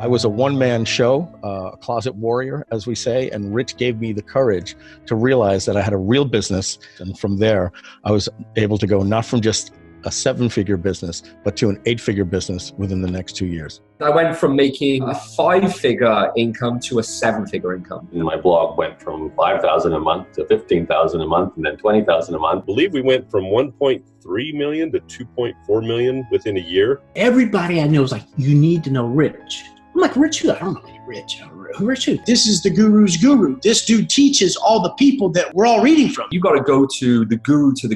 I was a one-man show, a closet warrior, as we say, and Rich gave me the courage to realize that I had a real business. And from there, I was able to go not from just a 7-figure business, but to an 8-figure business within the next 2 years. I went from making a 5-figure income to a 7-figure income. And my blog went from $5,000 a month to $15,000 a month and then $20,000 a month. I believe we went from 1.3 million to 2.4 million within a year. Everybody I know is like, you need to know Rich. I'm like, Rich who? I don't know any Rich. Rich who? This is the guru's guru. This dude teaches all the people that we're all reading from. You got to go to the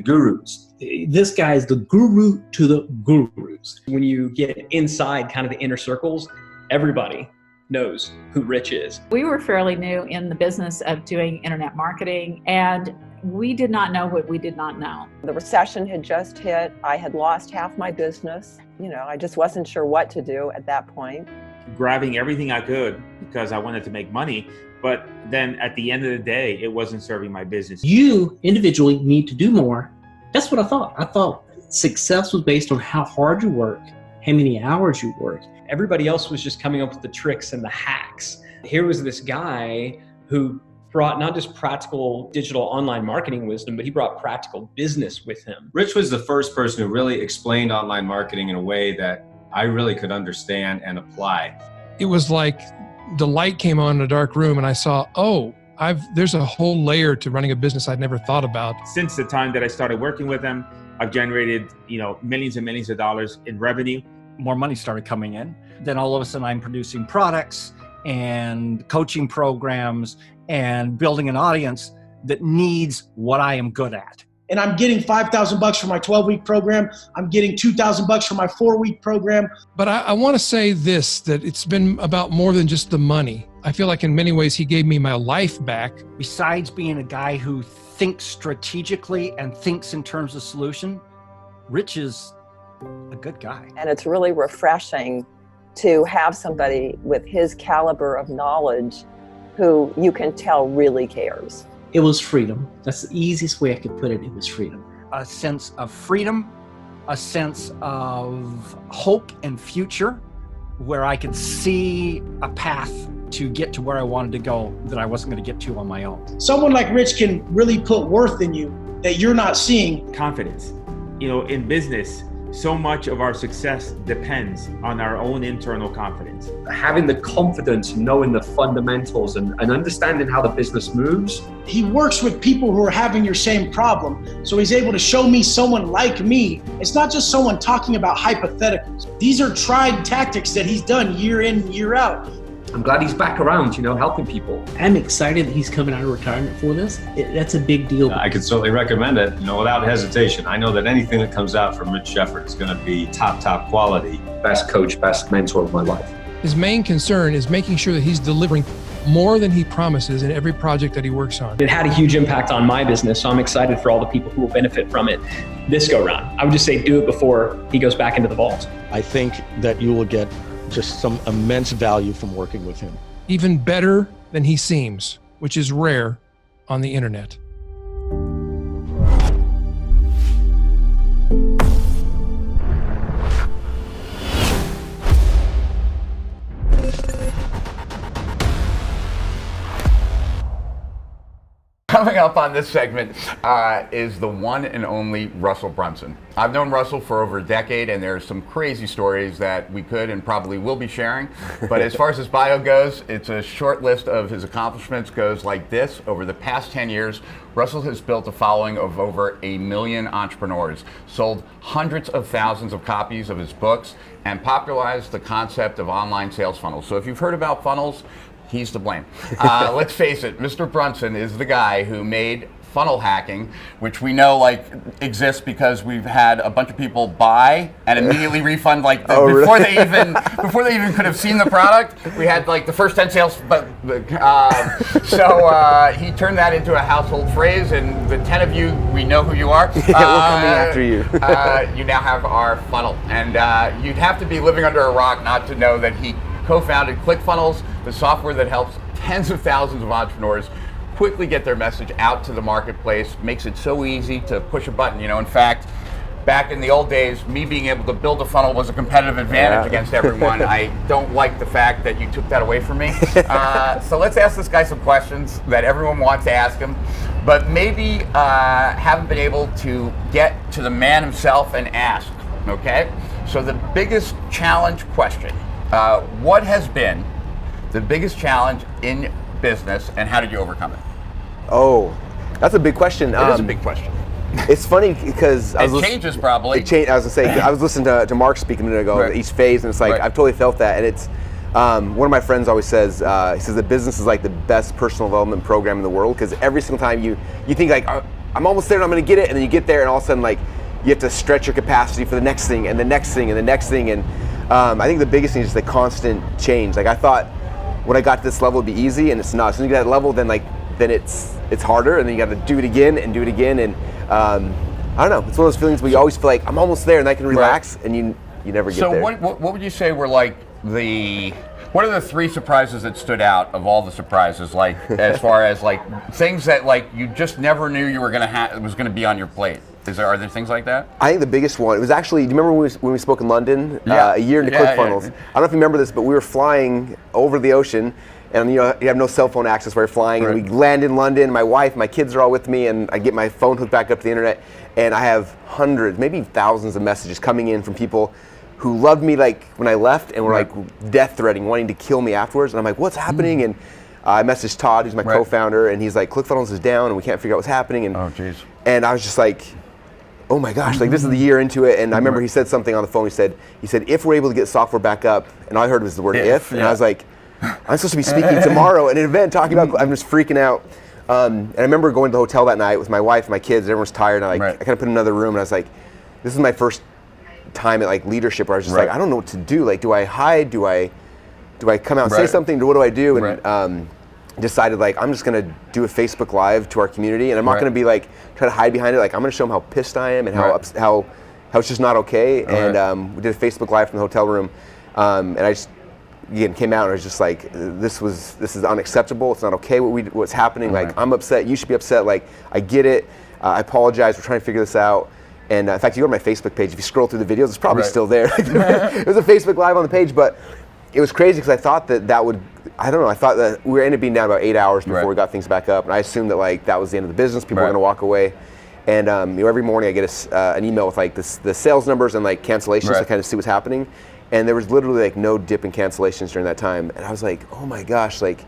gurus. This guy is the guru to the gurus. When you get inside kind of the inner circles, everybody knows who Rich is. We were fairly new in the business of doing internet marketing, and we did not know what we did not know. The recession had just hit. I had lost half my business. I just wasn't sure what to do at that point. Grabbing everything I could because I wanted to make money. But then at the end of the day, it wasn't serving my business. You individually need to do more. That's what I thought. I thought success was based on how hard you work, how many hours you work. Everybody else was just coming up with the tricks and the hacks. Here was this guy who brought not just practical digital online marketing wisdom, but he brought practical business with him. Rich was the first person who really explained online marketing in a way that I really could understand and apply. It was like the light came on in a dark room and I saw, there's a whole layer to running a business I'd never thought about. Since the time that I started working with him, I've generated, millions and millions of dollars in revenue. More money started coming in. Then all of a sudden I'm producing products and coaching programs and building an audience that needs what I am good at. And I'm getting $5,000 for my 12-week program. I'm getting $2,000 for my 4-week program. But I want to say this, that it's been about more than just the money. I feel like in many ways he gave me my life back. Besides being a guy who thinks strategically and thinks in terms of solution, Rich is a good guy. And it's really refreshing to have somebody with his caliber of knowledge who you can tell really cares. It was freedom. That's the easiest way I could put it. It was freedom. A sense of freedom, a sense of hope and future, where I could see a path to get to where I wanted to go that I wasn't going to get to on my own. Someone like Rich can really put worth in you that you're not seeing. Confidence. In business, so much of our success depends on our own internal confidence. Having the confidence, knowing the fundamentals and understanding how the business moves. He works with people who are having your same problem. So he's able to show me someone like me. It's not just someone talking about hypotheticals. These are tried tactics that he's done year in, year out. I'm glad he's back around, helping people. I'm excited that he's coming out of retirement for this. That's a big deal. I could certainly recommend it, without hesitation. I know that anything that comes out from Rich Shepard is going to be top quality. Best coach, best mentor of my life. His main concern is making sure that he's delivering more than he promises in every project that he works on. It had a huge impact on my business, so I'm excited for all the people who will benefit from it this go round. I would just say do it before he goes back into the vault. I think that you will get just some immense value from working with him. Even better than he seems, which is rare on the internet. Coming up on this segment is the one and only Russell Brunson. I've known Russell for over a decade, and there's some crazy stories that we could and probably will be sharing. But as far as his bio goes, it's a short list of his accomplishments goes like this. Over the past 10 years, Russell has built a following of over 1 million entrepreneurs, sold hundreds of thousands of copies of his books, and popularized the concept of online sales funnels. So if you've heard about funnels, he's to blame. Let's face it, Mr. Brunson is the guy who made funnel hacking, which we know exists because we've had a bunch of people buy and immediately refund before they even could have seen the product. We had the first 10 sales, but so he turned that into a household phrase, and the 10 of you, we know who you are. We're coming after you. You now have our funnel, and you'd have to be living under a rock not to know that he co-founded ClickFunnels, the software that helps tens of thousands of entrepreneurs quickly get their message out to the marketplace, makes it so easy to push a button. In fact, back in the old days, me being able to build a funnel was a competitive advantage against everyone. I don't like the fact that you took that away from me. So let's ask this guy some questions that everyone wants to ask him, but maybe haven't been able to get to the man himself and ask, okay? So the biggest challenge question, what has been the biggest challenge in business and how did you overcome it? Oh, that's a big question. It is a big question. It's funny because it changes probably. It changed. I was gonna say I was listening to Mark speak a minute ago. Each phase, and it's like I've totally felt that. And it's one of my friends always says he says that business is like the best personal development program in the world because every single time you think like I'm almost there and I'm gonna get it, and then you get there and all of a sudden like you have to stretch your capacity for the next thing and the next thing and the next thing. And I think the biggest thing is the constant change. Like I thought when I got to this level it'd be easy, and it's not. As soon as you get to that level, then it's harder, and then you got to do it again and do it again. And I don't know. It's one of those feelings where you always feel like I'm almost there, and I can relax, and you never get there. So what would you say were like what are the 3 surprises that stood out of all the surprises? Like as far as like things that like you just never knew you were gonna was gonna be on your plate. Are there things like that? I think the biggest one, it was actually, do you remember when we spoke in London a year into ClickFunnels? I don't know if you remember this, but we were flying over the ocean, and you have no cell phone access while you're flying, and we land in London, my wife, my kids are all with me, and I get my phone hooked back up to the internet, and I have hundreds, maybe thousands of messages coming in from people who loved me like when I left and were like death threatening, wanting to kill me afterwards, and I'm like, what's happening? And I messaged Todd, who's my co-founder, and he's like, ClickFunnels is down, and we can't figure out what's happening. And and I was just like, oh my gosh, like this is the year into it. And I remember he said something on the phone. He said, if we're able to get software back up, and all I heard was the word if, and I was like, I'm supposed to be speaking tomorrow at an event talking about, I'm just freaking out. And I remember going to the hotel that night with my wife and my kids, and everyone was tired, and I kind of put in another room, and I was like, this is my first time at like leadership where I was just like, I don't know what to do. Like, do I hide? Do I come out and say something? What do I do? And decided like I'm just gonna do a Facebook Live to our community, and I'm not gonna be like try to hide behind it. Like I'm gonna show them how pissed I am and how it's just not okay. And we did a Facebook Live from the hotel room, and I just again came out and I was just like, this is unacceptable. It's not okay what's happening. Like I'm upset. You should be upset. Like I get it. I apologize. We're trying to figure this out. And in fact, you go to my Facebook page. If you scroll through the videos, it's probably still there. It was a Facebook Live on the page, but it was crazy because I thought that would, I don't know, I thought that we ended up being down about 8 hours before we got things back up. And I assumed that like that was the end of the business. People were going to walk away. And every morning I get an email with like the sales numbers and like cancellations to kind of see what's happening. And there was literally like no dip in cancellations during that time. And I was like, oh my gosh, like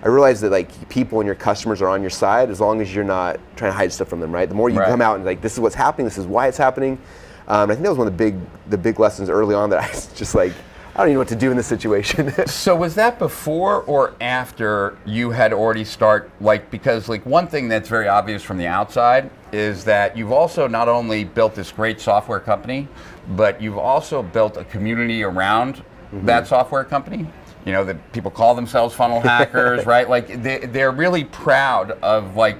I realized that like people and your customers are on your side as long as you're not trying to hide stuff from them, right? The more you come out and like, this is what's happening, this is why it's happening. I think that was one of the big lessons early on that I was just like, I don't even know what to do in this situation. So was that before or after you had already because like one thing that's very obvious from the outside is that you've also not only built this great software company, but you've also built a community around that software company. You know, that people call themselves funnel hackers, right? Like they're really proud of like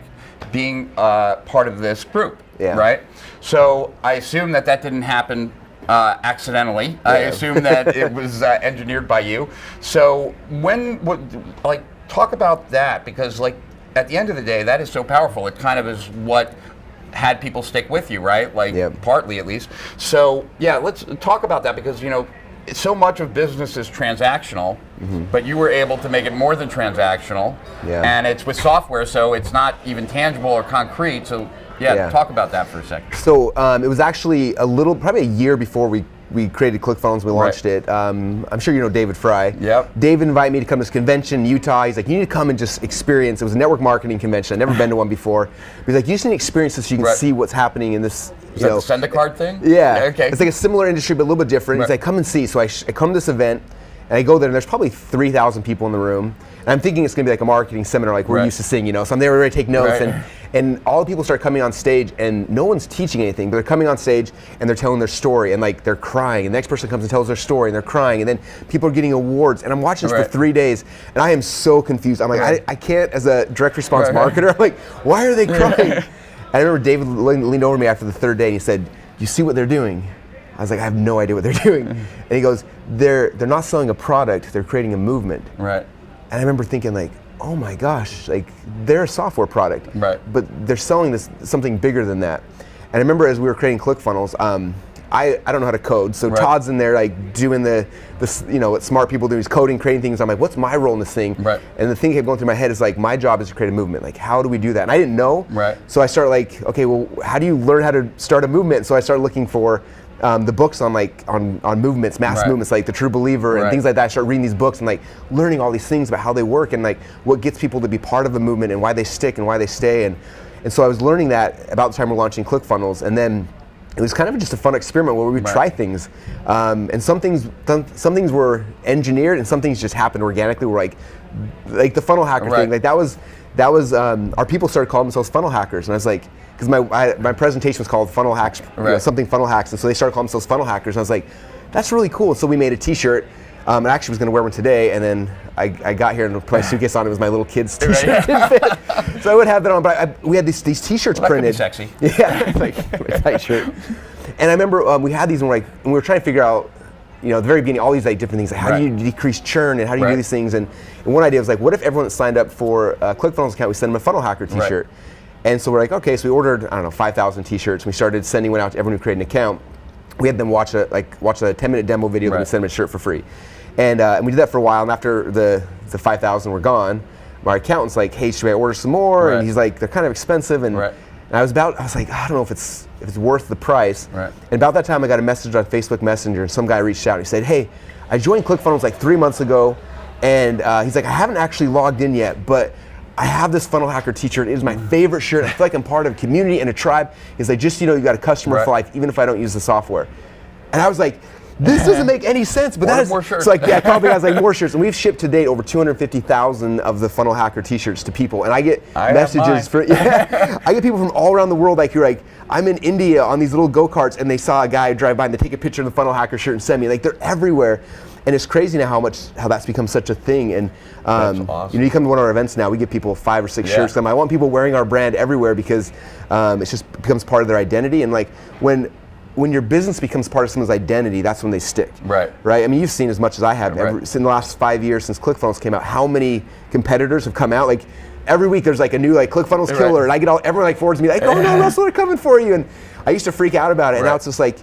being part of this group, right? So I assume that didn't happen accidentally. I assume that it was engineered by you. So talk about that, because like at the end of the day, that is so powerful. It kind of is what had people stick with you, right? Like partly at least. So yeah, let's talk about that, because you know, so much of business is transactional, but you were able to make it more than transactional, and it's with software, so it's not even tangible or concrete. So talk about that for a second. So it was actually probably a year before we created ClickFunnels. We launched it. I'm sure you know David Fry. David invited me to come to this convention in Utah. He's like, you need to come and just experience. It was a network marketing convention. I'd never been to one before. He's like, you just need to experience this so you can see what's happening in this. Is that the send a card thing? Yeah. Okay. It's like a similar industry, but a little bit different. He's like, come and see. So I come to this event, and I go there, and there's probably 3,000 people in the room. And I'm thinking it's going to be like a marketing seminar like we're used to seeing, you know. So I'm there ready to take notes, and all the people start coming on stage, and no one's teaching anything, but they're coming on stage, and they're telling their story, and like they're crying, and the next person comes and tells their story, and they're crying, and then people are getting awards, and I'm watching this for 3 days, and I am so confused. I'm like, I can't, as a direct response marketer, I'm like, why are they crying? I remember David leaned over me after the third day, and he said, you see what they're doing? I was like, I have no idea what they're doing. And he goes, they're not selling a product, they're creating a movement. Right. And I remember thinking like, oh my gosh, like they're a software product, but they're selling something bigger than that. And I remember as we were creating ClickFunnels, I don't know how to code, so Todd's in there like doing the what smart people do, he's coding, creating things. I'm like, what's my role in this thing? And the thing kept going through my head is like, my job is to create a movement. Like, how do we do that? And I didn't know. So I started like, okay, well, how do you learn how to start a movement? So I started looking for the books on movements, mass movements, like The True Believer and things like that. I started reading these books and like learning all these things about how they work and like what gets people to be part of the movement and why they stick and why they stay. And so I was learning that about the time we're launching ClickFunnels, and then it was kind of just a fun experiment where we would try things, and some things were engineered, and some things just happened organically. We're like the funnel hacker thing. Like that was our people started calling themselves funnel hackers, and I was like, because my presentation was called Funnel Hacks, something funnel hacks, and so they started calling themselves funnel hackers, and I was like, that's really cool. So we made a T-shirt. I actually was going to wear one today, and then I got here and put my suitcase on. It was my little kid's T-shirt. Didn't fit. So I would have that on, but we had these T-shirts printed. That could Yeah, be sexy. it's like a tight shirt. And I remember we had these, and we were trying to figure out, at the very beginning, all these like different things. Like, how do you decrease churn, and how do you do these things? And one idea was like, what if everyone that signed up for a ClickFunnels account, we send them a funnel hacker T-shirt? And so we're like, okay, so we ordered 5,000 T-shirts. We started sending one out to everyone who created an account. We had them watch a 10-minute demo video, and send them a shirt for free. And we did that for a while, and after the 5,000 were gone, my accountant's like, hey, should I order some more? And he's like, they're kind of expensive. And I was like, I don't know if it's worth the price. And about that time, I got a message on Facebook Messenger, and some guy reached out. He said, hey, I joined ClickFunnels like 3 months ago, and he's like, I haven't actually logged in yet, but I have this funnel hacker T-shirt. It is my favorite shirt. I feel like I'm part of a community and a tribe. He's like, just you got a customer for life, even if I don't use the software. And I was like, this doesn't make any sense, but that is more shirts. So like, probably has like more shirts, and we've shipped to date over 250,000 of the funnel hacker T-shirts to people, and I get messages I get people from all around the world. Like, you're like, I'm in India on these little go-karts, and they saw a guy drive by, and they take a picture of the funnel hacker shirt and send me. Like, they're everywhere, and it's crazy now how that's become such a thing. And that's awesome. You come to one of our events now, we get people 5 or 6 shirts. I want people wearing our brand everywhere because it just becomes part of their identity. And like when your business becomes part of someone's identity, that's when they stick. Right. I mean, you've seen as much as I have. In the last 5 years since ClickFunnels came out, how many competitors have come out? Like every week there's like a new ClickFunnels killer, and I get everyone like forwards me like, oh no, Russell, they're coming for you. And I used to freak out about it, and now it's just like,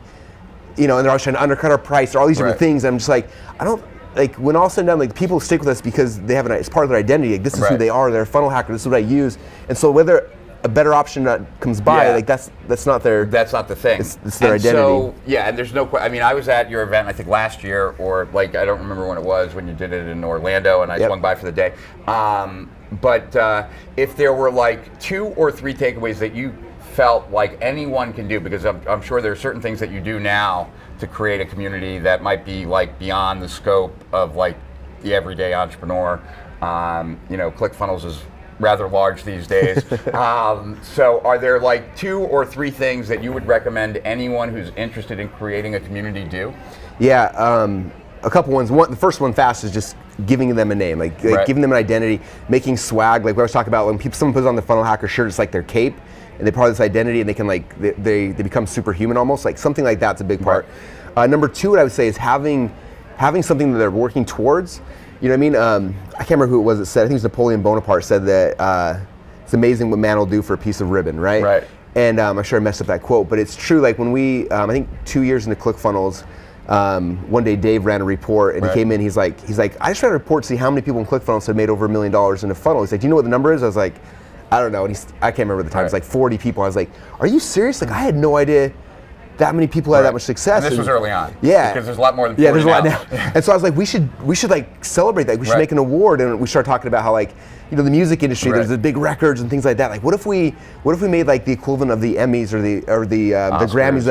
and they're always trying to undercut our price or all these different things. And I'm just like, I don't. Like when all said and done, like people stick with us because they have it's part of their identity. Like, this is who they are. They're a funnel hacker. This is what I use. And so whether a better option comes by, like that's not their. That's not the thing. It's their identity. So and there's no. I mean, I was at your event I think last year, or like I don't remember when it was when you did it in Orlando, and I swung by for the day. But if there were like 2 or 3 takeaways that you felt like anyone can do, because I'm sure there are certain things that you do now to create a community that might be like beyond the scope of like the everyday entrepreneur. ClickFunnels is rather large these days. So are there like 2 or 3 things that you would recommend anyone who's interested in creating a community do? Yeah, a couple ones. The first one fast is just giving them a name, like giving them an identity, making swag. Like what I was talking about, when someone puts on the funnel hacker shirt, it's like their cape, and they part of this identity, and they can they become superhuman almost. Like something like that's a big part. Number 2, what I would say is having something that they're working towards. You know what I mean? I can't remember who it was that said, I think it was Napoleon Bonaparte said that it's amazing what man will do for a piece of ribbon, right? And I'm sure I messed up that quote, but it's true. Like when we, I think 2 years into ClickFunnels, one day Dave ran a report, and he came in, he's like, I just ran a report to see how many people in ClickFunnels had made over $1 million in a funnel. He's like, do you know what the number is? I was like, I don't know. And I can't remember the time. It's like 40 people. I was like, are you serious? Like I had no idea that many people had that much success. And this was early on. Yeah. Because there's a lot more than 40 there's a lot now. And so I was like, we should like celebrate that. We should make an award. And we started talking about how like, the music industry, there's the big records and things like that. Like what if we made like the equivalent of the Emmys or the Grammys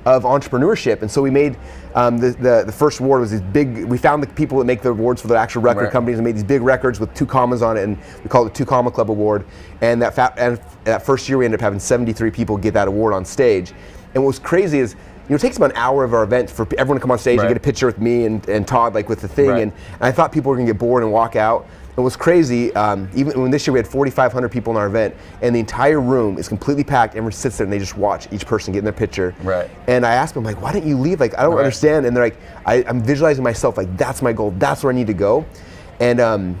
of entrepreneurship? And so we made the first award was these big, we found the people that make the awards for the actual record companies and made these big records with 2 commas on it, and we called it 2 Comma Club Award. And that first year we ended up having 73 people get that award on stage. And what was crazy is, it takes about an hour of our event for everyone to come on stage and get a picture with me and Todd, like with the thing. And I thought people were gonna get bored and walk out. It was crazy. Even when this year we had 4,500 people in our event, and the entire room is completely packed. Everyone sits there and they just watch each person get in their picture. And I asked them, like, why didn't you leave? Like, I don't understand. And they're like, I'm visualizing myself, like, that's my goal. That's where I need to go. And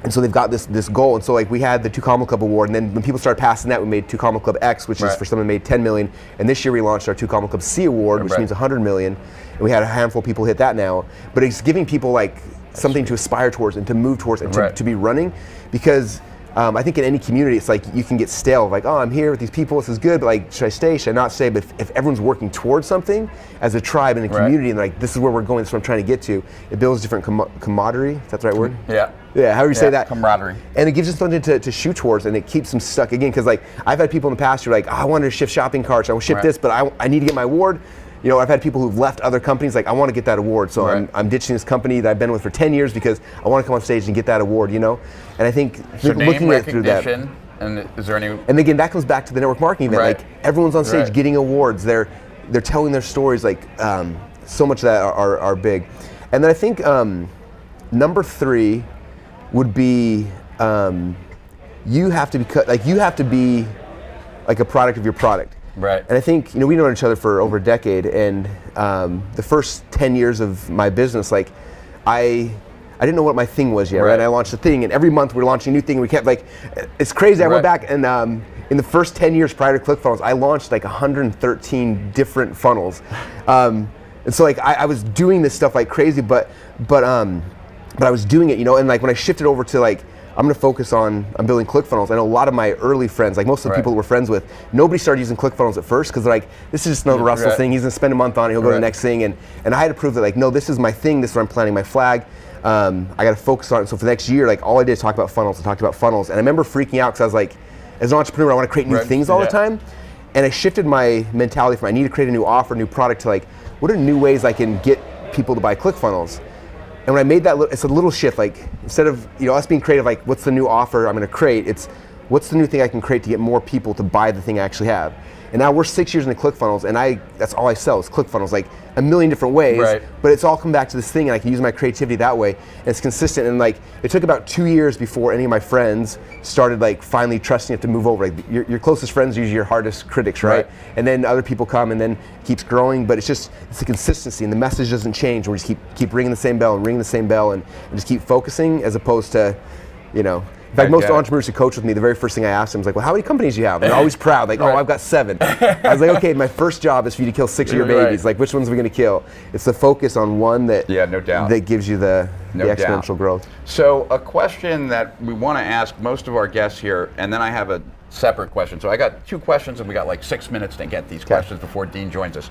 And so they've got this goal. And so like we had the 2 Comma Club award, and then when people started passing that, we made 2 Comma Club X, which is for someone who made 10 million. And this year we launched our 2 Comma Club C award, which means 100 million. And we had a handful of people hit that now. But it's giving people like something to aspire towards and to move towards and to be running, because I think in any community, it's like you can get stale. Like, oh, I'm here with these people. This is good, but like, should I stay? Should I not stay? But if everyone's working towards something as a tribe and a community, and like, this is where we're going. This is what I'm trying to get to. It builds different camaraderie. Is that the right word? Yeah. Yeah. How do you say that? Camaraderie. And it gives us something to shoot towards, and it keeps them stuck again. Because like, I've had people in the past who are like, oh, I wanted to shift shopping carts. I will shift this, but I need to get my award. You know, I've had people who've left other companies like, I want to get that award, so I'm ditching this company that I've been with for 10 years because I want to come on stage and get that award, you know? And I think looking at it through that. And is there any? And again, that comes back to the network marketing event. Like, everyone's on stage getting awards. They're telling their stories, like, so much of that are big. And then I think number 3 would be you have to be like a product of your product. Right. And I think, you know, we know each other for over a decade, and the first 10 years of my business, like, I didn't know what my thing was yet, right? I launched a thing, and every month we're launching a new thing, and we kept, like, it's crazy. I went back, and in the first 10 years prior to ClickFunnels, I launched like 113 different funnels. And so like, I was doing this stuff like crazy, but I was doing it, you know, and like when I shifted over to like, I'm going to focus on building ClickFunnels. I know a lot of my early friends, like most of the people that we're friends with, nobody started using ClickFunnels at first because they're like, this is just another Russell thing. He's going to spend a month on it. He'll go to the next thing. And I had to prove that, like, no, this is my thing. This is where I'm planting my flag. I got to focus on it. So for the next year, like, all I did is talk about funnels. I talked about funnels. And I remember freaking out because I was like, as an entrepreneur, I want to create new things all the time. And I shifted my mentality from I need to create a new offer, new product, to like, what are new ways I can get people to buy ClickFunnels? And when I made that, it's a little shift. Like, instead of, you know, us being creative, like, what's the new offer I'm going to create? It's what's the new thing I can create to get more people to buy the thing I actually have. And now we're 6 years into ClickFunnels, and that's all I sell is ClickFunnels, like a million different ways. But it's all come back to this thing, and I can use my creativity that way. And it's consistent. And like, it took about 2 years before any of my friends started like finally trusting it to move over. Like, your closest friends are usually your hardest critics, right? And then other people come, and then it keeps growing. But it's the consistency, and the message doesn't change. We just keep ringing the same bell and ringing the same bell, and just keep focusing, as opposed to, you know. In fact, most entrepreneurs who coach with me, the very first thing I ask them is like, well, how many companies do you have? And they're always proud, like, oh, I've got 7. I was like, okay, my first job is for you to kill 6 of your babies. Like, which ones are we going to kill? It's the focus on one that, no doubt, that gives you the exponential growth. So a question that we want to ask most of our guests here, and then I have a separate question. So I got 2 questions, and we got like 6 minutes to get these questions before Dean joins us.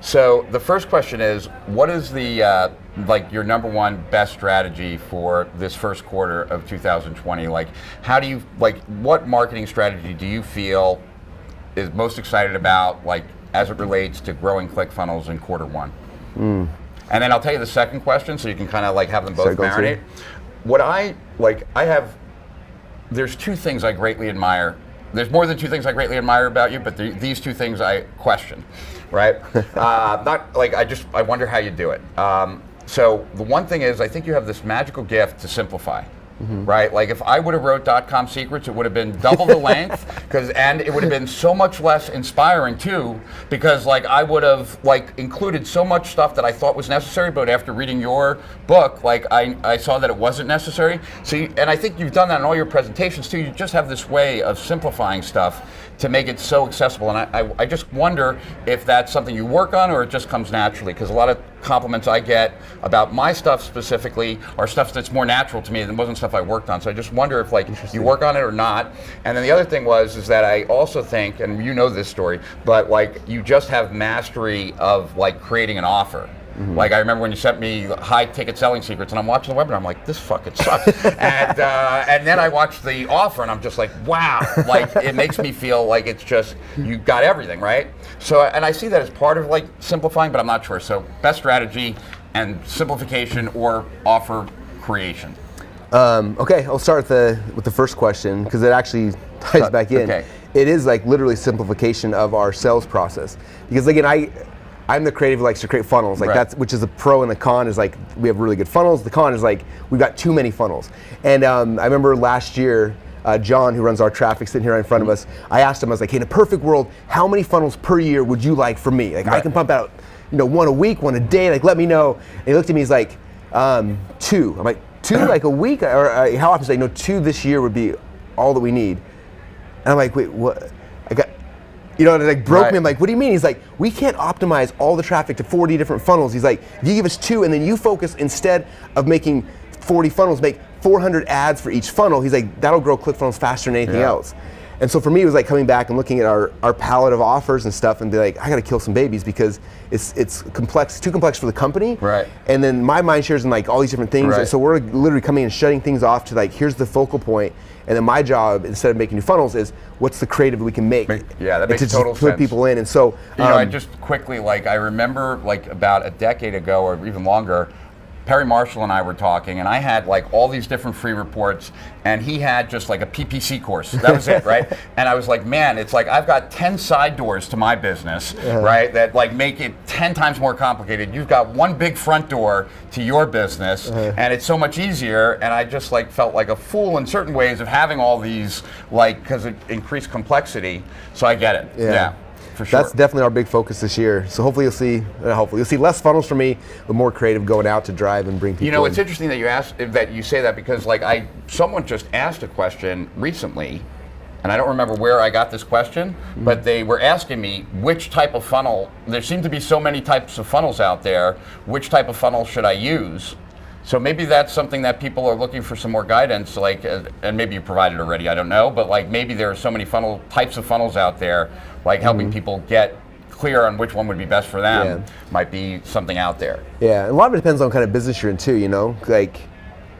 So the first question is, what is the like your number 1 best strategy for this first quarter of 2020? Like, how do you, like, what marketing strategy do you feel is most excited about, like, as it relates to growing ClickFunnels in quarter 1? And then I'll tell you the second question, so you can kind of like have them both marinate. What there's 2 things I greatly admire. There's more than 2 things I greatly admire about you, but these 2 things I question, right? Not like, I wonder how you do it. So the one thing is, I think you have this magical gift to simplify. Right? Like, if I would have wrote .com secrets, it would have been double the length, and it would have been so much less inspiring too, because like, I would have like included so much stuff that I thought was necessary, but after reading your book, like, I saw that it wasn't necessary. So, and I think you've done that in all your presentations too. You just have this way of simplifying stuff to make it so accessible, and I just wonder if that's something you work on, or it just comes naturally, because a lot of compliments I get about my stuff specifically are stuff that's more natural to me than wasn't stuff I worked on. So I just wonder if like you work on it or not. And then the other thing is that I also think, and you know this story, but like, you just have mastery of like creating an offer. Like, I remember when you sent me high ticket selling secrets, and I'm watching the webinar, I'm like, this fucking sucks. And then I watched the offer, and I'm just like, wow, like, it makes me feel like it's just, you got everything, right? So, and I see that as part of like simplifying, but I'm not sure. So best strategy and simplification or offer creation. Okay, I'll start with the first question, because it actually ties back in. It is like literally simplification of our sales process. Because again, I'm the creative who likes to create funnels, like that's, which is a pro, and the con is like, we have really good funnels. The con is like, we've got too many funnels. And I remember last year, John, who runs our traffic, sitting here right in front of us, I asked him, I was like, hey, in a perfect world, how many funnels per year would you like from me? Like, I can pump out, 1 a week, 1 a day, like, let me know. And he looked at me, he's like, 2. I'm like, 2 like a week, or how often? He's like, no, 2 this year would be all that we need. And I'm like, wait, what? I got, and it like broke me. I'm like, what do you mean? He's like, we can't optimize all the traffic to 40 different funnels. He's like, if you give us 2 and then you focus, instead of making 40 funnels, make 400 ads for each funnel. He's like, that'll grow ClickFunnels faster than anything else. And so for me, it was like coming back and looking at our palette of offers and stuff and be like, I got to kill some babies because it's complex, too complex for the company. Right. And then my mind shares in like all these different things. Right. And so we're literally coming and shutting things off to like, here's the focal point. And then my job, instead of making new funnels, is what's the creative that we can make. Yeah, that makes to total just put sense. people in. And so, I just quickly, like, I remember like about a decade ago or even longer, Perry Marshall and I were talking, and I had like all these different free reports, and he had just like a PPC course. That was it, right? And I was like, man, it's like I've got 10 side doors to my business, right? That like make it 10 times more complicated. You've got one big front door to your business, and it's so much easier. And I just like felt like a fool in certain ways of having all these, like, because it increased complexity. So I get it. Yeah. For sure. That's definitely our big focus this year. So hopefully you'll see less funnels from me, but more creative going out to drive and bring people. You know, in. it's interesting that you say that because like someone just asked a question recently, and I don't remember where I got this question, but they were asking me which type of funnel. There seem to be so many types of funnels out there. Which type of funnel should I use? So maybe that's something that people are looking for some more guidance, like, and maybe you provided already, I don't know, but like maybe there are so many types of funnels out there, like helping people get clear on which one would be best for them might be something out there. Yeah, and a lot of it depends on kind of business you're in too, like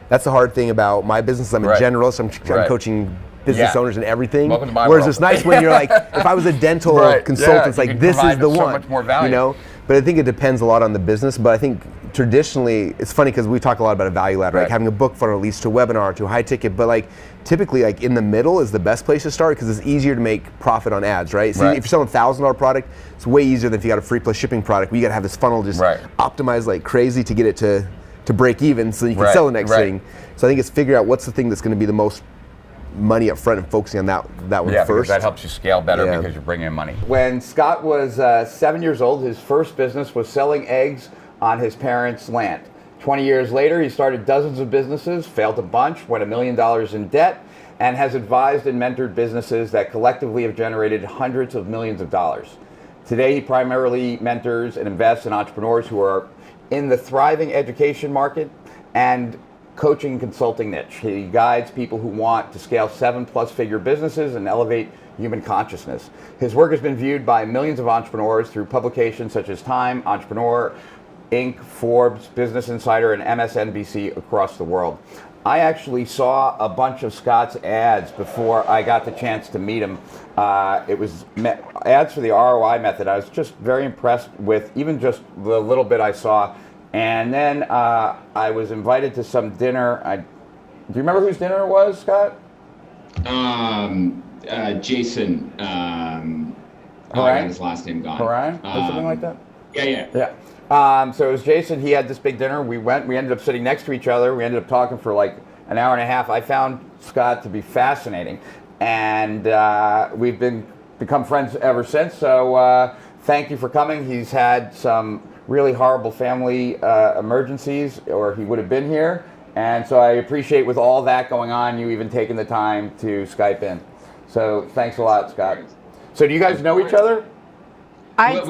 that's the hard thing about my business. I'm a generalist, I'm coaching business owners and everything. Welcome to my Whereas world. it's nice when you're like, if I was a dental consultant, it's like, this is the one, much more value. But I think it depends a lot on the business. But I think traditionally, it's funny because we talk a lot about a value ladder, like having a book funnel leads to a webinar, to a high ticket. But like typically, like in the middle is the best place to start because it's easier to make profit on ads, right? So if you're selling a $1,000 product, it's way easier than if you got a free plus shipping product. We got to have this funnel just optimized like crazy to get it to break even, so you can sell the next thing. So I think it's figuring out what's the thing that's going to be the most money up front and focusing on that one first. first. That helps you scale better because you're bringing in money. When Scott was 7 years old, his first business was selling eggs on his parents' land. 20 years later, he started dozens of businesses, failed a bunch, went $1 million in debt, and has advised and mentored businesses that collectively have generated hundreds of millions of dollars. Today, he primarily mentors and invests in entrepreneurs who are in the thriving education market and coaching and consulting niche. He guides people who want to scale 7+ figure businesses and elevate human consciousness. His work has been viewed by millions of entrepreneurs through publications such as Time, Entrepreneur, Inc., Forbes, Business Insider, and MSNBC across the world. I actually saw a bunch of Scott's ads before I got the chance to meet him. It was ads for the ROI method. I was just very impressed with even just the little bit I saw. And then I was invited to some dinner. Do you remember whose dinner it was, Scott? Jason. I got his last name gone. Orion? Or something like that? Yeah. So it was Jason. He had this big dinner. We ended up sitting next to each other. We ended up talking for like an hour and a half. I found Scott to be fascinating. And we've become friends ever since. So thank you for coming. He's had some really horrible family emergencies, or he would have been here. And so I appreciate, with all that going on, you even taking the time to Skype in. So thanks a lot, Scott. So do you guys know each other? I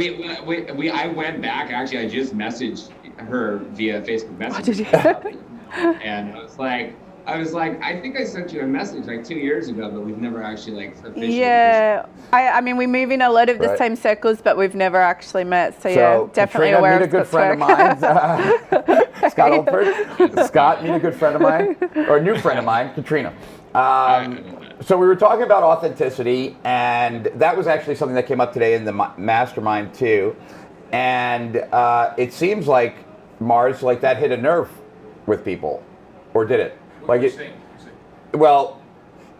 went back, actually. I just messaged her via Facebook Messenger. And I was like, I think I sent you a message like 2 years ago, but we've never actually like officially. Yeah, I mean, we move in a lot of the same circles, but we've never actually met. So yeah, definitely Katrina, aware meet of a good Scott's friend of mine, Scott Oldford. Scott, meet a good friend of mine, or a new friend of mine, Katrina. So we were talking about authenticity, and that was actually something that came up today in the mastermind too. And it seems like, Mars, like that hit a nerve with people, or did it? Well,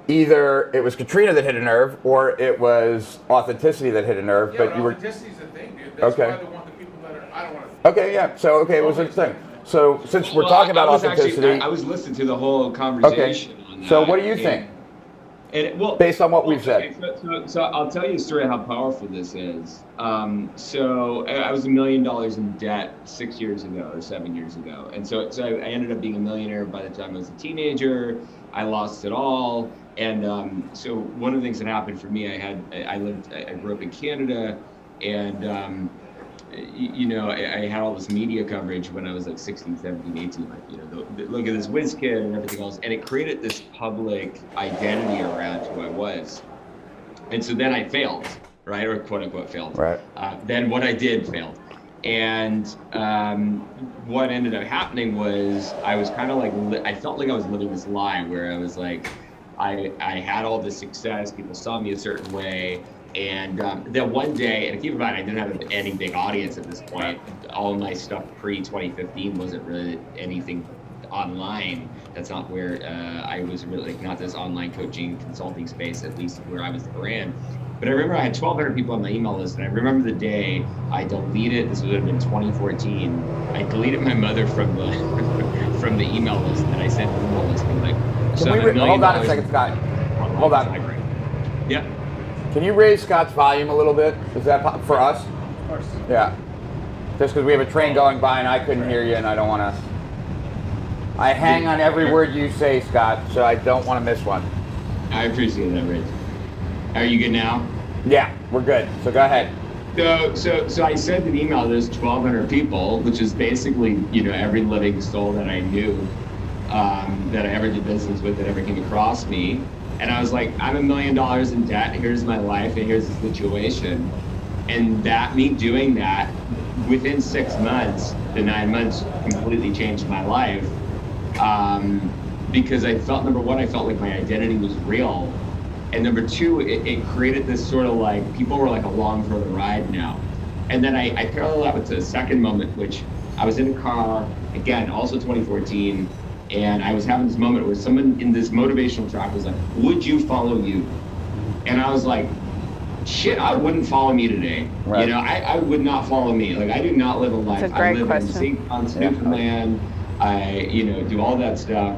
either it was Katrina that hit a nerve, or it was authenticity that hit a nerve. Yeah, but you were. Authenicity's a thing, dude. That's why I don't want the people that are. I don't want to. Okay, yeah. So it was a thing. So since we're talking about authenticity, I was listening to the whole conversation. Okay. So what do you think? based on what we've said. So I'll tell you a story of how powerful this is. So I was $1 million in debt 6 years ago or 7 years ago. And so I ended up being a millionaire by the time I was a teenager. I lost it all. And so one of the things that happened for me, I grew up in Canada, and I had all this media coverage when I was like 16, 17, 18, like, look at this whiz kid and everything else. And it created this public identity around who I was. And so then I failed, right? Or quote unquote failed. Right. Then what I did failed. And what ended up happening was I was kind of like, I felt like I was living this lie where I was like, I had all this success, people saw me a certain way. And then one day, and keep in mind, I didn't have any big audience at this point. All of my stuff pre-2015 wasn't really anything online. That's not where I was really, like, not this online coaching consulting space, at least where I was the brand. But I remember I had 1,200 people on my email list, and I remember the day I deleted, this would have been 2014, I deleted my mother from the from the email list, and I sent an email list being like, hold on a second, Scott. Hold on. Yeah. Can you raise Scott's volume a little bit? Is that for us? Of course. Yeah. Just because we have a train going by and I couldn't hear you and I don't want to. I hang on every word you say, Scott, so I don't want to miss one. I appreciate that, Rich. Are you good now? Yeah, we're good. So go ahead. So I sent an email to those 1,200 people, which is basically, every living soul that I knew, that I ever did business with, that ever came across me. And I was like, I'm $1 million in debt. Here's my life, and here's the situation. And me doing that, within 6 months to 9 months, completely changed my life. Because I felt, number one, I felt like my identity was real. And number two, it created this sort of like, people were like along for the ride now. And then I parallel that with the second moment, which I was in a car, again, also 2014, and I was having this moment where someone in this motivational track was like, would you follow you? And I was like, shit, I wouldn't follow me today. Right. I would not follow me. Like, I do not live a life. That's a great question. I live on Superman. I, do all that stuff.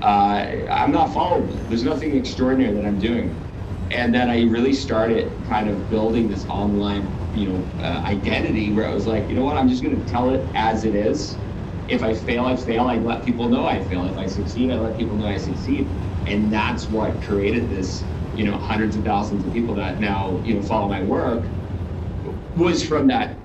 I'm not followable. There's nothing extraordinary that I'm doing. And then I really started kind of building this online, identity where I was like, you know what, I'm just going to tell it as it is. If I fail, I fail. I let people know I fail. If I succeed, I let people know I succeed. And that's what created this, hundreds of thousands of people that now, follow my work, was from that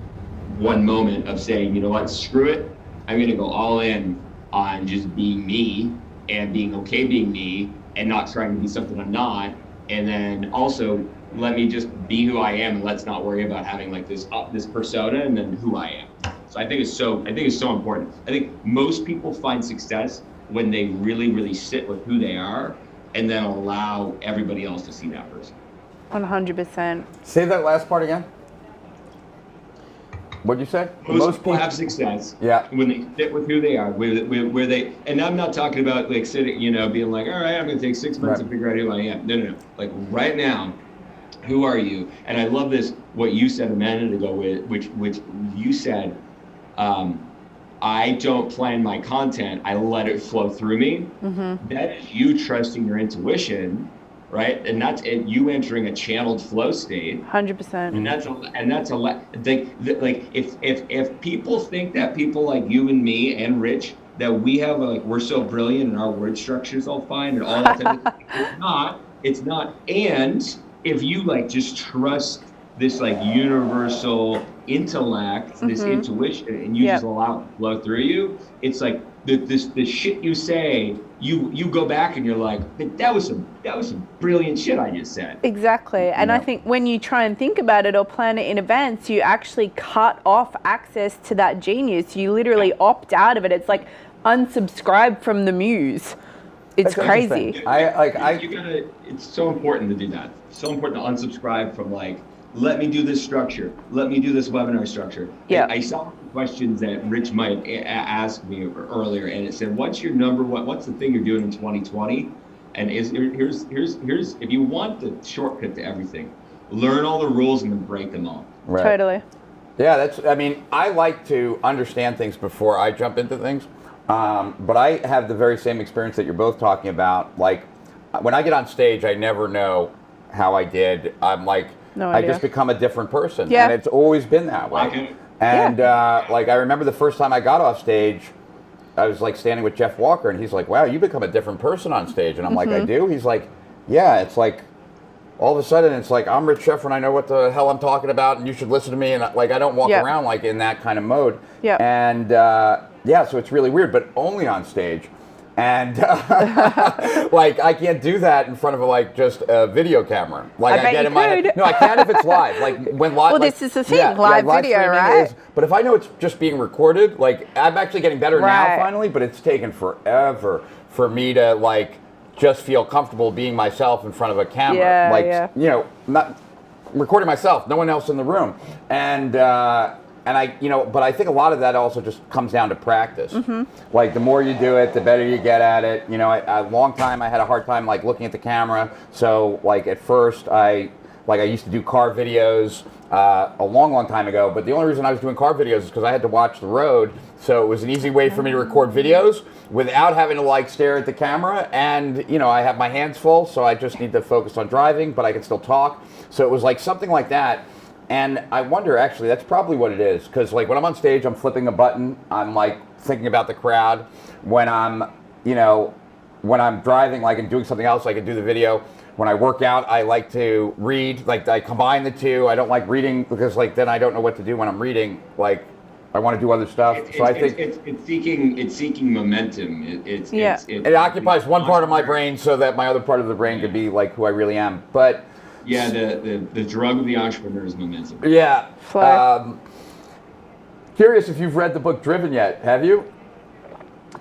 one moment of saying, you know what, screw it. I'm going to go all in on just being me and being okay being me and not trying to be something I'm not. And then also let me just be who I am, and let's not worry about having like this persona and then who I am. So I think it's so important. I think most people find success when they really, really sit with who they are and then allow everybody else to see that person. 100%. Say that last part again. What'd you say? Most people have success when they sit with who they are, where they, and I'm not talking about like sitting, being like, all right, I'm going to take 6 months to figure out who I am. No. Like right now, who are you? And I love this, what you said a minute ago, which you said, I don't plan my content, I let it flow through me. Mm-hmm. That is you trusting your intuition, right? And that's you entering a channeled flow state. 100%. And that's like if people think that people like you and me and Rich, that we have we're so brilliant and our word structure is all fine and all that type of thing, it's not. And if you just trust this universal intellect, this intuition, and you just allow it to flow through you, it's like the shit you say, you go back and you're like, that was some brilliant shit I just said. Exactly. And I think when you try and think about it or plan it in advance, you actually cut off access to that genius. You literally opt out of it. It's like unsubscribe from the muse. It's crazy. It's so important to do that. It's so important to unsubscribe from let me do this structure. Let me do this webinar structure. Yeah. I saw questions that Rich might ask me earlier, and it said, "What's your number one? What's the thing you're doing in 2020?" And here's if you want the shortcut to everything, learn all the rules and then break them all. Right. Totally. Yeah, I like to understand things before I jump into things, but I have the very same experience that you're both talking about. Like, when I get on stage, I never know how I did. I'm like, I just become a different person. Yeah. And it's always been that way. And like, I remember the first time I got off stage, I was like standing with Jeff Walker, and he's like, wow, you become a different person on stage. And I'm like, I do? He's like, yeah, it's like, all of a sudden, it's like, I'm Rich Sheffer, and I know what the hell I'm talking about, and you should listen to me. And like, I don't walk around like in that kind of mode. And yeah, so it's really weird, but only on stage. And like, I can't do that in front of like just a video camera. Like I get in my head. No, I can if it's live. Like when live. Well, like, this is the thing, live video, right? But if I know it's just being recorded, like I'm actually getting better now finally, but it's taken forever for me to like just feel comfortable being myself in front of a camera. Like, you know, not recording myself, no one else in the room. And I, you know, but I think a lot of that also just comes down to practice. Like the more you do it, the better you get at it. You know, a long time I had a hard time like looking at the camera. So like at first I used to do car videos a long time ago. But the only reason I was doing car videos is because I had to watch the road. So it was an easy way for me to record videos without having to like stare at the camera. And, you know, I have my hands full, so I just need to focus on driving, but I can still talk. So it was like something like that. And I wonder, actually, that's probably what it is. Because like when I'm on stage, I'm flipping a button. I'm like thinking about the crowd. When I'm, you know, when I'm driving, like and doing something else, I can do the video. When I work out, I like to read. Like I combine the two. I don't like reading because like then I don't know what to do when I'm reading. Like I want to do other stuff. So I think it's seeking momentum. It occupies one part of my brain so that my other part of the brain could be like who I really am. But yeah, the drug of the entrepreneur is momentum. Yeah. Curious if you've read the book Driven yet? Have you?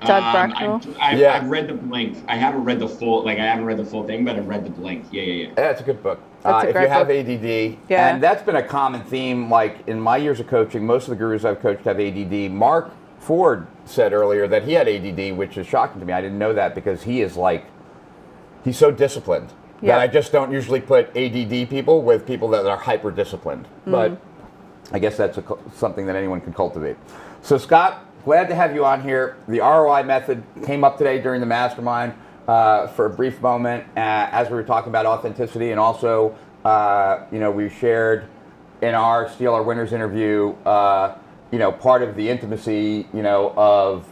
I've read the blank. I haven't read the full. Like I haven't read the full thing, but I've read the blank. Yeah. Yeah, it's a good book. If you have ADD, and that's been a common theme. Like in my years of coaching, most of the gurus I've coached have ADD. Mark Ford said earlier that he had ADD, which is shocking to me. I didn't know that because he's so disciplined. That I just don't usually put ADD people with people that are hyper disciplined. But I guess that's something that anyone can cultivate. So Scott, glad to have you on here. The ROI method came up today during the mastermind for a brief moment as we were talking about authenticity, and also you know, we shared in our Steal Our Winners interview you know, part of the intimacy, you know, of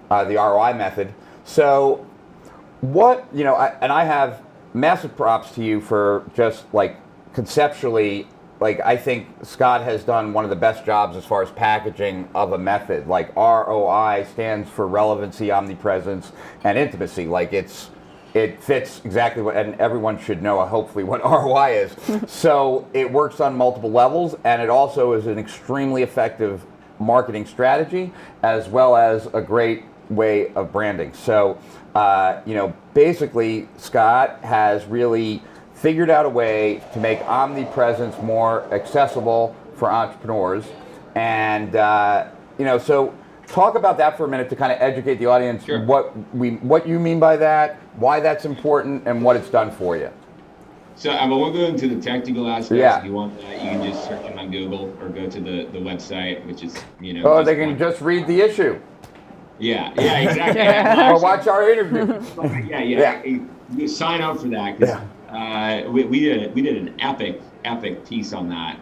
the ROI method. So what, you know, I have massive props to you for just like conceptually, like I think Scott has done one of the best jobs as far as packaging of a method. Like ROI stands for relevancy, omnipresence, and intimacy. Like it fits exactly what, and everyone should know hopefully what ROI is. So it works on multiple levels, and it also is an extremely effective marketing strategy as well as a great way of branding. So you know, basically Scott has really figured out a way to make omnipresence more accessible for entrepreneurs. And you know, so talk about that for a minute to kind of educate the audience. Sure. What you mean by that, why that's important, and what it's done for you. So I won't go into the technical aspects. If you want that, you can just search it on Google or go to the website, which is, you know. Oh, they can just read the issue. Yeah, exactly. Or watch our interview. Yeah. You sign up for that because we did an epic piece on that.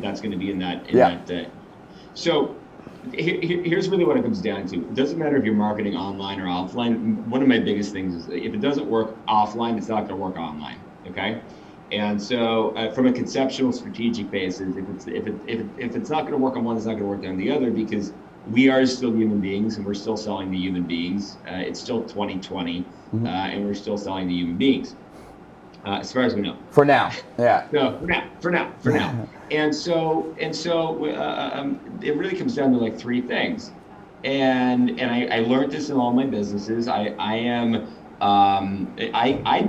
That's going to be in that. So here's really what it comes down to. It doesn't matter if you're marketing online or offline. One of my biggest things is if it doesn't work offline, it's not going to work online. Okay. And so, from a conceptual, strategic basis, if it's not going to work on one, it's not going to work on the other, because we are still human beings and we're still selling to human beings. It's still 2020, and we're still selling to human beings, as far as we know. For now, yeah. No, for now. And so, it really comes down to like three things. And I learned this in all my businesses. I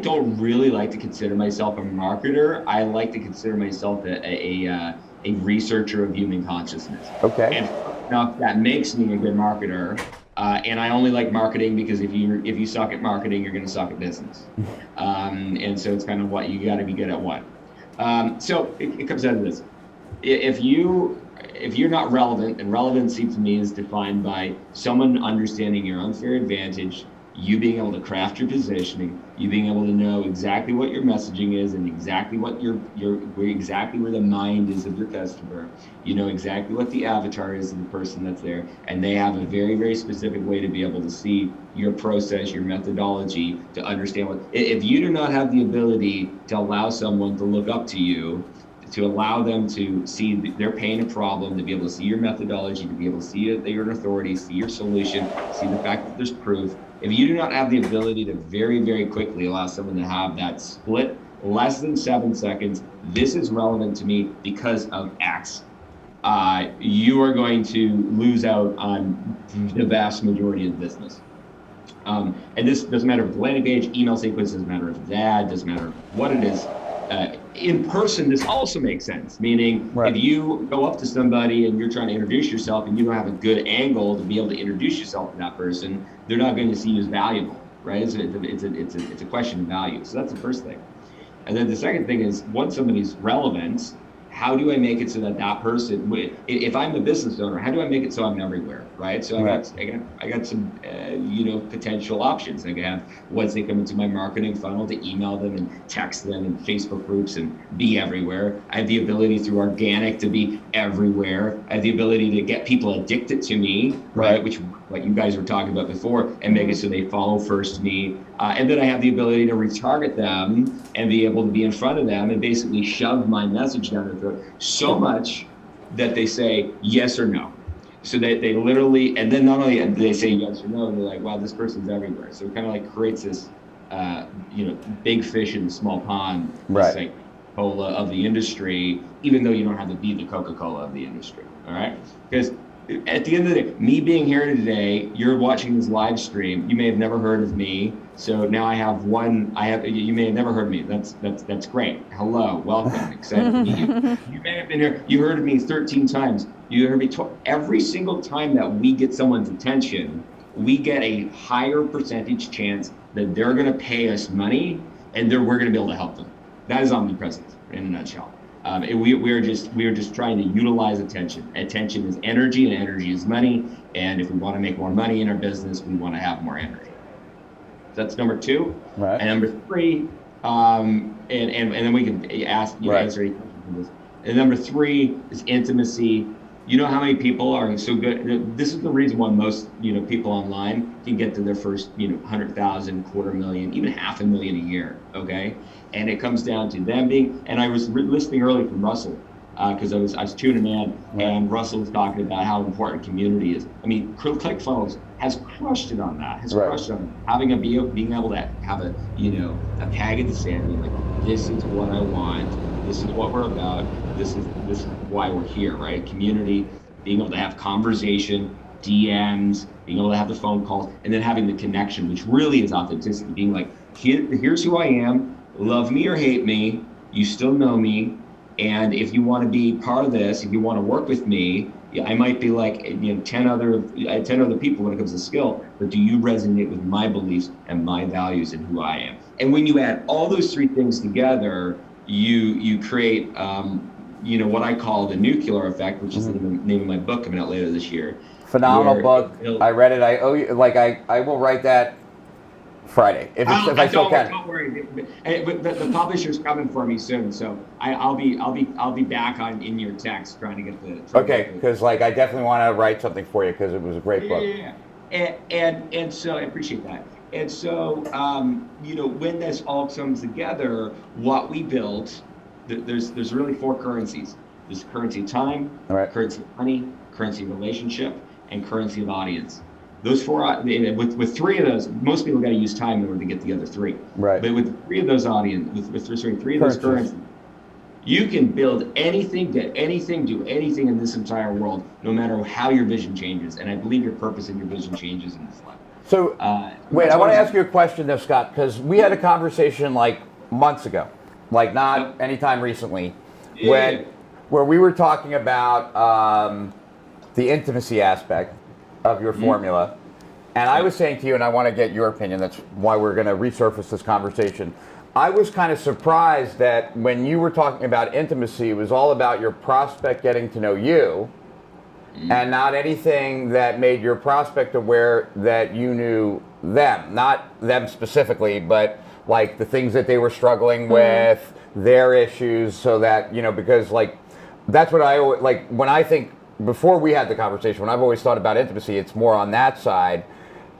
don't really like to consider myself a marketer. I like to consider myself a researcher of human consciousness. Okay. And enough, that makes me a good marketer. And I only like marketing because if you suck at marketing, you're going to suck at business. And so it's kind of what you got to be good at what. So it comes down to this. If you're not relevant, and relevancy to me is defined by someone understanding your unfair advantage you being able to craft your positioning, you being able to know exactly what your messaging is and exactly what exactly where the mind is of your customer. You know exactly what the avatar is of the person that's there, and they have a very, very specific way to be able to see your process, your methodology, to understand what. If you do not have the ability to allow someone to look up to you, to allow them to see their pain and problem, to be able to see your methodology, to be able to see that you're an authority, see your solution, see the fact that there's proof. If you do not have the ability to very, very quickly allow someone to have that split, less than 7 seconds, this is relevant to me because of X, you are going to lose out on the vast majority of business. And this doesn't matter if it's a landing page, email sequence, doesn't matter if it's ad, doesn't matter what it is. In person, this also makes sense, meaning if you go up to somebody and you're trying to introduce yourself and you don't have a good angle to be able to introduce yourself to that person, they're not going to see you as valuable, right? It's a question of value. So that's the first thing. And then the second thing is, once somebody's relevant, how do I make it so that that person, if I'm a business owner, how do I make it so I'm everywhere, right? So I got some, potential options. I can have, once they come into my marketing funnel, to email them and text them in Facebook groups and be everywhere. I have the ability through organic to be everywhere. I have the ability to get people addicted to me, right? Which, what you guys were talking about before, and make it so they follow first me. And then I have the ability to retarget them and be able to be in front of them and basically shove my message down their throat so much that they say yes or no. So that they literally, and then not only do they say yes or no, they're like, wow, this person's everywhere. So it kind of like creates this, big fish in a small pond, this like Coca-Cola of the industry, even though you don't have to be the Coca-Cola of the industry, all right? Because at the end of the day, me being here today, you're watching this live stream. You may have never heard of me, so now you may have never heard of me. That's great. Hello, welcome, excited to meet you. You may have been here. You heard of me 13 times. You heard me every single time that we get someone's attention, we get a higher percentage chance that they're going to pay us money, and we're going to be able to help them. That is omnipresence in a nutshell. We are just trying to utilize attention. Attention is energy, and energy is money. And if we want to make more money in our business, we want to have more energy. So that's number 2. Right. And number 3, and then we can ask answer any questions on this. And number 3 is intimacy. You know how many people are so good? This is the reason why most people online can get to their first 100,000, 250,000, even 500,000 a year. Okay. And it comes down to them being, and I was listening early from Russell, because I was tuning in, and Russell was talking about how important community is. I mean, ClickFunnels has crushed it on that, crushed it on being able to have a tag in the sand, being like, this is what I want, this is what we're about, this is why we're here, right? Community, being able to have conversation, DMs, being able to have the phone calls, and then having the connection, which really is authenticity, being like, here's who I am. Love me or hate me, you still know me, and if you want to be part of this, if you want to work with me, I might be like 10 other people when it comes to skill, but do you resonate with my beliefs and my values and who I am? And when you add all those 3 things together, you create what I call the nuclear effect, which is the name of my book coming out later this year. Phenomenal book. I read it. I owe you. I will write that Friday, if I still can. Don't worry, but the publisher's coming for me soon, so I'll be back in your text trying to get the. Okay, because I definitely want to write something for you because it was a great book. Yeah. And so I appreciate that. And so when this all comes together, what we built, there's really 4 currencies. There's currency of time, currency of money, currency of relationship, and currency of audience. Those 4, with 3 of those, most people got to use time in order to get the other 3. Right. But with 3 of those with 3 of those currencies, you can build anything, get anything, do anything in this entire world, no matter how your vision changes. And I believe your purpose and your vision changes in this life. So, wait, I want to ask you a question though, Scott, because we had a conversation months ago, not anytime recently, where we were talking about the intimacy aspect of your formula. And I was saying to you, and I want to get your opinion, that's why we're going to resurface this conversation. I was kind of surprised that when you were talking about intimacy, it was all about your prospect getting to know you, and not anything that made your prospect aware that you knew them, not them specifically, but like the things that they were struggling with, their issues, so that, you know, because like, that's what I always, like, when I think, before we had the conversation, when I've always thought about intimacy, it's more on that side,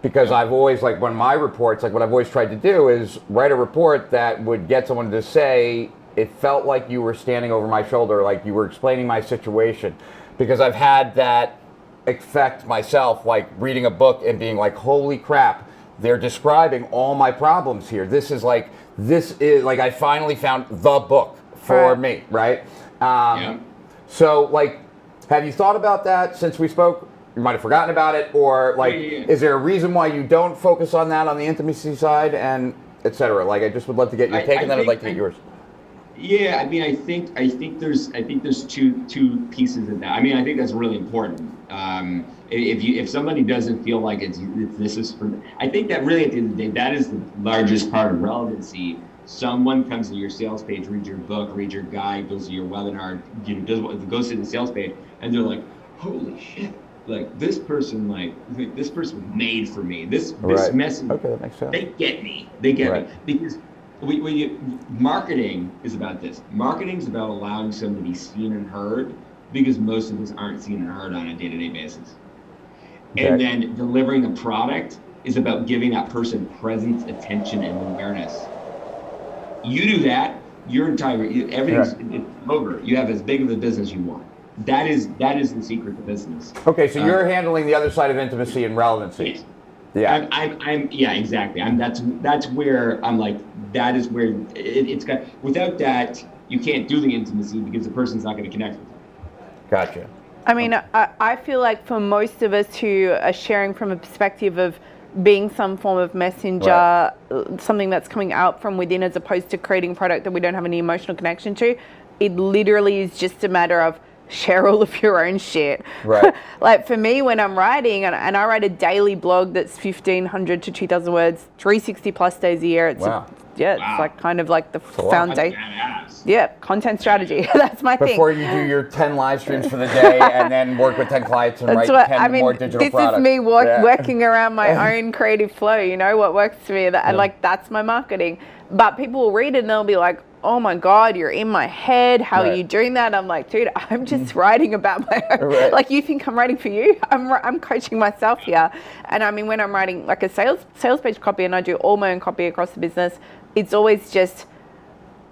because I've always, like, when my reports, like what I've always tried to do is write a report that would get someone to say, it felt like you were standing over my shoulder, like you were explaining my situation, because I've had that effect myself, like reading a book and being like, holy crap, they're describing all my problems here. This is like I finally found the book for me, right? So, like, have you thought about that since we spoke? You might have forgotten about it, or like, is there a reason why you don't focus on that on the intimacy side, and et cetera? Like, I just would love to get your take, and then I'd like to get yours. Yeah, I mean, I think there's two pieces of that. I mean, I think that's really important. If somebody doesn't feel like this is for, I think that really at the end of the day, that is the largest part of relevancy. Someone comes to your sales page, reads your book, reads your guide, goes to your webinar, goes to the sales page, and they're like, holy shit, like this person was made for me. This message, that makes sense. They get me. Me because marketing is about this. Marketing is about allowing someone to be seen and heard, because most of us aren't seen and heard on a day-to-day basis. And then delivering a product is about giving that person presence, attention, and awareness. You do that, everything's it's over. You have as big of a business as you want. That is the secret to business. Okay, so you're handling the other side of intimacy and relevancy. Yes. Yeah. I'm exactly. That's where I'm like, that is where it's got, without that, you can't do the intimacy because the person's not going to connect with you. Gotcha. I mean, I feel like for most of us who are sharing from a perspective of being some form of messenger, something that's coming out from within as opposed to creating product that we don't have any emotional connection to, it literally is just a matter of share all of your own shit. Right. Like for me, when I'm writing, and I write a daily blog that's 1,500 to 2,000 words, 360 plus days a year. It's it's like kind of like the foundation. Yeah, content strategy. That's my thing. Before you do your 10 live streams for the day and then work with 10 clients and write 10 more digital products. This is me working around my own creative flow, you know, what works for me. And like, that's my marketing. But people will read it and they'll be like, oh my God, you're in my head. How are you doing that? I'm like, dude, I'm just writing about my own. Like, you think I'm writing for you? I'm coaching myself here. And I mean, when I'm writing like a sales page copy, and I do all my own copy across the business, it's always just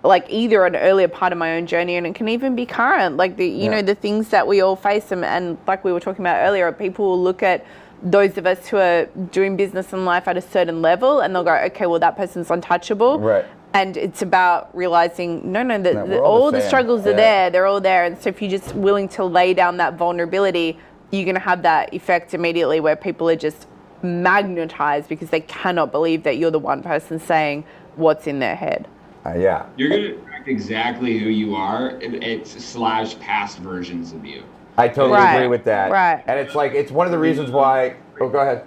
like either an earlier part of my own journey, and it can even be current, like the you know, the things that we all face, and like we were talking about earlier, people will look at those of us who are doing business and life at a certain level and they'll go, okay, well, that person's untouchable. Right. And it's about realizing, all the struggles are there, they're all there. And so if you're just willing to lay down that vulnerability, you're going to have that effect immediately where people are just magnetized because they cannot believe that you're the one person saying what's in their head. You're going to attract exactly who you are. It's / past versions of you. I totally agree with that. Right. And it's like, it's one of the reasons why, go ahead.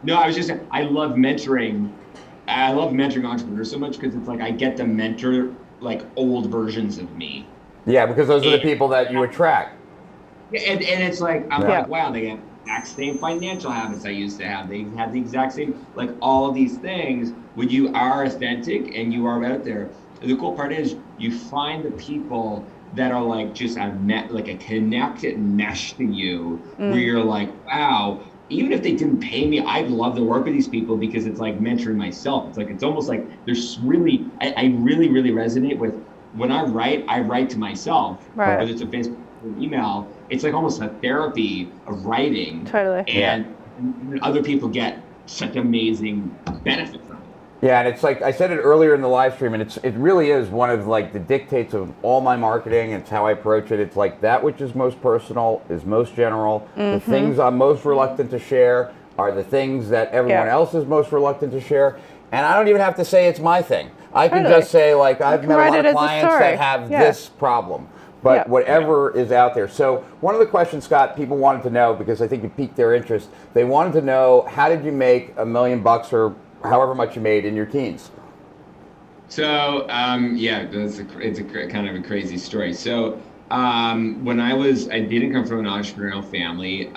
No, I was just saying, I love mentoring entrepreneurs so much because it's like I get to mentor like old versions of me. Yeah, because those are the people that you attract. And it's like, I'm like, wow, they have the exact same financial habits I used to have. They have the exact same, like all of these things. When you are authentic and you are out there, the cool part is you find the people that are like just like a connected mesh to you, where you're like, wow, even if they didn't pay me, I'd love to work with these people because it's like mentoring myself. It's like, it's almost like there's really, I really resonate with, when I write to myself, whether it's a Facebook or email, it's like almost a therapy of writing. Totally. And other people get such amazing benefit from it. Yeah, and it's like I said it earlier in the live stream, and it really is one of like the dictates of all my marketing. It's how I approach it. It's like that which is most personal is most general. The things I'm most reluctant to share are the things that everyone else is most reluctant to share. And I don't even have to say it's my thing. I can just say, like, I've met a lot of clients that have this problem. But whatever is out there. So one of the questions, Scott, people wanted to know, because I think you piqued their interest, they wanted to know, how did you make $1 million or however much you made in your teens? So, it's a kind of a crazy story. So When I didn't come from an entrepreneurial family.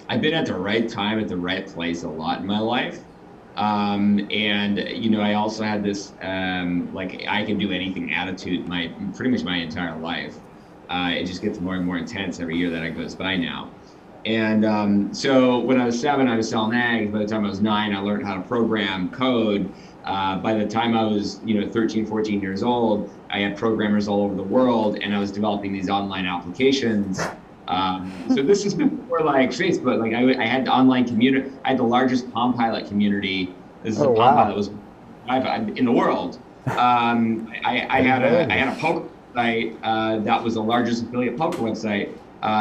I've been at the right time at the right place a lot in my life. And I also had this like I can do anything attitude pretty much my entire life. It just gets more and more intense every year that it goes by now. And so when I was 7, I was selling eggs. By the time I was 9, I learned how to program code. By the time I was 13, 14 years old, I had programmers all over the world, and I was developing these online applications. So this is before like Facebook. Like I had the online community. I had the largest Palm Pilot community. This is a Palm Pilot was in the world. I had a poker site that was the largest affiliate poker website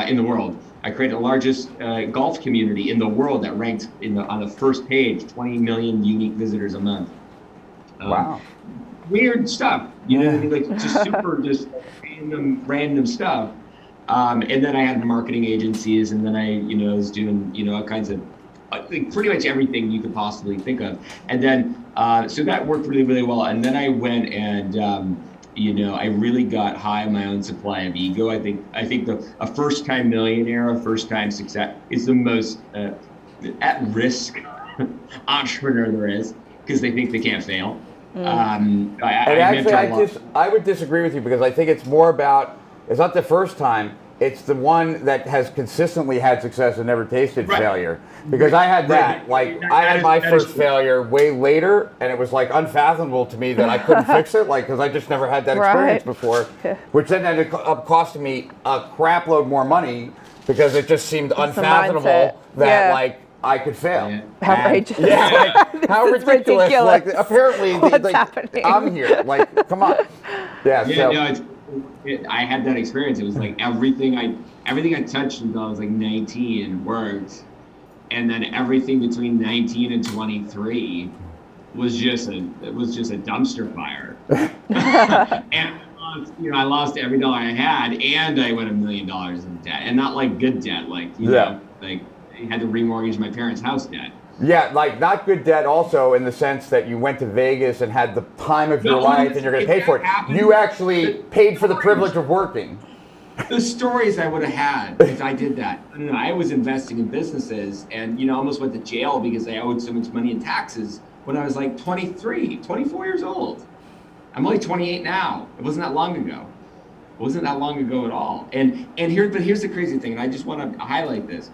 in the world. I created the largest golf community in the world that ranked on the first page, 20 million unique visitors a month. Wow. Weird stuff, like just super, just random stuff. And then I had marketing agencies, and then I was doing, all kinds of, like pretty much everything you could possibly think of. And then, so that worked really, really well. And then I went and, I really got high on my own supply of ego. I think a first-time millionaire, a first-time success is the most at-risk entrepreneur there is, because they think they can't fail. I would disagree with you, because I think it's more about, it's not the first time, it's the one that has consistently had success and never tasted failure. Because I had that. I had my first failure way later, and it was like unfathomable to me that I couldn't fix it, because I just never had that experience before, which then ended up costing me a crap load more money, because it just seemed unfathomable that I could fail. Outrageous. How ridiculous. Like, apparently, happening? I'm here. Like, come on. I had that experience. It was like everything I touched until I was like 19 worked, and then everything between 19 and 23 was just a dumpster fire. And I lost every dollar I had, and I went $1 million in debt, and not like good debt, like like I had to remortgage my parents' house debt. Yeah, like not good debt also in the sense that you went to Vegas and had the time of your life and you're going to pay for it. You actually paid for the privilege of working. The stories I would have had if I did that. I was investing in businesses and, almost went to jail because I owed so much money in taxes when I was like 23, 24 years old. I'm only 28 now. It wasn't that long ago. It wasn't that long ago at all. And here's the crazy thing, and I just want to highlight this.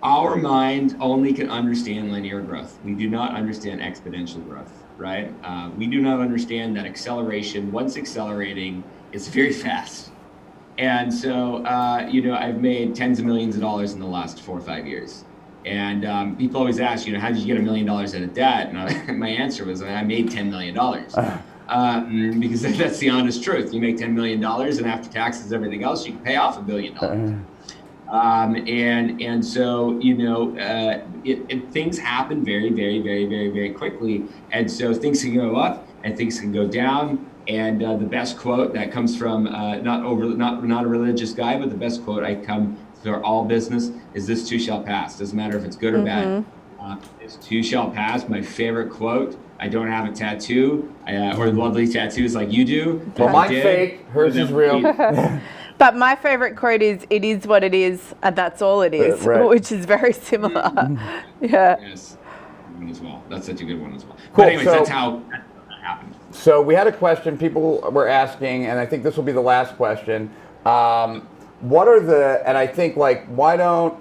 Our mind only can understand linear growth. We do not understand exponential growth, right? We do not understand that acceleration, once accelerating, is very fast. And so, I've made tens of millions of dollars in the last 4 or 5 years. And people always ask, how did you get $1 million out of debt? And my answer was, I made $10 million. Because that's the honest truth. You make $10 million, and after taxes, everything else, you can pay off $1 billion. And so, things happen very, very, very, very, very quickly. And so things can go up and things can go down. And the best quote that comes from not a religious guy, but the best quote I come for all business is, "This too shall pass." Doesn't matter if it's good or bad. This too shall pass. My favorite quote. I don't have a tattoo or lovely tattoos like you do. Well, mine's fake. Hers is real. But my favorite quote is, "It is what it is, and that's all it is," which is very similar. Yes. As well. That's such a good one as well. Cool. But anyways, that's how that happened. So we had a question people were asking, and I think this will be the last question. What are the, and I think why don't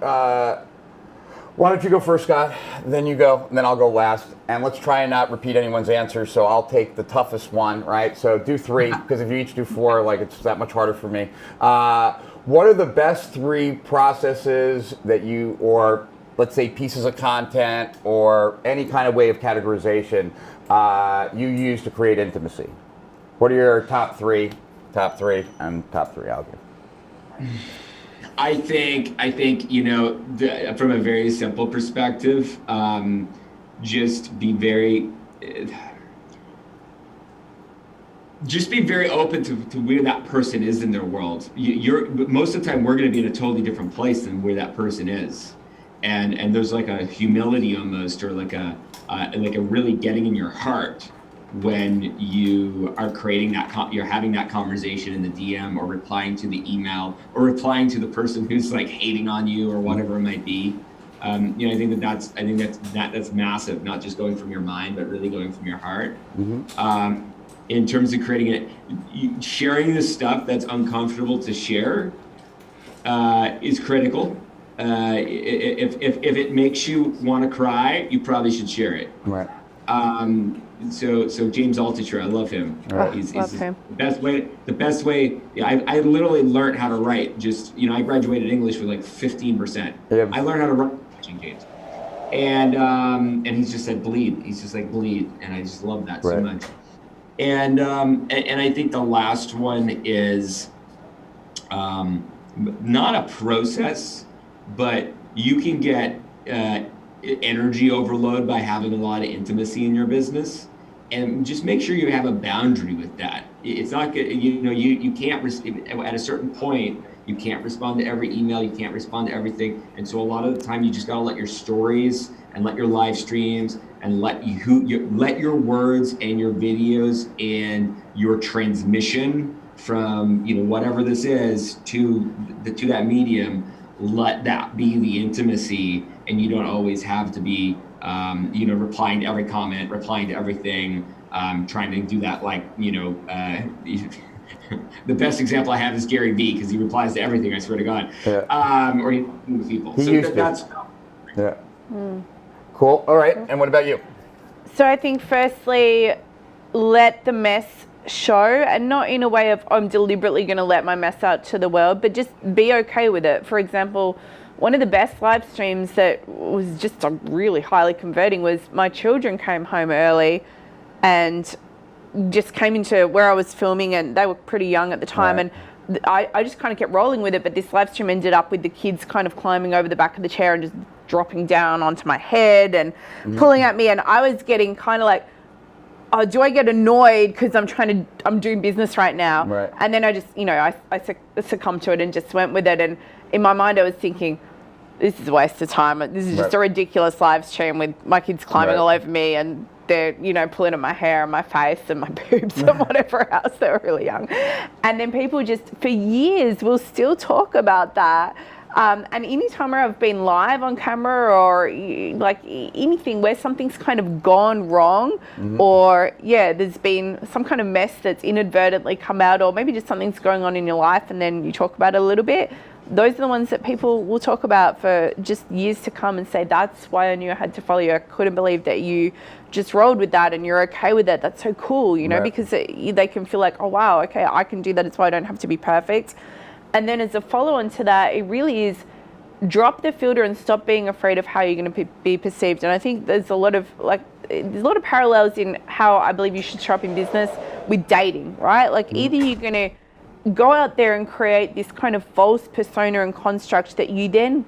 you go first, Scott? Then you go, and then I'll go last. And let's try and not repeat anyone's answer. So I'll take the toughest one, right? So do 3, because if you each do 4, it's that much harder for me. What are the best 3 processes that you, or let's say pieces of content, or any kind of way of categorization you use to create intimacy? What are your top 3, and top 3? I'll give. I think from a very simple perspective, just be very open to where that person is in their world. Most of the time we're going to be in a totally different place than where that person is, and there's like a humility almost, or like a really getting in your heart when you are creating that, you're having that conversation in the DM or replying to the email or replying to the person who's like hating on you or whatever it might be. You know, I think that's massive, not just going from your mind, but really going from your heart. In terms of creating it, sharing the stuff that's uncomfortable to share is critical. If it makes you want to cry, you probably should share it. Right. So James Altucher, I love him. Right. He's him. The best way. I literally learned how to write. Just, you know, I graduated English with like 15%. Yeah. I learned how to write watching James. And he's just said bleed. He's just like bleed, and I just love that so much. And I think the last one is not a process, but you can get energy overload by having a lot of intimacy in your business, and just make sure you have a boundary with that. It's not good, you know, you can't at a certain point, you can't respond to every email, you can't respond to everything, and so a lot of the time you just gotta let your stories and let your live streams and let your words and your videos and your transmission from, you know, whatever this is to that medium, let that be the intimacy, and you don't always have to be, you know, replying to every comment, replying to everything, trying to do that, like, you know, the best example I have is Gary Vee, because he replies to everything, I swear to God. Yeah. Or he with people. He So used that's to. Yeah. Cool. All right. And what about you? So I think firstly, let the mess show, and not in a way of I'm deliberately going to let my mess out to the world, but just be okay with it. For example, one of the best live streams that was just really highly converting was my children came home early and just came into where I was filming, and they were pretty young at the time. Right. And I just kind of kept rolling with it, but this live stream ended up with the kids kind of climbing over the back of the chair and just dropping down onto my head and pulling at me, and I was getting kind of like, oh, do I get annoyed because I'm doing business right now? Right. And then I just, you know, I succumbed to it and just went with it. And in my mind I was thinking, this is a waste of time. This is just a ridiculous live stream with my kids climbing all over me, and they're, you know, pulling at my hair and my face and my boobs and whatever else. They were really young. And then people just, for years, will still talk about that. And anytime where I've been live on camera or like anything where something's kind of gone wrong, or there's been some kind of mess that's inadvertently come out, or maybe just something's going on in your life and then you talk about it a little bit, those are the ones that people will talk about for just years to come and say, that's why I knew I had to follow you. I couldn't believe that you just rolled with that and you're okay with it. That's so cool, you know, because they can feel like, oh wow, okay, I can do that. It's why I don't have to be perfect. And then as a follow-on to that, it really is drop the filter and stop being afraid of how you're going to be perceived. And I think there's a lot of parallels in how I believe you should show up in business with dating, right? Like either you're going to go out there and create this kind of false persona and construct that you then,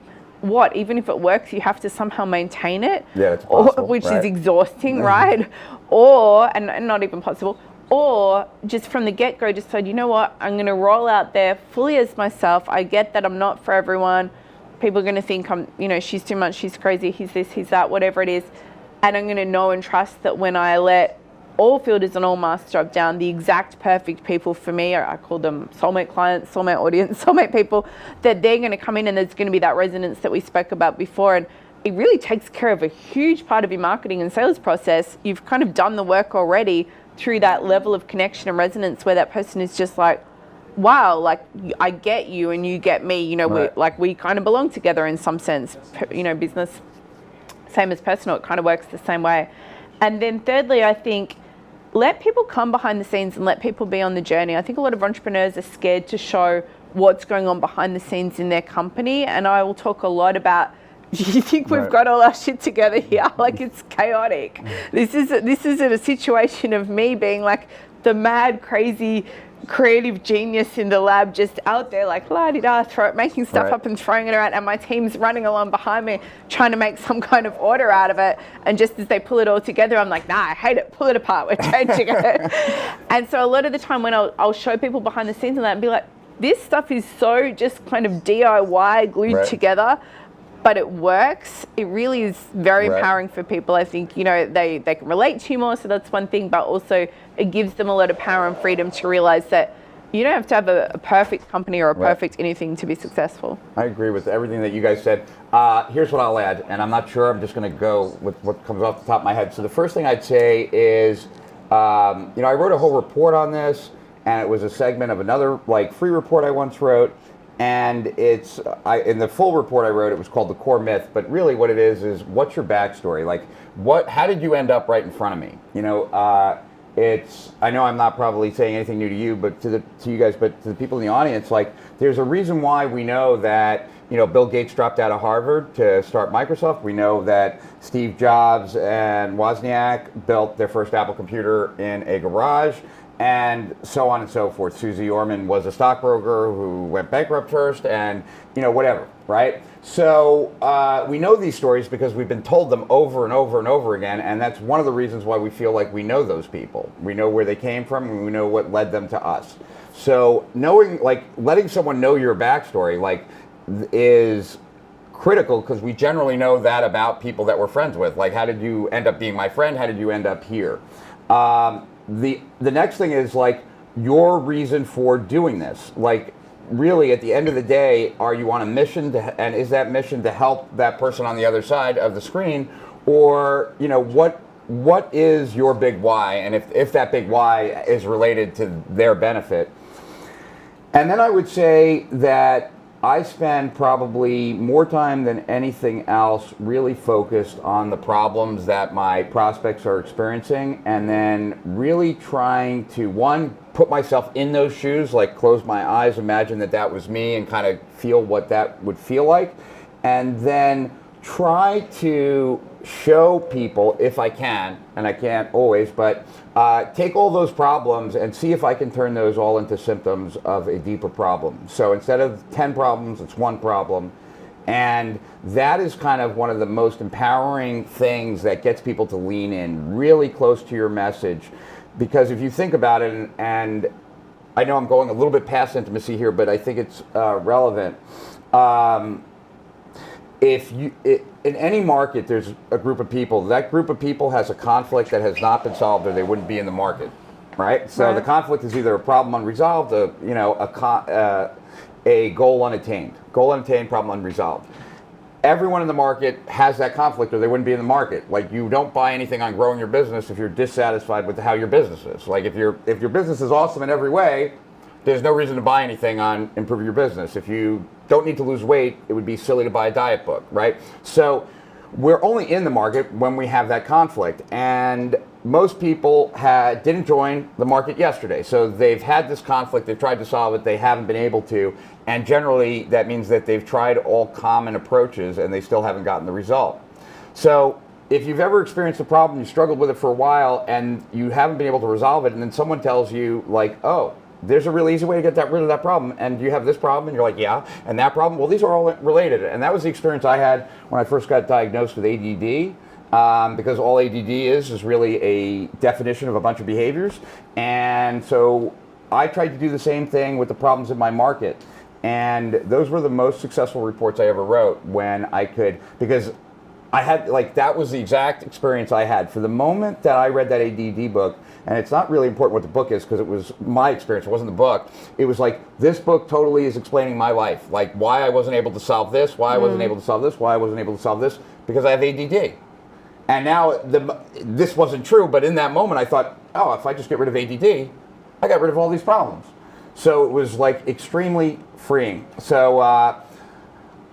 even if it works, you have to somehow maintain it, it's possible, which is exhausting, right? And not even possible. Or just from the get-go, just said, you know what, I'm going to roll out there fully as myself. I get that I'm not for everyone. People are going to think I'm, you know, she's too much, she's crazy, he's this, he's that, whatever it is. And I'm going to know and trust that when I let all filters and all masks drop down, the exact perfect people for me, I call them soulmate clients, soulmate audience, soulmate people, that they're going to come in and there's going to be that resonance that we spoke about before. And it really takes care of a huge part of your marketing and sales process. You've kind of done the work already through that level of connection and resonance where that person is just like, wow, like I get you and you get me, you know, we kind of belong together in some sense, you know, business, same as personal, it kind of works the same way. And then thirdly, I think let people come behind the scenes and let people be on the journey. I think a lot of entrepreneurs are scared to show what's going on behind the scenes in their company. And I will talk a lot about, do you think we've got all our shit together here? Like it's chaotic. This isn't a situation of me being like the mad, crazy, creative genius in the lab just out there like la-di-da, making stuff up and throwing it around, and my team's running along behind me trying to make some kind of order out of it, and just as they pull it all together I'm like, nah, I hate it, pull it apart, we're changing it. And so a lot of the time when I'll show people behind the scenes and that and be like, this stuff is so just kind of DIY glued together, but it works. It really is very empowering for people. I think, you know, they can relate to you more, so that's one thing, but also it gives them a lot of power and freedom to realize that you don't have to have a perfect company or a perfect anything to be successful. I agree with everything that you guys said. Here's what I'll add, and I'm not sure, I'm just going to go with what comes off the top of my head. So the first thing I'd say is, you know, I wrote a whole report on this, and it was a segment of another like free report I once wrote. And it's, in the full report I wrote, it was called The Core Myth, but really what it is what's your backstory? Like, how did you end up right in front of me? You know, I know I'm not probably saying anything new to you, but to you guys, but to the people in the audience, like, there's a reason why we know that, you know, Bill Gates dropped out of Harvard to start Microsoft. We know that Steve Jobs and Wozniak built their first Apple computer in a garage, and so on and so forth. Susie Orman was a stockbroker who went bankrupt first, and, you know, whatever, right? So we know these stories because we've been told them over and over and over again, and that's one of the reasons why we feel like we know those people. We know where they came from, and we know what led them to us. So knowing, like, letting someone know your backstory, like, is critical, because we generally know that about people that we're friends with. Like, how did you end up being my friend? How did you end up here? The next thing is, like, your reason for doing this. Like, really, at the end of the day, are you on a mission and is that mission to help that person on the other side of the screen? Or, you know, what is your big why? And if that big why is related to their benefit. And then I would say that I spend probably more time than anything else really focused on the problems that my prospects are experiencing, and then really trying to, one, put myself in those shoes, like close my eyes, imagine that was me, and kind of feel what that would feel like, and then try to show people, if I can, and I can't always, but take all those problems and see if I can turn those all into symptoms of a deeper problem. So instead of 10 problems, it's one problem. And that is kind of one of the most empowering things that gets people to lean in really close to your message. Because if you think about it, and I know I'm going a little bit past intimacy here, but I think it's relevant. In any market, there's a group of people. That group of people has a conflict that has not been solved, or they wouldn't be in the market, right? So the conflict is either a problem unresolved, a goal unattained. Goal unattained, problem unresolved. Everyone in the market has that conflict, or they wouldn't be in the market. Like, you don't buy anything on growing your business if you're dissatisfied with how your business is. Like, if your business is awesome in every way, there's no reason to buy anything on improving your business. If you don't need to lose weight, it would be silly to buy a diet book, right? So we're only in the market when we have that conflict. And most people didn't join the market yesterday. So they've had this conflict, they've tried to solve it, they haven't been able to. And generally, that means that they've tried all common approaches and they still haven't gotten the result. So if you've ever experienced a problem, you struggled with it for a while, and you haven't been able to resolve it, and then someone tells you, like, oh, there's a really easy way to get rid of that problem, and you have this problem, and you're like, yeah, and that problem, well, these are all related. And that was the experience I had when I first got diagnosed with ADD, because all ADD is really a definition of a bunch of behaviors. And so I tried to do the same thing with the problems in my market. And those were the most successful reports I ever wrote, when I could, because I had, like, that was the exact experience I had. For the moment that I read that ADD book, and it's not really important what the book is because it was my experience, it wasn't the book. It was like, this book totally is explaining my life. Like, why I wasn't able to solve this, why I wasn't able to solve this, why I wasn't able to solve this, because I have ADD. And now, this wasn't true, but in that moment I thought, oh, if I just get rid of ADD, I got rid of all these problems. So it was like extremely freeing. So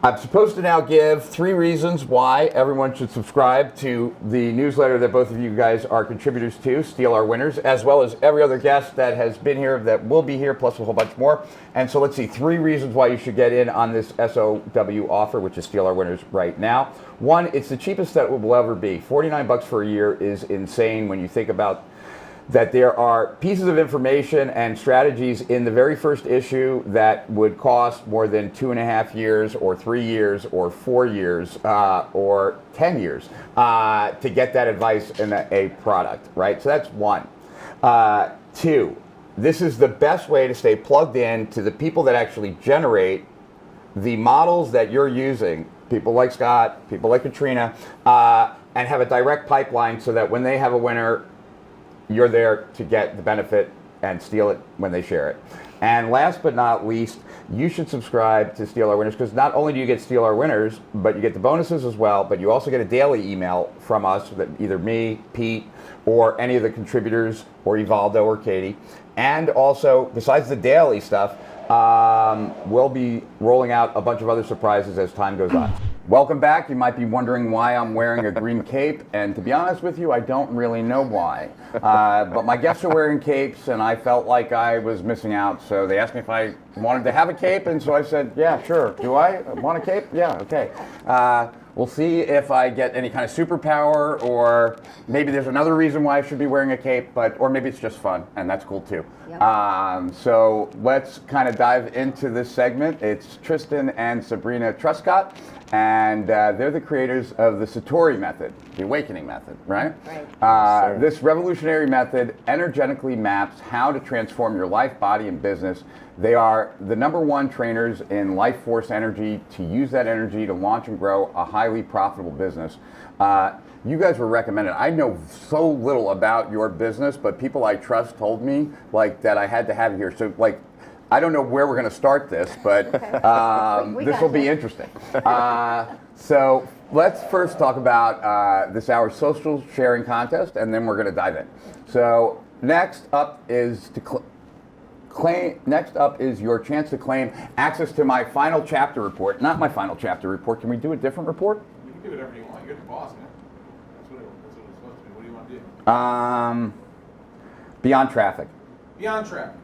I'm supposed to now give 3 reasons why everyone should subscribe to the newsletter that both of you guys are contributors to, Steal Our Winners, as well as every other guest that has been here, that will be here, plus a whole bunch more. And so let's see, 3 reasons why you should get in on this SOW offer, which is Steal Our Winners right now. 1, it's the cheapest that it will ever be. $49 for a year is insane when you think about that there are pieces of information and strategies in the very first issue that would cost more than 2.5 years or 3 years or 4 years or 10 years to get that advice in a product, right? So that's 1. 2, this is the best way to stay plugged in to the people that actually generate the models that you're using people like Scott, people like Katrina, and have a direct pipeline so that when they have a winner, you're there to get the benefit and steal it when they share it. And last but not least, you should subscribe to Steal Our Winners, because not only do you get Steal Our Winners, but you get the bonuses as well, but you also get a daily email from us, that either me, Pete, or any of the contributors, or Evaldo or Katie. And also, besides the daily stuff, we'll be rolling out a bunch of other surprises as time goes on. Welcome back. You might be wondering why I'm wearing a green cape, and to be honest with you, I don't really know why. But my guests are wearing capes, and I felt like I was missing out, so they asked me if I wanted to have a cape, and so I said, yeah, sure. Do I want a cape? Yeah, okay. We'll see if I get any kind of superpower, or maybe there's another reason why I should be wearing a cape, or maybe it's just fun, and that's cool too. Yep. So let's kind of dive into this segment. It's Tristan and Sabrina Truscott, and they're the creators of the Satori method, the awakening method, right? Right. This revolutionary method energetically maps how to transform your life, body, and business. They are the #1 trainers in life force energy to use that energy to launch and grow a highly profitable business. You guys were recommended. I know so little about your business, but people I trust told me like that I had to have you here. So like, I don't know where we're going to start this, but this will be interesting. So let's first talk about this hour's social sharing contest, and then we're going to dive in. So next up is your chance to claim access to my final chapter report. Not my final chapter report. Can we do a different report? You can do whatever you want. You're the boss, man. That's what it's supposed to be. What do you want to do? Beyond Traffic. Beyond Traffic.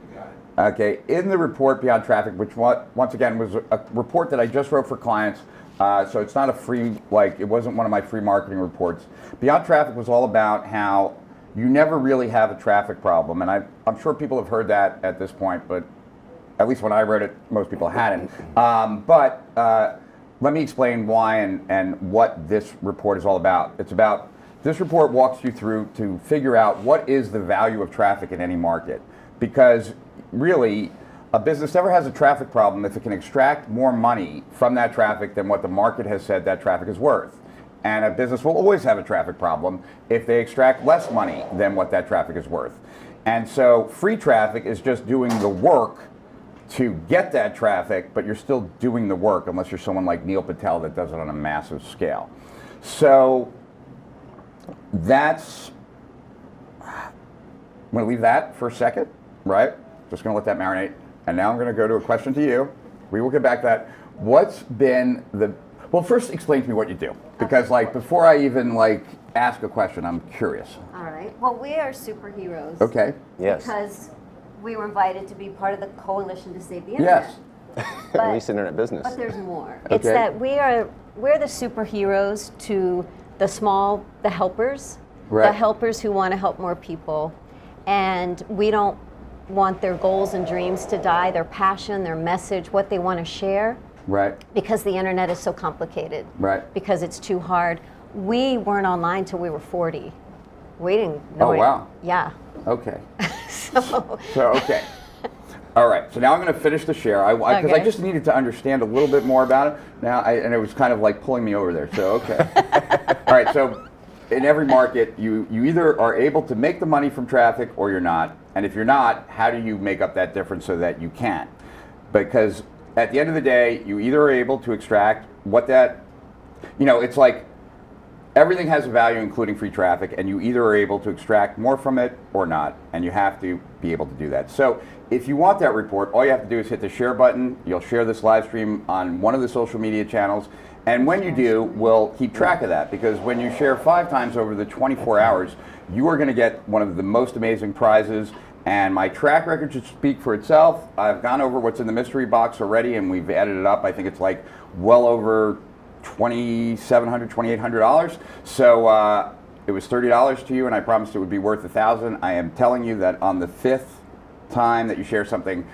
You got it. Okay, in the report Beyond Traffic, which once again was a report that I just wrote for clients, so it's not a free, like it wasn't one of my free marketing reports. Beyond Traffic was all about how you never really have a traffic problem, and I'm sure people have heard that at this point, but at least when I wrote it, most people hadn't. Let me explain why and what this report is all about. This report walks you through to figure out what is the value of traffic in any market, because really, a business never has a traffic problem if it can extract more money from that traffic than what the market has said that traffic is worth. And a business will always have a traffic problem if they extract less money than what that traffic is worth. And so free traffic is just doing the work to get that traffic, but you're still doing the work unless you're someone like Neil Patel that does it on a massive scale. So I'm going to leave that for a second, right? Just going to let that marinate. And now I'm going to go to a question to you. We will get back to that. What's been well, first explain to me what you do, because like before I even like ask a question, I'm curious. All right. Well, we are superheroes. Okay. Yes. Because we were invited to be part of the coalition to save the internet. Yes. At least internet business. But there's more. Okay. It's that we're the superheroes to the helpers, right. The helpers who want to help more people, and we don't want their goals and dreams to die, their passion, their message, what they want to share. Right. Because the internet is so complicated. Right. Because it's too hard. We weren't online till we were 40. We didn't know it. Oh, wow. Yeah. Okay. So okay. All right. So now I'm going to finish the share. Because I just needed to understand a little bit more about it. And it was kind of like pulling me over there. So, okay. All right. So in every market, you either are able to make the money from traffic or you're not. And if you're not, how do you make up that difference so that you can? Because at the end of the day, you either are able to extract what that, it's like everything has a value, including free traffic, and you either are able to extract more from it or not, and you have to be able to do that. So if you want that report, all you have to do is hit the share button. You'll share this live stream on one of the social media channels, and when you do, we'll keep track of that, because when you share 5 times over the 24 hours, you are going to get one of the most amazing prizes. And my track record should speak for itself. I've gone over what's in the mystery box already, and we've added it up. I think it's like well over $2,700, $2,800. So it was $30 to you, and I promised it would be worth $1,000. I am telling you that on the 5th time that you share something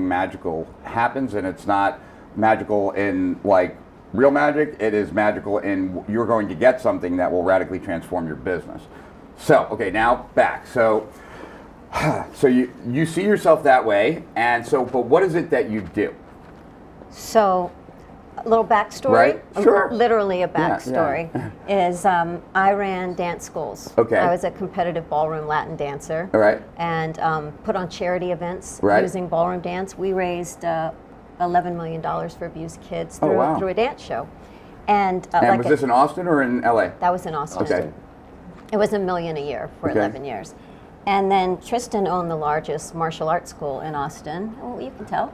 magical happens, and it's not magical in like real magic. It is magical in you're going to get something that will radically transform your business. So, okay, now back. So you see yourself that way, and so, but what is it that you do? So A little backstory, right? Sure. Literally a backstory, is I ran dance schools. Okay. I was a competitive ballroom Latin dancer. All right. And put on charity events Right. using ballroom dance. We raised $11 million for abused kids Oh, through, wow. through a dance show. And, Was this in Austin or in LA? That was in Austin. Okay. It was $1 million a year for Okay. 11 years. And then Tristan owned the largest martial arts school in Austin. Well, you can tell.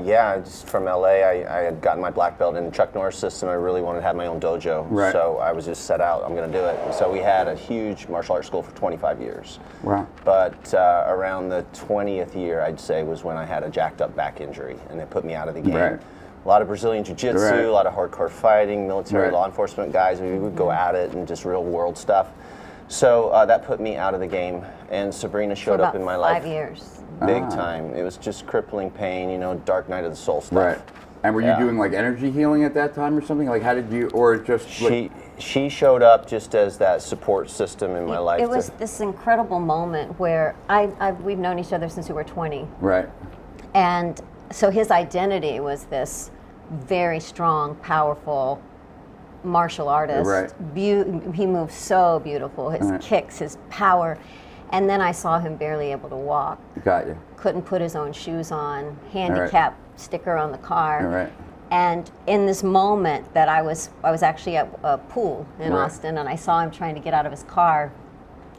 Yeah, just from LA, I had gotten my black belt in the Chuck Norris system. I really wanted to have my own dojo. Right. So I was just set out, I'm going to do it. So we had a huge martial arts school for 25 years. Wow. But around the 20th year, I'd say, was when I had a jacked up back injury, and it put me out of the game. Right. A lot of Brazilian jiu-jitsu, Right. a lot of hardcore fighting, military Right. law enforcement guys. We would go at it and just real world stuff. So that put me out of the game, and Sabrina showed up in my life. 5 years. Big time. It was just crippling pain, you know, dark night of the soul stuff. Right. And were you doing like energy healing at that time or something? Like how did you, or just She showed up just as that support system in my life. It was this incredible moment where we've known each other since we were 20. Right. And so his identity was this very strong, powerful martial artist. Right. He moves so beautiful, his Right. kicks, his power. And then I saw him barely able to walk. Got you. Couldn't put his own shoes on, handicap sticker on the car. All right. And in this moment that I was actually at a pool in Right. Austin, and I saw him trying to get out of his car.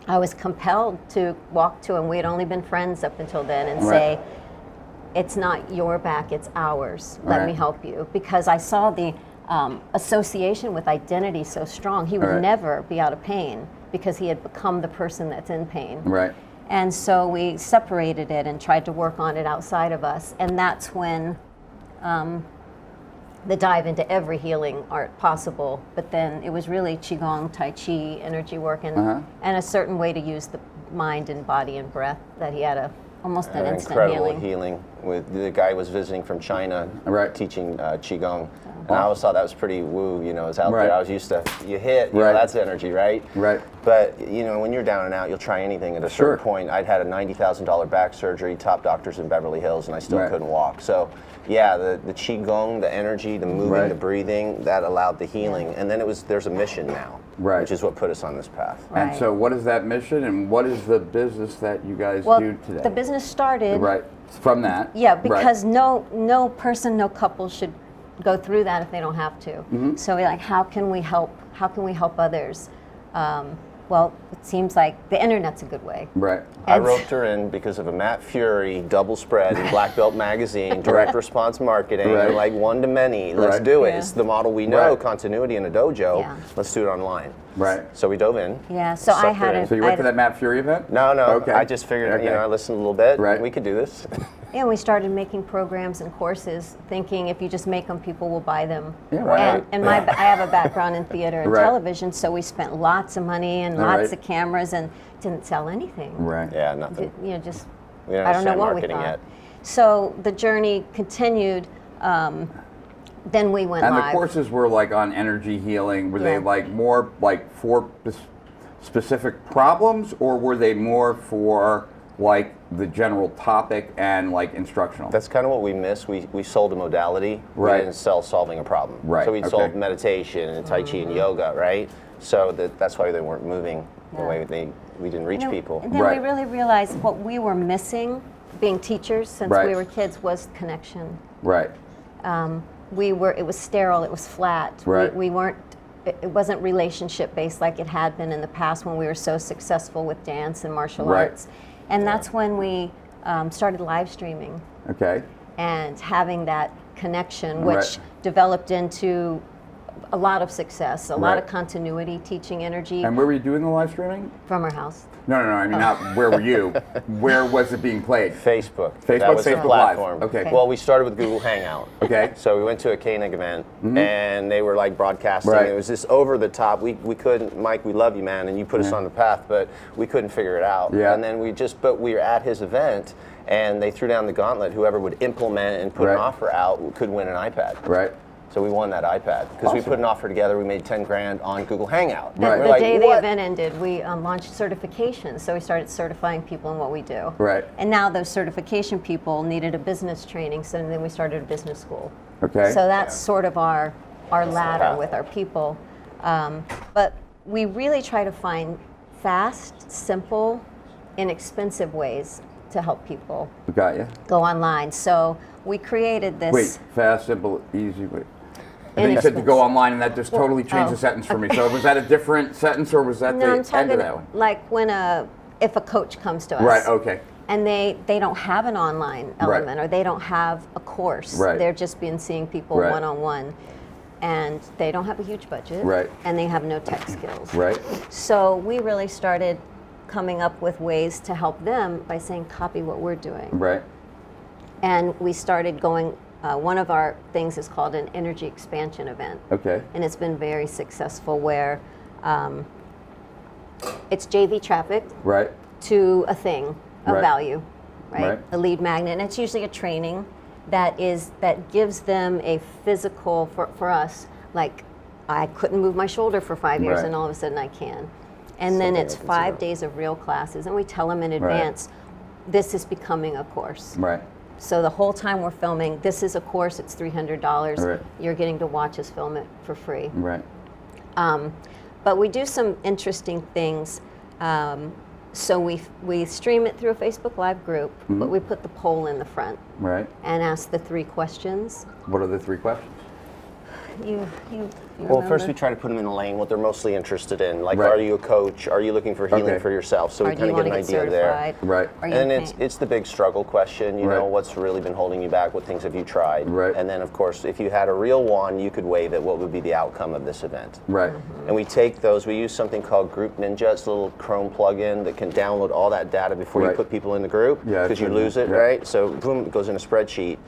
I was compelled to walk to him. We had only been friends up until then, and say, it's not your back, it's ours. Let Right. me help you. Because I saw the association with identity so strong. He would Right. never be out of pain because he had become the person that's in pain. Right. And so we separated it and tried to work on it outside of us. And that's when the dive into every healing art possible. But then it was really Qigong, Tai Chi, energy work, and a certain way to use the mind and body and breath that he had almost an instant incredible healing. With the guy was visiting from China, teaching Qigong. And I always thought that was pretty woo, you know, it's out Right. there. I was used to, you hit, you know, that's energy, right? Right. But, you know, when you're down and out, you'll try anything at a certain point. I'd had a $90,000 back surgery, top doctors in Beverly Hills, and I still couldn't walk. So, yeah, the Qigong, the energy, the moving, the breathing, that allowed the healing. And then there's a mission now, which is what put us on this path. And so what is that mission and what is the business that you guys do today? The business started from that. Yeah, because no person, no couple should go through that if they don't have to. So we're like, how can we help? How can we help others? Well, it seems like the internet's a good way. Right. I roped her in because of a Matt Fury double spread in Black Belt Magazine, direct response marketing, and like one to many. Let's do it. It's the model we know, continuity in a dojo. Yeah. Let's do it online. Right. So we dove in. Yeah, so I had a... So you went to that Matt Fury event? No. Okay. I just figured, you know, I listened a little bit. We could do this. Yeah, we started making programs and courses, thinking if you just make them, people will buy them. Yeah, and I have a background in theater and television, so we spent lots of money and lots of cameras and didn't sell anything. Right. Yeah, nothing. You know, just We don't I don't know understand what we marketing thought. yet. So the journey continued. Then we went and live. the courses were like on energy healing. Were they like more like for specific problems, or were they more for like the general topic and like instructional? That's kind of what we missed. We sold a modality. We didn't sell solving a problem. Right. So we sold meditation and Tai Chi and yoga, right? So that's why they weren't moving the way we didn't reach people. And then we really realized what we were missing, being teachers since we were kids, was connection. Right. It was sterile, it was flat. Right. We weren't, it wasn't relationship based like it had been in the past when we were so successful with dance and martial arts. And that's when we started live streaming. Okay. And having that connection, which developed into a lot of success, a lot of continuity, teaching energy. And where were you doing the live streaming? From our house. No, I mean not where were you? Where was it being played? Facebook. Facebook, That was the Facebook platform. Live. Okay. Well, we started with Google Hangout. Okay. So we went to a Koenig event, and they were like broadcasting. Right. It was just over the top. We couldn't, Mike, we love you, man, and you put us on the path, but we couldn't figure it out. Yeah. And then but we were at his event, and they threw down the gauntlet. Whoever would implement and put an offer out could win an iPad. Right. So we won that iPad because we put an offer together. We made 10 grand on Google Hangout. The day the event ended, we launched certifications. So we started certifying people in what we do. Right. And now those certification people needed a business training, so then we started a business school. Okay. So that's sort of our ladder with our people. But we really try to find fast, simple, inexpensive ways to help people Got you. go online. So we created this. Wait, fast, simple, easy. Wait. And then you said to go online, and that just totally changed the sentence for me. So was that a different sentence, or was that No, I'm the talking end of that one? like when if a coach comes to us. Right. Okay. And they don't have an online element, or they don't have a course. Right. They're just been seeing people Right. one-on-one. And they don't have a huge budget. Right. And they have no tech skills. Right. So we really started coming up with ways to help them by saying, copy what we're doing. Right. And we started going, one of our things is called an energy expansion event. Okay. And it's been very successful where it's JV traffic Right. to a thing of Right. value, right? Right. A lead magnet. And it's usually a training that gives them a physical, for us, like I couldn't move my shoulder for 5 years Right. and all of a sudden I can. And then it's 5 days of real classes, and we tell them in advance, this is becoming a course. Right. So the whole time we're filming, this is a course, it's $300. Right. You're getting to watch us film it for free. Right. But we do some interesting things. So we stream it through a Facebook Live group, but we put the poll in the front Right. and ask the 3 questions. What are the 3 questions? You Well, remember? first we try to put them in a lane, what they're mostly interested in. Like, Right. are you a coach? Are you looking for healing Okay. for yourself? So Or we do kind you of get wanna an get idea there. certified? Right. Are you And in it's the big struggle question, you know, what's really been holding you back? What things have you tried? Right. And then, of course, if you had a real one, you could wave it. What would be the outcome of this event? Right. And we take those, we use something called Group Ninja. It's a little Chrome plugin that can download all that data before you Right. put people in the group, Yeah, because you I've lose heard it, that. Yeah. right? So boom, it goes in a spreadsheet.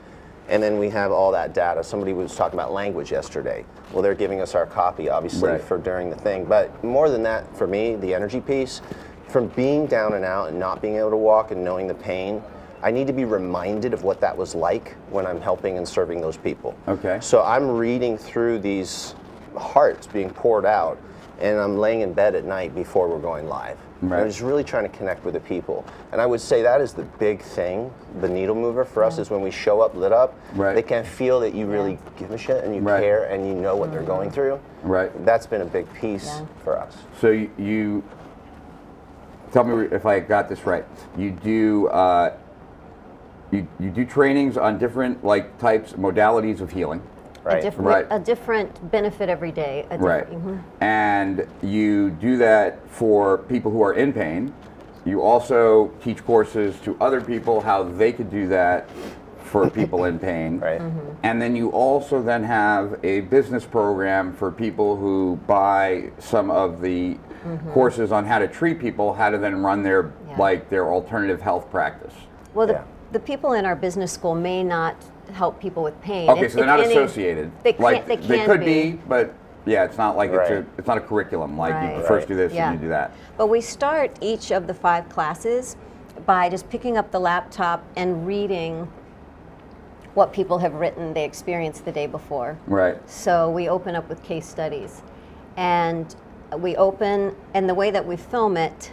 And then we have all that data. Somebody was talking about language yesterday. Well, they're giving us our copy, obviously, Right. for during the thing. But more than that, for me, the energy piece, from being down and out and not being able to walk and knowing the pain, I need to be reminded of what that was like when I'm helping and serving those people. Okay. So I'm reading through these hearts being poured out, and I'm laying in bed at night before we're going live. Right. I'm just really trying to connect with the people. And I would say that is the big thing, the needle mover for us, is when we show up lit up, Right. they can feel that you really give a shit and you Right. care and you know what they're going through. Right. That's been a big piece for us. So you tell me if I got this right. You do you do trainings on different types, modalities of healing. Right. A different benefit every day. Right. And you do that for people who are in pain. You also teach courses to other people how they could do that for people in pain. Right. And then you also then have a business program for people who buy some of the courses on how to treat people, how to then run their their alternative health practice. Well, the people in our business school may not help people with pain. Okay, so they're not associated. They could be, but yeah, it's not like it's not a curriculum like you first do this and you do that. But we start each of the 5 classes by just picking up the laptop and reading what people have written they experienced the day before. Right. So we open up with case studies, and we open, and the way that we film it,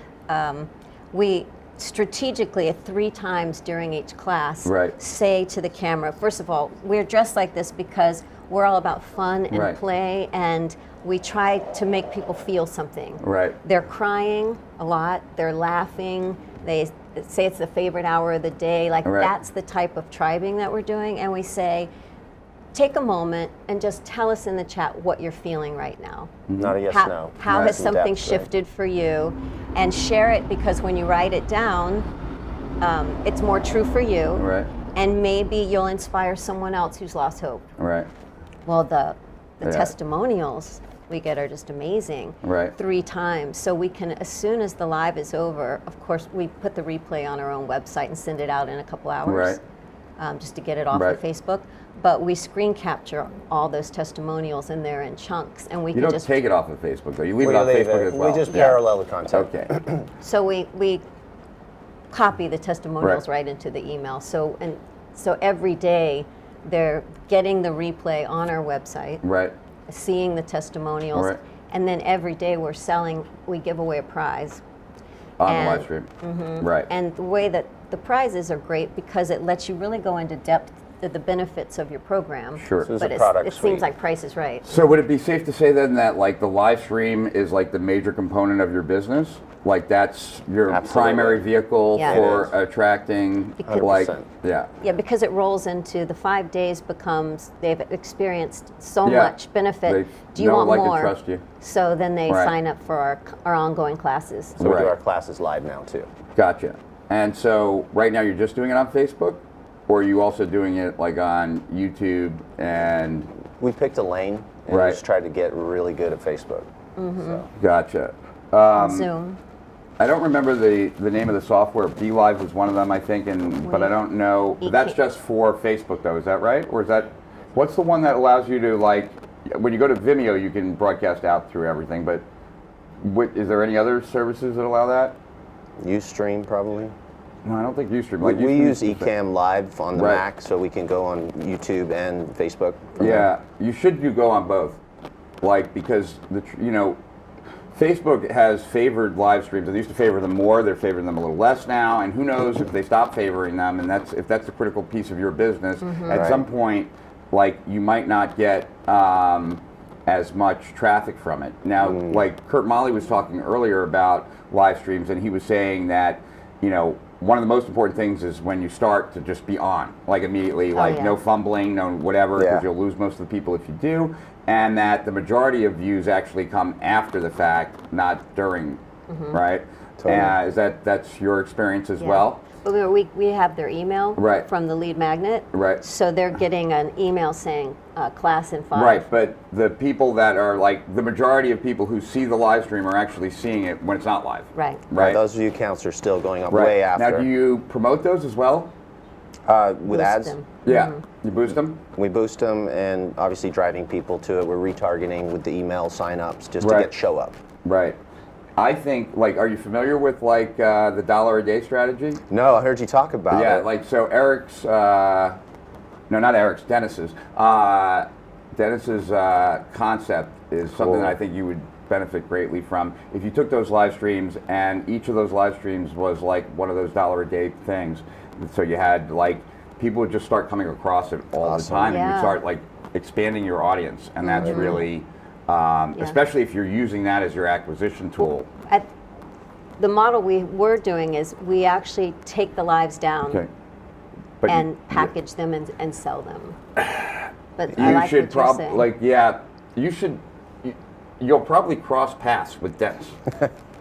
we strategically 3 times during each class say to the camera, first of all, we're dressed like this because we're all about fun and play, and we try to make people feel something. Right. They're crying a lot, they're laughing, they say it's the favorite hour of the day, that's the type of tribing that we're doing, and we say, take a moment and just tell us in the chat what you're feeling right now. Not a yes, no. How has something shifted for you? And share it, because when you write it down, it's more true for you. Right. And maybe you'll inspire someone else who's lost hope. Right. Well, the testimonials we get are just amazing. Right. 3 times. So we can, as soon as the live is over, of course, we put the replay on our own website and send it out in a couple hours. Just to get it off of Facebook. But we screen capture all those testimonials, and they're in chunks, and we You can don't take it off of Facebook, though. You leave We it on leave Facebook it. as well. We just parallel the content. Okay. So we copy the testimonials right into the email. So every day they're getting the replay on our website, seeing the testimonials, and then every day we give away a prize. On the live stream. Right. And the way that the prizes are great because it lets you really go into depth the benefits of your program. Sure. So but it seems like price is right. So would it be safe to say then that like the live stream is like the major component of your business? Like that's your primary vehicle for attracting, yeah, because it rolls into the 5 days becomes they've experienced so much benefit. Do you want more? Trust you. So then they sign up for our ongoing classes. So we do our classes live now too. Gotcha. And so right now you're just doing it on Facebook, or are you also doing it like on YouTube? And we picked a lane and just tried to get really good at Facebook. So. Gotcha. Zoom. I don't remember the name of the software. BeLive was one of them, I think, but I don't know. That's just for Facebook, though. Is that right? Or is that, what's the one that allows you to, like, when you go to Vimeo, you can broadcast out through everything, but is there any other services that allow that? Ustream, probably. No, I don't think Ustream. We use Ecamm Live on the Mac, so we can go on YouTube and Facebook. You should go on both, like, because Facebook has favored live streams. They used to favor them more. They're favoring them a little less now. And who knows if they stop favoring them, and if that's a critical piece of your business, at some point, like, you might not get as much traffic from it. Now, like Kurt Molly was talking earlier about live streams, and he was saying that, one of the most important things is when you start to just be on, like immediately, no fumbling, no whatever, because you'll lose most of the people if you do. And that the majority of views actually come after the fact, not during, right? Totally. That's your experience as well? But we have their email from the lead magnet. Right. So they're getting an email saying class in 5. Right, but the people that are like, the majority of people who see the live stream are actually seeing it when it's not live. Right. Those view counts are still going up way after. Now, do you promote those as well? With ads? Yeah. You boost them? We boost them, and obviously driving people to it. We're retargeting with the email sign-ups just to get show up. Right. I think, like, are you familiar with, like, the $1 a day strategy? No, I heard you talk about it. Yeah, like, so Eric's, no, not Eric's, Dennis's. Dennis's concept is something that I think you would benefit greatly from. If you took those live streams, and each of those live streams was, like, one of those $1 a day things, so you had, like, people would just start coming across it all the time, and you'd start, like, expanding your audience, and that's really... especially if you're using that as your acquisition tool. The model we're doing is we actually take the lives down and package them and sell them. But I like what you're saying. You'll probably cross paths with Dennis.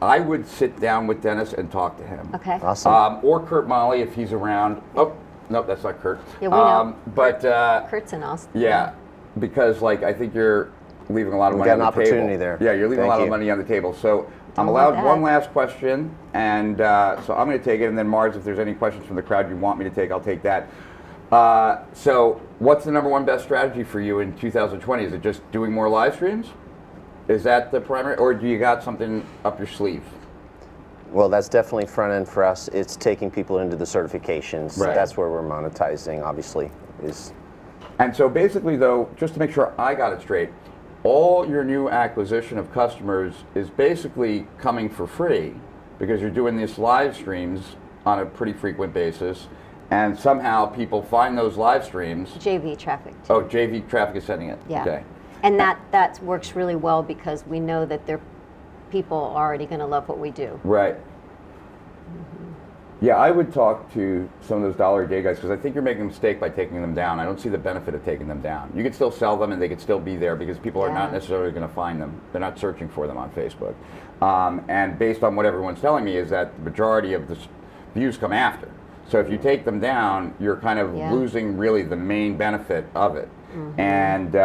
I would sit down with Dennis and talk to him. Okay. Awesome. Or Kurt Molly if he's around. Oh, no, that's not Kurt. Yeah, we know. But Kurt's in Austin. Yeah, because like I think you're leaving a lot of money on the table. We got an opportunity there. Yeah, you're leaving a lot of money on the table. So I'm allowed one last question, and so I'm going to take it, and then Mars, if there's any questions from the crowd you want me to take, I'll take that. So what's the #1 best strategy for you in 2020? Is it just doing more live streams? Is that the primary, or do you got something up your sleeve? Well, that's definitely front end for us. It's taking people into the certifications. Right. That's where we're monetizing, obviously. And so basically, though, just to make sure I got it straight, all your new acquisition of customers is basically coming for free because you're doing these live streams on a pretty frequent basis, and somehow people find those live streams. JV traffic. Oh, JV traffic is sending it. Yeah. Okay. And that works really well because we know that people are already going to love what we do. Right. Yeah, I would talk to some of those $1 a day guys because I think you're making a mistake by taking them down. I don't see the benefit of taking them down. You could still sell them and they could still be there because people are not necessarily going to find them. They're not searching for them on Facebook. And based on what everyone's telling me is that the majority of the views come after. So if you take them down, you're kind of losing really the main benefit of it. And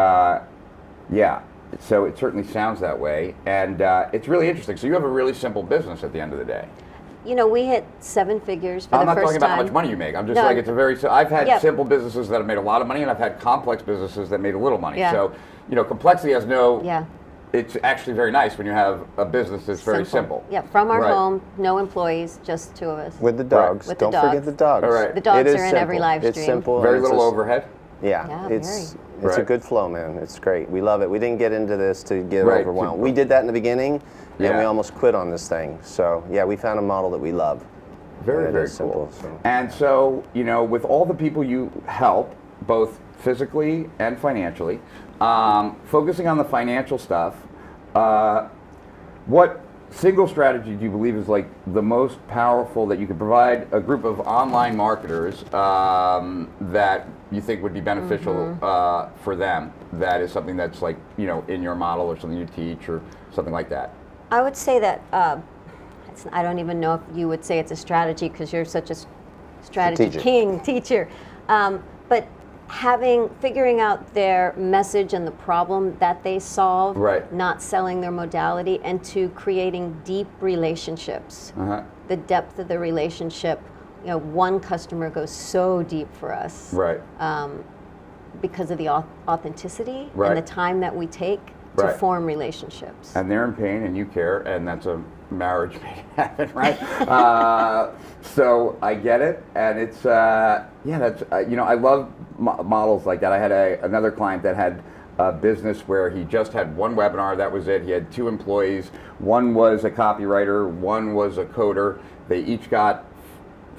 yeah, so it certainly sounds that way. And it's really interesting. So you have a really simple business at the end of the day. You know, we hit 7 figures for the first time. I'm not talking about how much money you make. I'm just like, it's a very, I've had simple businesses that have made a lot of money, and I've had complex businesses that made a little money. So, you know, complexity has no, it's actually very nice when you have a business that's very simple. Yeah, from our home, no employees, just 2 of us. With the dogs. With Don't the dogs. forget the dogs. All right. The dogs are in every live stream. It's simple. Very little overhead. Yeah, it's a good flow, man. It's great. We love it. We didn't get into this to get overwhelmed. We did that in the beginning, and we almost quit on this thing. So, yeah, we found a model that we love. Very, very simple. Cool. And so, you know, with all the people you help, both physically and financially. Focusing on the financial stuff, what single strategy do you believe is like the most powerful that you could provide a group of online marketers that you think would be beneficial for them? That is something that's like, you know, in your model or something you teach or something like that. I would say that I don't even know if you would say it's a strategy because you're such a strategy king, teacher. But figuring out their message and the problem that they solve, not selling their modality, and to creating deep relationships. The depth of the relationship, you know, one customer goes so deep for us. Because of the authenticity and the time that we take to form relationships. And they're in pain and you care, and that's a marriage made happen, right? So I get it, and it's that's you know, I love models like that. I had another client that had a business where he just had one webinar, that was it. He had 2 employees. One was a copywriter, one was a coder. They each got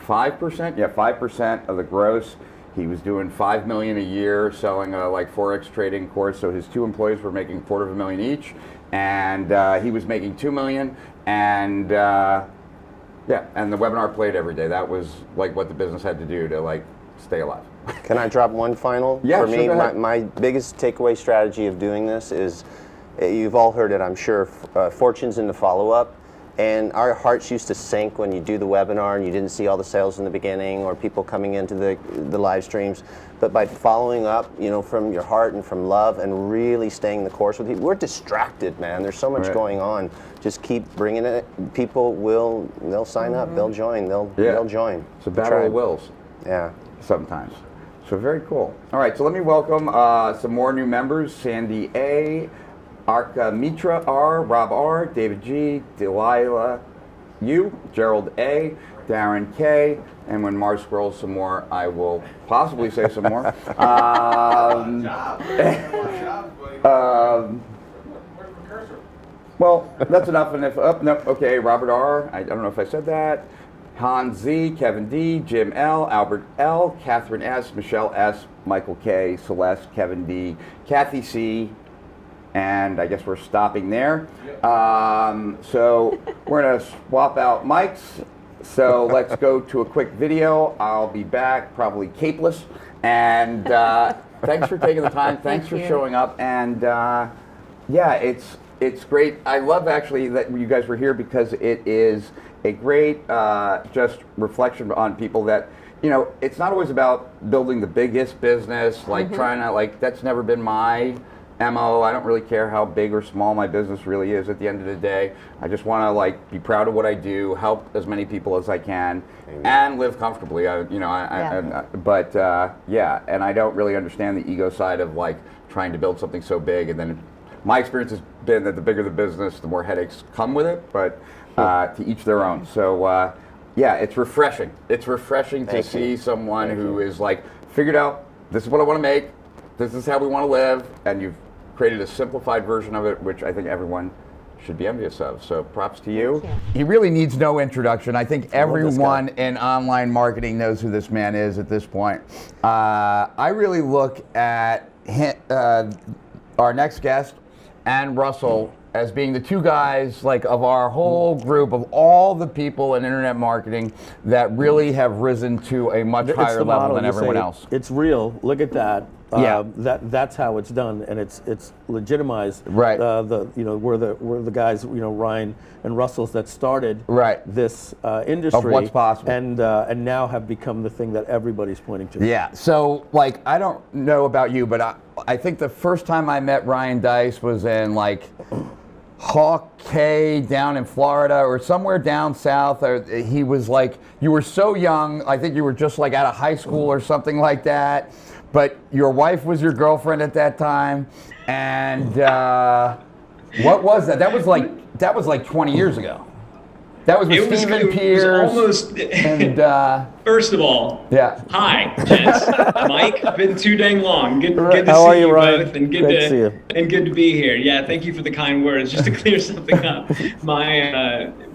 5% of the gross. He was doing $5 million a year selling a like Forex trading course. So his 2 employees were making $250,000 each, and he was making $2 million. And and the webinar played every day. That was like what the business had to do to like stay alive. Can I drop one final? Yeah, for me, my biggest takeaway strategy of doing this is, you've all heard it, I'm sure, fortune's in the follow-up. And our hearts used to sink when you do the webinar and you didn't see all the sales in the beginning or people coming into the live streams. But by following up, you know, from your heart and from love and really staying the course with people, we're distracted, man. There's so much going on. Just keep bringing it. People they'll sign up, they'll join, they'll join. It's a battle of wills. Yeah. Sometimes. So very cool. All right, so let me welcome some more new members. Sandy A, Arka Mitra R, Rob R, David G, Delilah U, Gerald A, Darren K, and when Mars scrolls some more, I will possibly say some more. Well, that's enough. And if okay, Robert R, I don't know if I said that. Hans Z, Kevin D, Jim L, Albert L, Catherine S, Michelle S, Michael K, Celeste, Kevin D, Kathy C, and I guess we're stopping there. So we're gonna swap out mics. So let's go to a quick video. I'll be back, probably capeless. And thanks for taking the time. Thanks for showing up. And yeah, it's great. I love actually that you guys were here because it is a great just reflection on people that, you know, it's not always about building the biggest business, like trying to, like, that's never been my MO. I don't really care how big or small my business really is at the end of the day. I just want to, like, be proud of what I do, help as many people as I can, and live comfortably. But and I don't really understand the ego side of, like, trying to build something so big. And then my experience has been that the bigger the business, the more headaches come with it, but to each their own. So yeah, it's refreshing. It's refreshing to see someone who is like, figured out, this is what I want to make, this is how we want to live, and you've created a simplified version of it, which I think everyone should be envious of. So props to you. He really needs no introduction. I think everyone in online marketing knows who this man is at this point. I really look at our next guest and Russell as being the 2 guys, like, of our whole group of all the people in internet marketing that really have risen to a much higher level than everyone else. It's real. Look at that. That's how it's done, and it's legitimized. Right. We're the guys, you know, Ryan and Russell's that started this industry of what's possible, and now have become the thing that everybody's pointing to. Yeah. So, like, I don't know about you, but I think the first time I met Ryan Dice was in, like, Hawk Cay down in Florida or somewhere down south. He was like, you were so young. I think you were just like out of high school or something like that. But your wife was your girlfriend at that time. And what was that? That was like 20 years ago. That was with Stephen Pierce. Almost. And first of all, hi, gents. Mike, been too dang long. Good to see you both, and good to see you. And good to be here. Yeah, thank you for the kind words. Just to clear something up,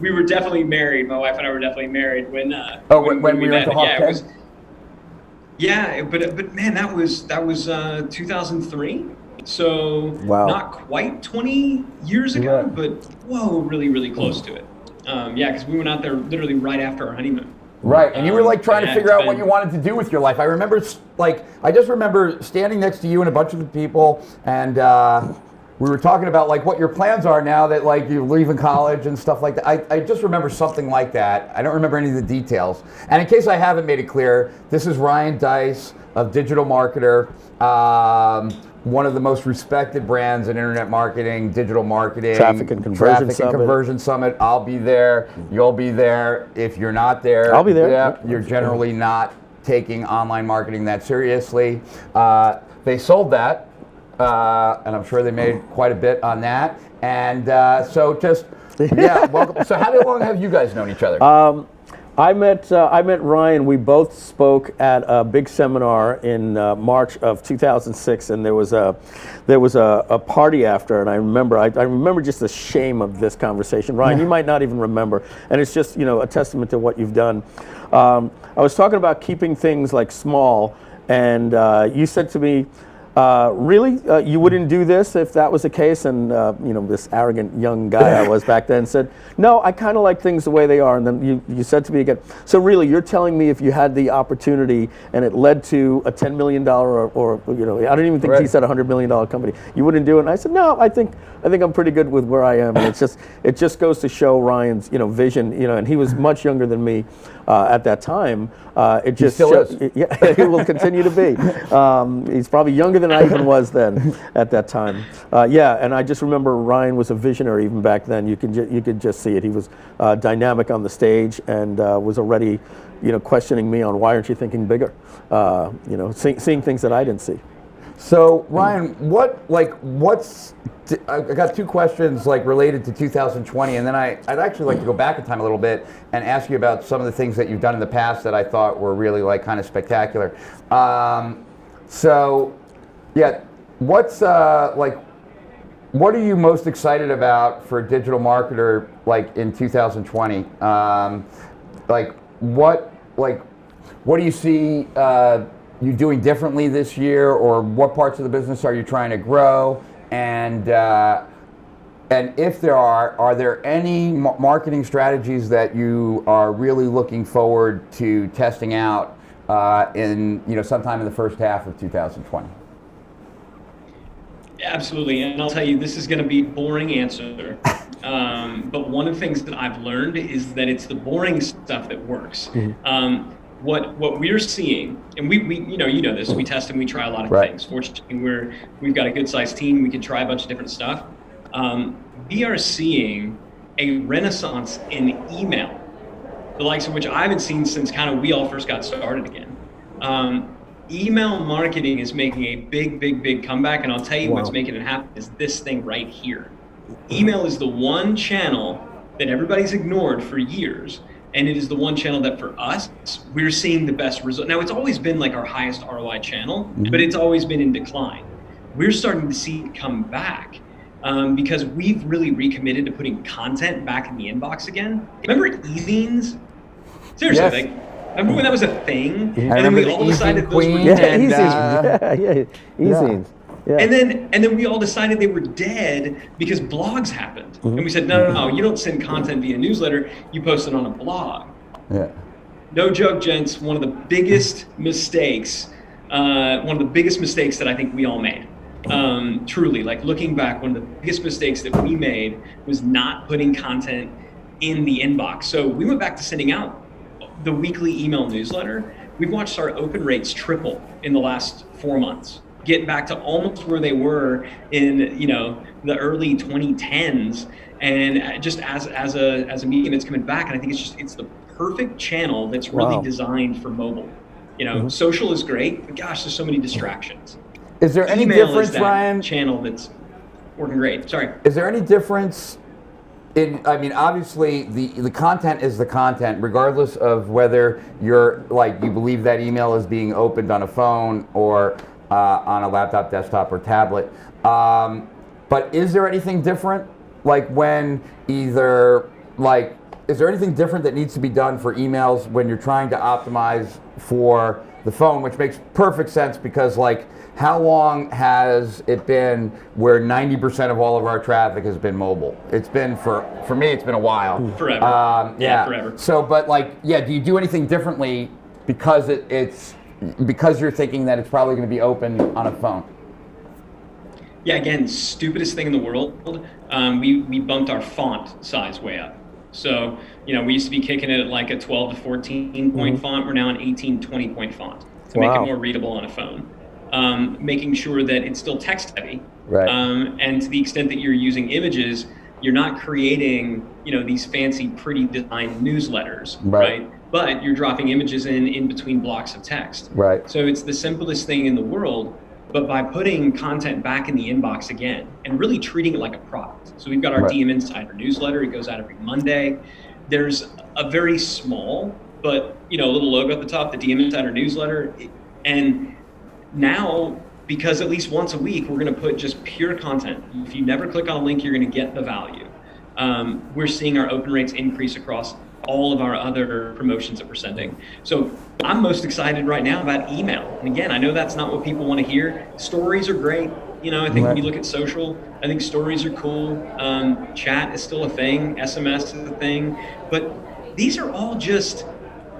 we were definitely married. My wife and I were definitely married when we met. We went to Hawk Cay? Yeah, but man, that was 2003. So not quite 20 years ago, but whoa, really, really close to it. Yeah, because we went out there literally right after our honeymoon. Right, and you were like trying to figure out what you wanted to do with your life. I remember, I just remember standing next to you and a bunch of the people, and we were talking about like what your plans are now that like you're leaving college and stuff like that. I just remember something like that. I don't remember any of the details. And in case I haven't made it clear, this is Ryan Dice of Digital Marketer, one of the most respected brands in internet marketing, digital marketing, Traffic and Conversion Summit. I'll be there. You'll be there. If you're not there, I'll be there. Yeah, you're generally not taking online marketing that seriously. They sold that, and I'm sure they made quite a bit on that. And so just, yeah, welcome. So how long have you guys known each other? I met Ryan. We both spoke at a big seminar in March of 2006, and there was a party after. And I remember just the shame of this conversation. Ryan, you might not even remember, and it's just a testament to what you've done. I was talking about keeping things like small, and you said to me, really, you wouldn't do this if that was the case? And this arrogant young guy I was back then said, no, I kind of like things the way they are. And then you said to me again, so really, you're telling me if you had the opportunity and it led to a $10 million or I don't even think he said $100 million company, you wouldn't do it? And I said, no, I think I'm pretty good with where I am. And it just goes to show Ryan's vision. And he was much younger than me at that time. It just he still is. Yeah, he will continue to be. He's probably younger than I even was then at that time. And I just remember Ryan was a visionary even back then. You could just see it. He was dynamic on the stage and was already, questioning me on why aren't you thinking bigger? Seeing things that I didn't see. So Ryan, I got two questions related to 2020, and then I'd actually like to go back in time a little bit and ask you about some of the things that you've done in the past that I thought were really kind of spectacular. What's what are you most excited about for Digital Marketer in 2020? What do you see you doing differently this year, or what parts of the business are you trying to grow? And if there are there any marketing strategies that you are really looking forward to testing out in sometime in the first half of 2020? Absolutely, and I'll tell you, this is going to be a boring answer. But one of the things that I've learned is that it's the boring stuff that works. Mm-hmm. What we're seeing, and we you know this, we test and we try a lot of things. Fortunately, we've got a good sized team. We can try a bunch of different stuff. We are seeing a renaissance in email, the likes of which I haven't seen since kind of we all first got started again. Email marketing is making a big comeback, and I'll tell you what's making it happen is this thing right here. Email is the one channel that everybody's ignored for years. And it is the one channel that for us, we're seeing the best result. Now, it's always been our highest ROI channel, but it's always been in decline. We're starting to see it come back because we've really recommitted to putting content back in the inbox again. Remember e-zines? Seriously, remember when that was a thing? And then we all decided those were dead. E-zines. Yeah. And then we all decided they were dead because blogs happened. Mm-hmm. And we said, no, you don't send content via newsletter, you post it on a blog. Yeah. No joke, gents, one of the biggest mistakes that I think we all made. Truly, looking back, one of the biggest mistakes that we made was not putting content in the inbox. So we went back to sending out the weekly email newsletter. We've watched our open rates triple in the last 4 months. Get back to almost where they were in the early 2010s, and just as a medium, it's coming back, and I think it's the perfect channel that's really designed for mobile. Social is great, but gosh, there's so many distractions. Is there any Email difference, is that Ryan? Channel that's working great. Sorry. Is there any difference? Obviously, the content is the content, regardless of whether you're you believe that email is being opened on a phone or on a laptop, desktop, or tablet. But is there anything different? Is there anything different that needs to be done for emails when you're trying to optimize for the phone, which makes perfect sense because like, how long has it been where 90% of all of our traffic has been mobile? It's been for me, it's been a while. Forever. Yeah, forever. So, but like, yeah, do you do anything differently because because you're thinking that it's probably going to be open on a phone? Yeah, again, stupidest thing in the world. We bumped our font size way up. So, we used to be kicking it at like a 12 to 14 point font. We're now an 18, 20 point font to make it more readable on a phone. Making sure that it's still text heavy. Right. And to the extent that you're using images, you're not creating, these fancy, pretty designed newsletters, right? But you're dropping images in between blocks of text. Right. So it's the simplest thing in the world, but by putting content back in the inbox again and really treating it like a product. So we've got our DM Insider newsletter. It goes out every Monday. There's a very small, but a little logo at the top, the DM Insider newsletter. And now, because at least once a week, we're going to put just pure content. If you never click on a link, you're going to get the value. We're seeing our open rates increase across all of our other promotions that we're sending. So I'm most excited right now about email. And again, I know that's not what people want to hear. Stories are great. I think when you look at social, I think stories are cool. Chat is still a thing. SMS is a thing. But these are all just,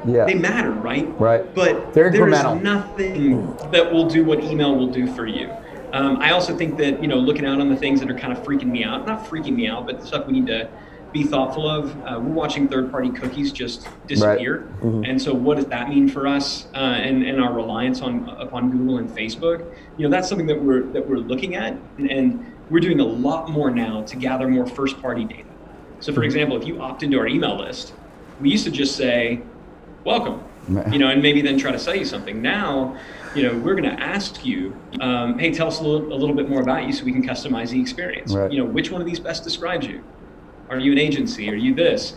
they matter, right? Right. But They're there's incremental. nothing that will do what email will do for you. I also think that, looking out on the things that are kind of freaking me out, not freaking me out, but the stuff we need to be thoughtful of. We're watching third-party cookies just disappear. Right. And so what does that mean for us and our reliance upon Google and Facebook? That's something that we're looking at, and we're doing a lot more now to gather more first-party data. So for example, if you opt into our email list, we used to just say, welcome, and maybe then try to sell you something. Now, we're going to ask you, hey, tell us a little bit more about you so we can customize the experience. Right. Which one of these best describes you? Are you an agency? Are you this?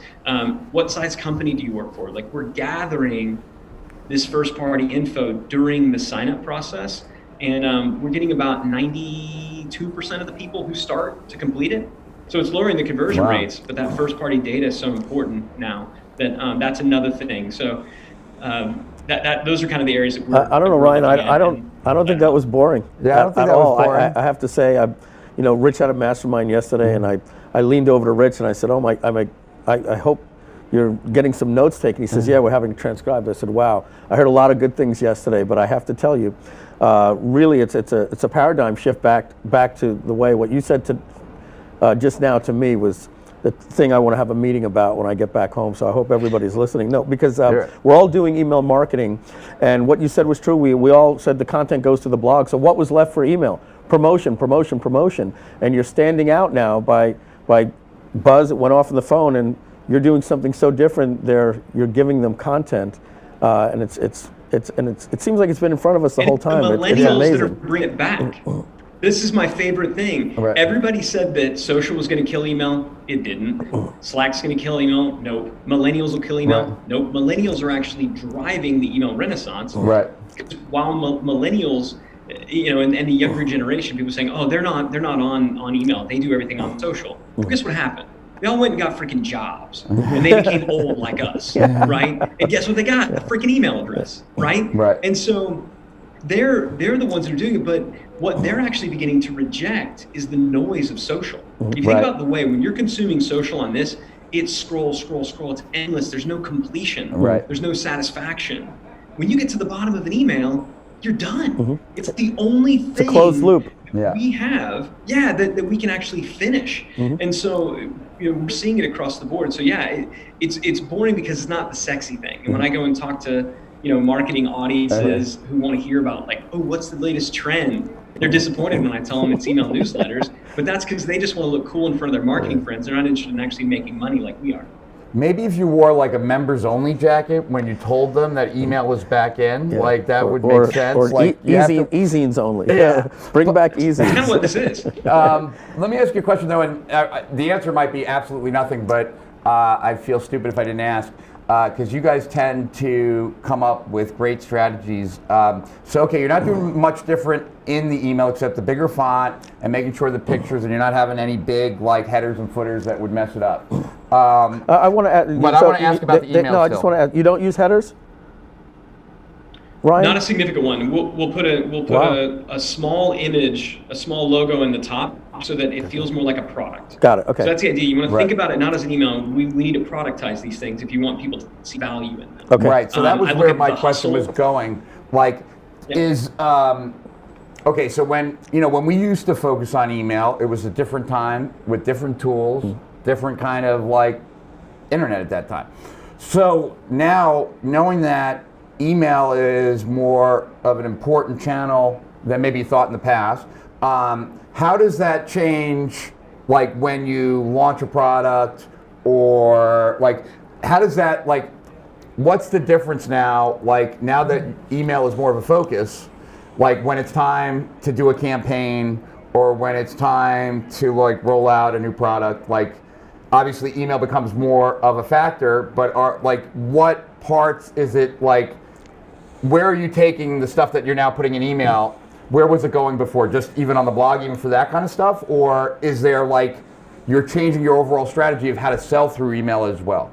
What size company do you work for? Like, we're gathering this first party info during the sign up process. And we're getting about 92% of the people who start to complete it. So it's lowering the conversion rates, but that first party data is so important now that that's another thing. So those are kind of the areas that we're I don't know, Ryan. I don't think that was boring. Yeah, I don't think that was boring. I have to say, Rich had a mastermind yesterday, and I leaned over to Rich and I said, I hope you're getting some notes taken. He says, yeah, we're having it transcribed. I said, wow, I heard a lot of good things yesterday, but I have to tell you, really, it's a paradigm shift back to the way what you said to just now to me was the thing I want to have a meeting about when I get back home. So I hope everybody's listening. No, because we're all doing email marketing, and what you said was true. We all said the content goes to the blog. So what was left for email? Promotion, promotion, promotion. And you're standing out now by Buzz. It went off on the phone, and you're doing something so different there. You're giving them content, and it seems like it's been in front of us the whole time. The it's millennials amazing. that are bringing it back. This is my favorite thing. Right. Everybody said that social was going to kill email. It didn't. Slack's going to kill email. Nope. Millennials will kill email. Right. Nope. Millennials are actually driving the email renaissance. Right. While millennials, and the younger generation, people saying, oh, they're not on email. They do everything on social. Well, guess what happened? They all went and got freaking jobs, and they became old like us, right? And guess what they got? A freaking email address, right? Right. And so they're the ones that are doing it, but what they're actually beginning to reject is the noise of social. If you think about the way when you're consuming social on this, it's scroll, it's endless. There's no completion. Right. There's no satisfaction. When you get to the bottom of an email, you're done. It's the only thing. It's a closed loop. We have, that we can actually finish. And so, we're seeing it across the board. So it's boring because it's not the sexy thing. And when I go and talk to, marketing audiences who want to hear about like, oh, what's the latest trend? They're disappointed when I tell them it's email newsletters, but that's because they just want to look cool in front of their marketing friends. They're not interested in actually making money like we are. Maybe if you wore like a members only jacket when you told them that email was back in, like that would make sense. Or like e-zines only. Bring back e-zines. That's kind of what this is. Let me ask you a question though, and the answer might be absolutely nothing, but I'd feel stupid if I didn't ask. Because you guys tend to come up with great strategies. So you're not doing much different in the email except the bigger font and making sure the pictures, and you're not having any big like headers and footers that would mess it up. I want to ask. But I want to ask about the email. No, I just want to ask. You don't use headers? Ryan? Not a significant one. We'll put a small image, a small logo in the top, so that it feels more like a product. Got it. Okay. So that's the idea. You want to think about it not as an email. We need to productize these things if you want people to see value in them. Okay. Right. So that was where my question was going. Like, is okay. So when we used to focus on email, it was a different time with different tools, different kind of like internet at that time. So now, knowing that email is more of an important channel than maybe you thought in the past, how does that change, like when you launch a product, or like how does that, like, what's the difference now, like now that email is more of a focus, like when it's time to do a campaign or when it's time to like roll out a new product? Like obviously email becomes more of a factor, but are like what parts is it, like where are you taking the stuff that you're now putting in email? Where was it going before? Just even on the blog, even for that kind of stuff? Or is there like, you're changing your overall strategy of how to sell through email as well?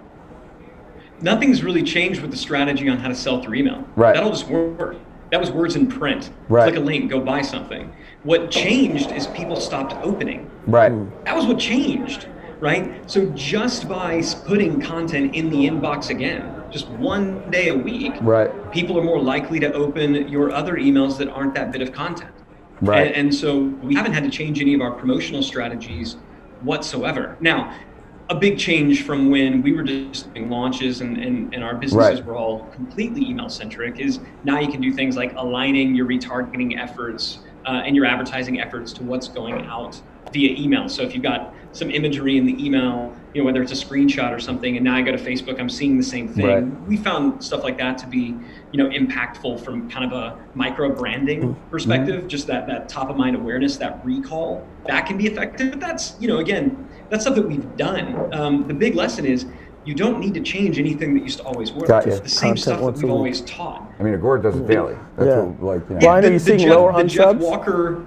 Nothing's really changed with the strategy on how to sell through email. Right. That'll just work. That was words in print. Right. Click a link, go buy something. What changed is people stopped opening. Right. That was what changed, right? So just by putting content in the inbox again, just one day a week, right, people are more likely to open your other emails that aren't that bit of content. Right. And so we haven't had to change any of our promotional strategies whatsoever. Now, a big change from when we were just doing launches and our businesses were all completely email centric is now you can do things like aligning your retargeting efforts and your advertising efforts to what's going out via email. So if you've got some imagery in the email, whether it's a screenshot or something, and now I go to Facebook, I'm seeing the same thing. Right. We found stuff like that to be, impactful from kind of a micro branding perspective, just that top of mind awareness, that recall, that can be effective. But that's, again, that's stuff that we've done. The big lesson is you don't need to change anything that used to always work. It's the same stuff that we've always taught. I mean, Agora does it daily. That's what, like, Ryan, are you seeing lower unsubs? Jeff Walker,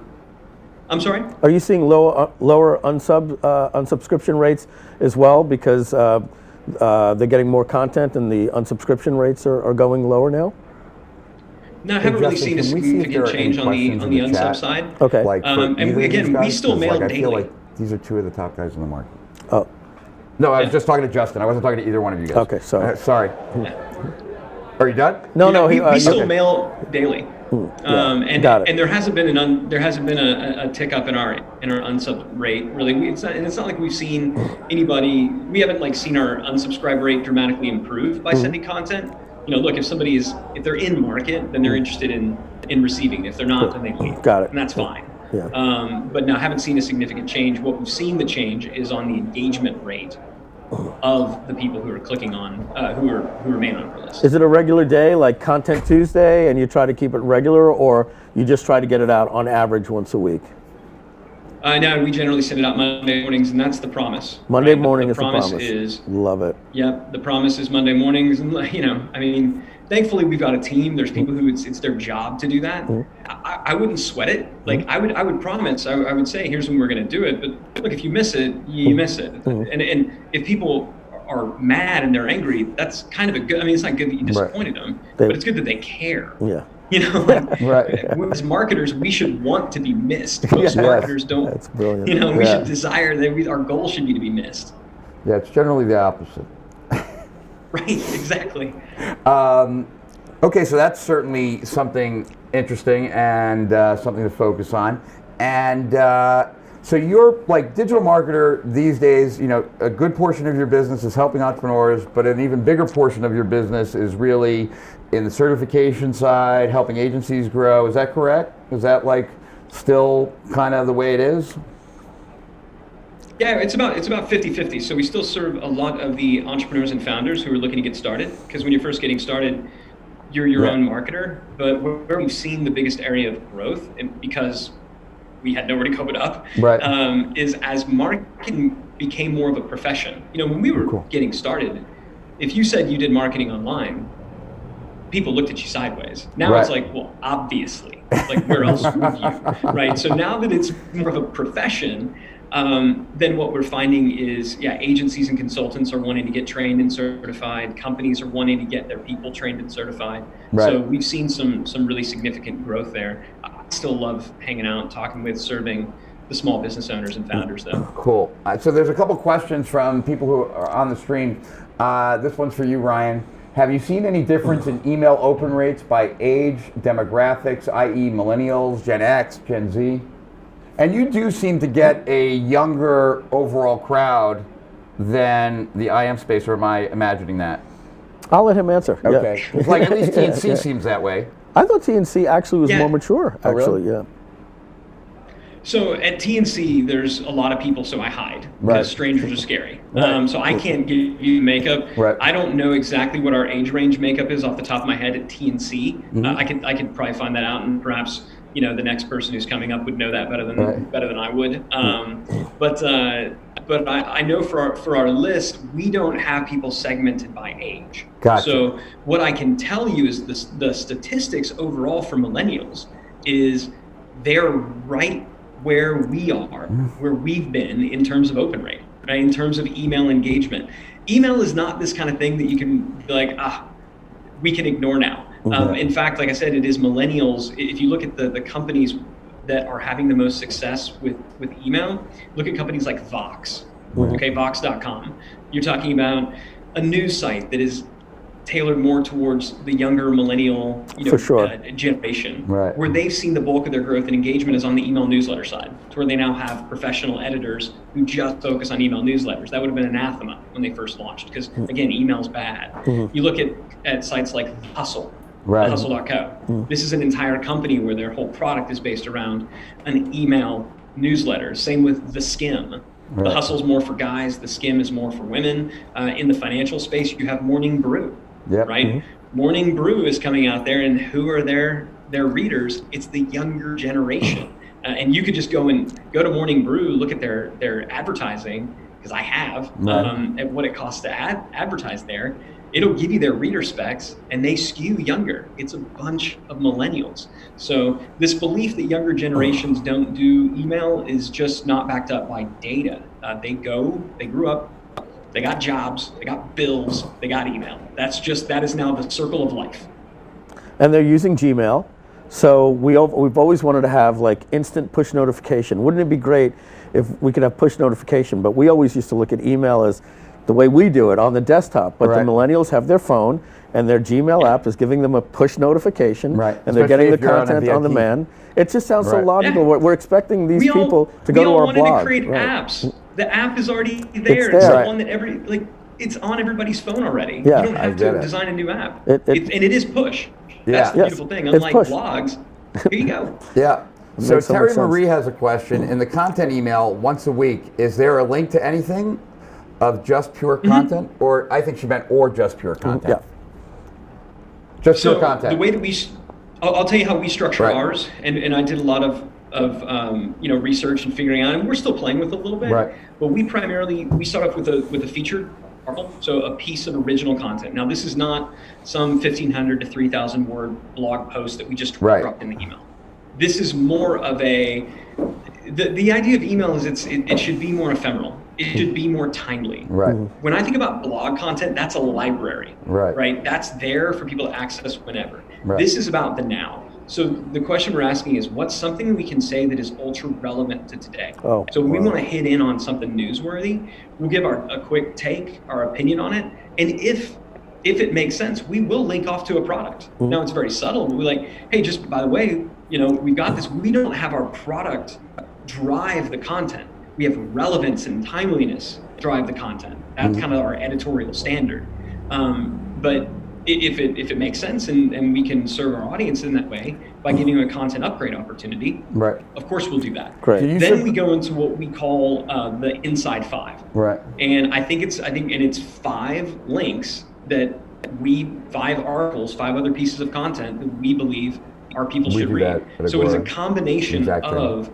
I'm sorry? Are you seeing lower unsubscription rates as well because they're getting more content and the unsubscription rates are going lower now? No, I haven't really seen a significant change on the unsub side. Okay. Like and again, we still mail daily. I feel like these are two of the top guys in the market. Oh. No, I was just talking to Justin. I wasn't talking to either one of you guys. Okay, sorry. Sorry. Are you done? No. We still mail daily. And there hasn't been a tick up in our unsub rate really. It's not like we've seen anybody. We haven't seen our unsubscribe rate dramatically improve by sending content. Look, if they're in market, then they're interested in receiving. If they're not, then they leave. Got it. And that's fine. Yeah. But no, haven't seen a significant change. What we've seen the change is on the engagement rate of the people who are clicking on, who remain on our list. Is it a regular day, like Content Tuesday, and you try to keep it regular, or you just try to get it out on average once a week? No, we generally send it out Monday mornings, and that's the promise. Monday morning is the promise. Is love it. Yep, the promise is Monday mornings, and thankfully we've got a team. There's people who it's their job to do that. I wouldn't sweat it. I would promise. I would say here's when we're going to do it. But look, if you miss it, you miss it. And if people are mad and they're angry, that's kind of a good. It's not good that you disappointed them, but it's good that they care. Yeah. As marketers, we should want to be missed. Most marketers don't. That's brilliant. We should desire that our goal should be to be missed. Yeah, it's generally the opposite. Right, exactly. Okay, so that's certainly something interesting and something to focus on. And so you're like digital marketer these days, a good portion of your business is helping entrepreneurs, but an even bigger portion of your business is really in the certification side, helping agencies grow. Is that correct? Is that still kind of the way it is? Yeah, it's about 50-50. So we still serve a lot of the entrepreneurs and founders who are looking to get started, because when you're first getting started, you're your own marketer. But where we've seen the biggest area of growth, and because we had nowhere to go but up, is as marketing became more of a profession. When we were getting started, if you said you did marketing online, people looked at you sideways. Now it's like, well, obviously, where else would you, right? So now that it's more of a profession, then what we're finding is, agencies and consultants are wanting to get trained and certified. Companies are wanting to get their people trained and certified. Right. So we've seen some really significant growth there. I still love hanging out, talking with, serving the small business owners and founders, though. Cool. So there's a couple questions from people who are on the stream. This one's for you, Ryan. Have you seen any difference in email open rates by age, demographics, i.e. millennials, Gen X, Gen Z? And you do seem to get a younger overall crowd than the IM space, or am I imagining that? I'll let him answer. Okay. Yeah. Like at least TNC seems that way. I thought TNC actually was more mature, actually, really? Yeah. So at TNC, there's a lot of people, so I hide because strangers are scary. So I can't give you makeup. Right. I don't know exactly what our age range makeup is off the top of my head at TNC. Mm-hmm. I could probably find that out, and perhaps the next person who's coming up would know that better than I would. But I know for our list, we don't have people segmented by age. Gotcha. So what I can tell you is the statistics overall for millennials is they're right where we are, where we've been in terms of open rate, right? In terms of email engagement. Email is not this kind of thing that you can be like, we can ignore now. In fact, like I said, it is millennials. If you look at the companies that are having the most success with email, look at companies like Vox, okay, Vox.com. You're talking about a news site that is tailored more towards the younger millennial generation, right, where they've seen the bulk of their growth and engagement is on the email newsletter side, to where they now have professional editors who just focus on email newsletters. That would have been anathema when they first launched, because again, email's bad. You look at sites like Hustle, hustle.co. This is an entire company where their whole product is based around an email newsletter. Same with The Skim. The Hustle's more for guys, The Skim is more for women. In the financial space, you have Morning Brew. Yep. Right? Morning Brew is coming out there, and who are their readers? It's the younger generation. And you could just go to Morning Brew, look at their advertising, because I have, at what it costs to advertise there. It'll give you their reader specs, and they skew younger. It's a bunch of millennials. So this belief that younger generations don't do email is just not backed up by data. They grew up, they got jobs, they got bills, they got email. That is now the circle of life. And they're using Gmail. So we've always wanted to have like instant push notification. Wouldn't it be great if we could have push notification? But we always used to look at email as the way we do it on the desktop. But the millennials have their phone, and their Gmail app is giving them a push notification, and they're getting the content on demand. It just sounds so logical. Yeah. We're expecting these people to go to our blog. We all wanted to create apps. The app is already there. It's the one that it's on everybody's phone already. Yeah, you don't have to design a new app. And it is push. That's the beautiful thing. Unlike blogs, here you go. Yeah. So Terry Marie has a question. In the content email once a week, is there a link to anything of just pure content? Or I think she meant just pure content. Just pure content. The way that I'll tell you how we structure ours, and I did a lot of research and figuring out, and we're still playing with it a little bit. Right. But we start off with a featured article, so a piece of original content. Now this is not some 1,500 to 3,000 word blog post that we just dropped in the email. This is more of the idea of email is it should be more ephemeral. It should be more timely. Right. When I think about blog content, that's a library. Right. That's there for people to access whenever. Right. This is about the now. So the question we're asking is, what's something we can say that is ultra relevant to today? So we want to hit in on something newsworthy. We'll give a quick take, our opinion on it. And if it makes sense, we will link off to a product. Now it's very subtle. We're like, hey, just by the way, we've got this. We don't have our product drive the content. We have relevance and timeliness drive the content. That's kind of our editorial standard. But if it makes sense and we can serve our audience in that way by giving them a content upgrade opportunity, of course we'll do that. Great. Then we go into what we call the inside 5. Right. And I think it's 5 links that 5 articles, 5 other pieces of content that we believe our people should read. So it's a combination of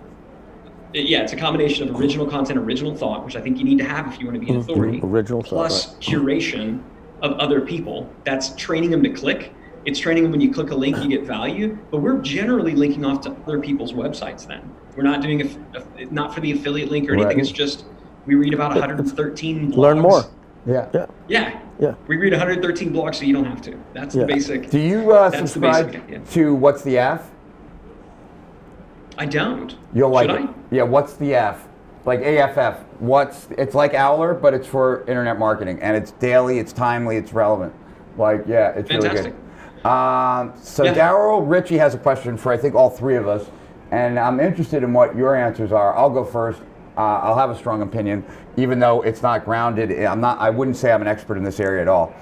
it's a combination of original content, original thought, which I think you need to have if you want to be an authority. Original plus thought, curation of other people. That's training them to click. It's training them when you click a link, you get value. But we're generally linking off to other people's websites then. We're not doing not for the affiliate link or anything. It's just we read about 113 blogs. Learn more. Yeah. We read 113 blogs, so you don't have to. That's the basic. Do you subscribe to What's the F? I don't. You'll like Should it. I? Yeah, What's the F? Like AFF. It's like Owler, but it's for internet marketing, and it's daily, it's timely, it's relevant. Like, yeah, it's fantastic. Really good. So Daryl Ritchie has a question for I think all three of us, and I'm interested in what your answers are. I'll go first. I'll have a strong opinion, even though it's not grounded. I wouldn't say I'm an expert in this area at all.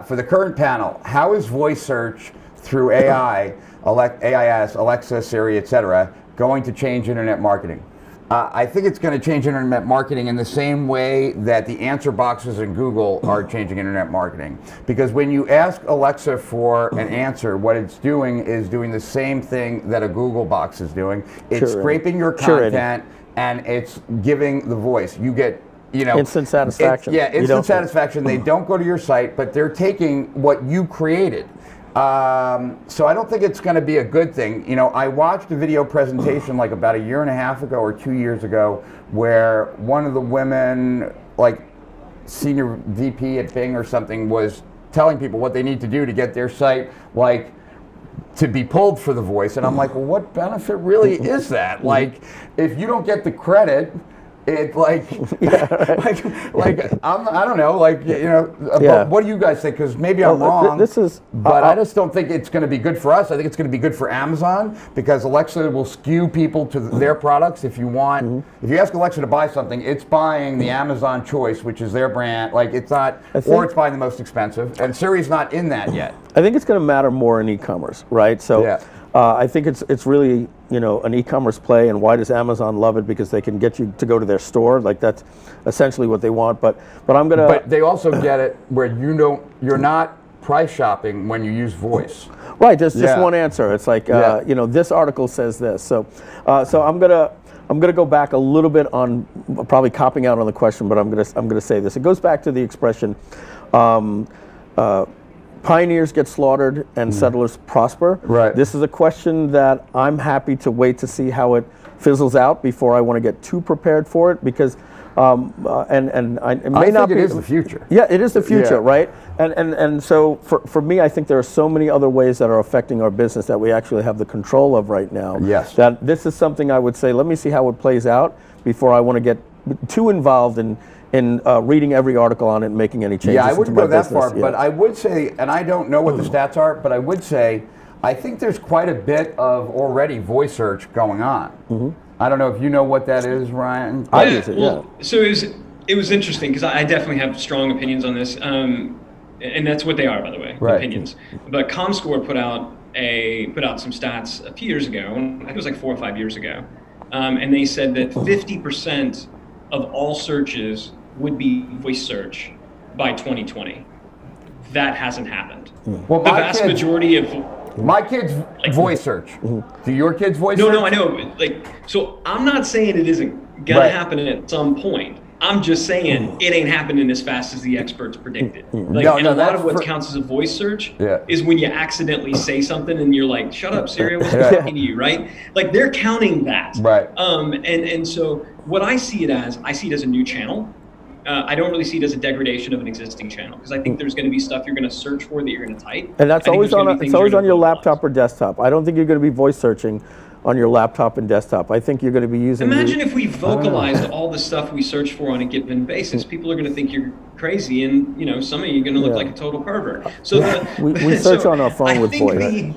For the current panel, how is voice search through AI, AIS, Alexa, Siri, etc., going to change internet marketing? I think it's going to change internet marketing in the same way that the answer boxes in Google are changing internet marketing. Because when you ask Alexa for an answer, what it's doing is doing the same thing that a Google box is doing. It's scraping your content and it's giving the voice. You get, instant satisfaction. Instant satisfaction. They don't go to your site, but they're taking what you created. So I don't think it's going to be a good thing. I watched a video presentation like about a year and a half ago or 2 years ago where one of the women, like senior VP at Bing or something, was telling people what they need to do to get their site like to be pulled for the voice. And I'm like, well, what benefit really is that? Like, if you don't get the credit, it I don't know, what do you guys think? Because maybe I'm wrong. But I just don't think it's going to be good for us. I think it's going to be good for Amazon because Alexa will skew people to their products. If you want, if you ask Alexa to buy something, it's buying the Amazon choice, which is their brand. Like it's not, or it's buying the most expensive. And Siri's not in that yet. I think it's going to matter more in e-commerce, right? So I think it's really an e-commerce play, and why does Amazon love it? Because they can get you to go to their store, like that's essentially what they want. But I'm gonna. But they also get it where you're not price shopping when you use voice. Right, there's just one answer. It's like this article says this. So I'm gonna go back a little bit on probably copping out on the question, but I'm gonna say this. It goes back to the expression. Pioneers get slaughtered and settlers prosper. Right. This is a question that I'm happy to wait to see how it fizzles out before I want to get too prepared for it, because it may not be. It is the future. Yeah, it is the future, right? And so for me, I think there are so many other ways that are affecting our business that we actually have the control of right now. Yes. That this is something I would say, let me see how it plays out before I want to get too involved in reading every article on it and making any changes. Yeah, I wouldn't go that business. far, but I would say, and I don't know what the stats are, but I would say, I think there's quite a bit of already voice search going on. I don't know if you know what that is, Ryan. I use it, So it was interesting because I definitely have strong opinions on this, and that's what they are, by the way, opinions. But ComScore put out some stats a few years ago. I think it was like 4 or 5 years ago, and they said that 50% of all searches would be voice search by 2020. That hasn't happened. Well, the vast majority of my kids voice search. Do your kids voice search? No, I know. So I'm not saying it isn't gonna happen at some point. I'm just saying it ain't happening as fast as the experts predicted. A lot of what counts as a voice search is when you accidentally say something and you're like, "Shut up, Siri, I wasn't talking to you," right? Like they're counting that. Right. And so what I see it as a new channel. I don't really see it as a degradation of an existing channel, because I think there's going to be stuff you're going to search for that you're going to type. And that's always on your laptop or desktop. I don't think you're going to be voice searching on your laptop and desktop. I think you're going to be using. Imagine if we vocalized all the stuff we search for on a given basis. People are going to think you're crazy, and some of you are going to look like a total pervert. So we search on our phone with voice.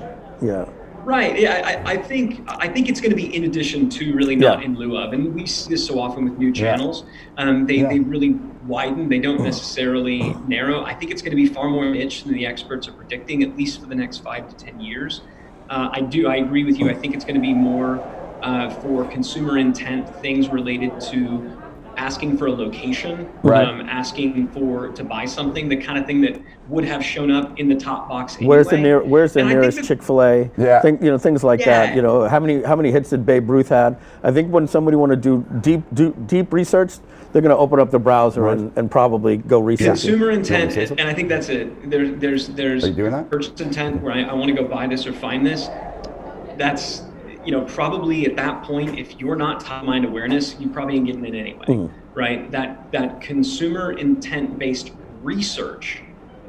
Right. Yeah. I think it's going to be in addition to, really not in lieu of. And we see this so often with new channels. They really widen. They don't necessarily narrow. I think it's going to be far more niche than the experts are predicting, at least for the next 5 to 10 years. I agree with you. I think it's going to be more for consumer intent, things related to asking for a location, asking to buy something, the kind of thing that would have shown up in the top box anyway. Where's the nearest Chick-fil-A? Things like that. How many hits did Babe Ruth had? I think when somebody want to do deep research, they're going to open up the browser and probably go research. Consumer intent, and I think that's it. There's Are you doing that? Purchase intent where I want to go buy this or find this. probably at that point, if you're not top mind awareness, you probably ain't getting it anyway, right? That consumer intent-based research,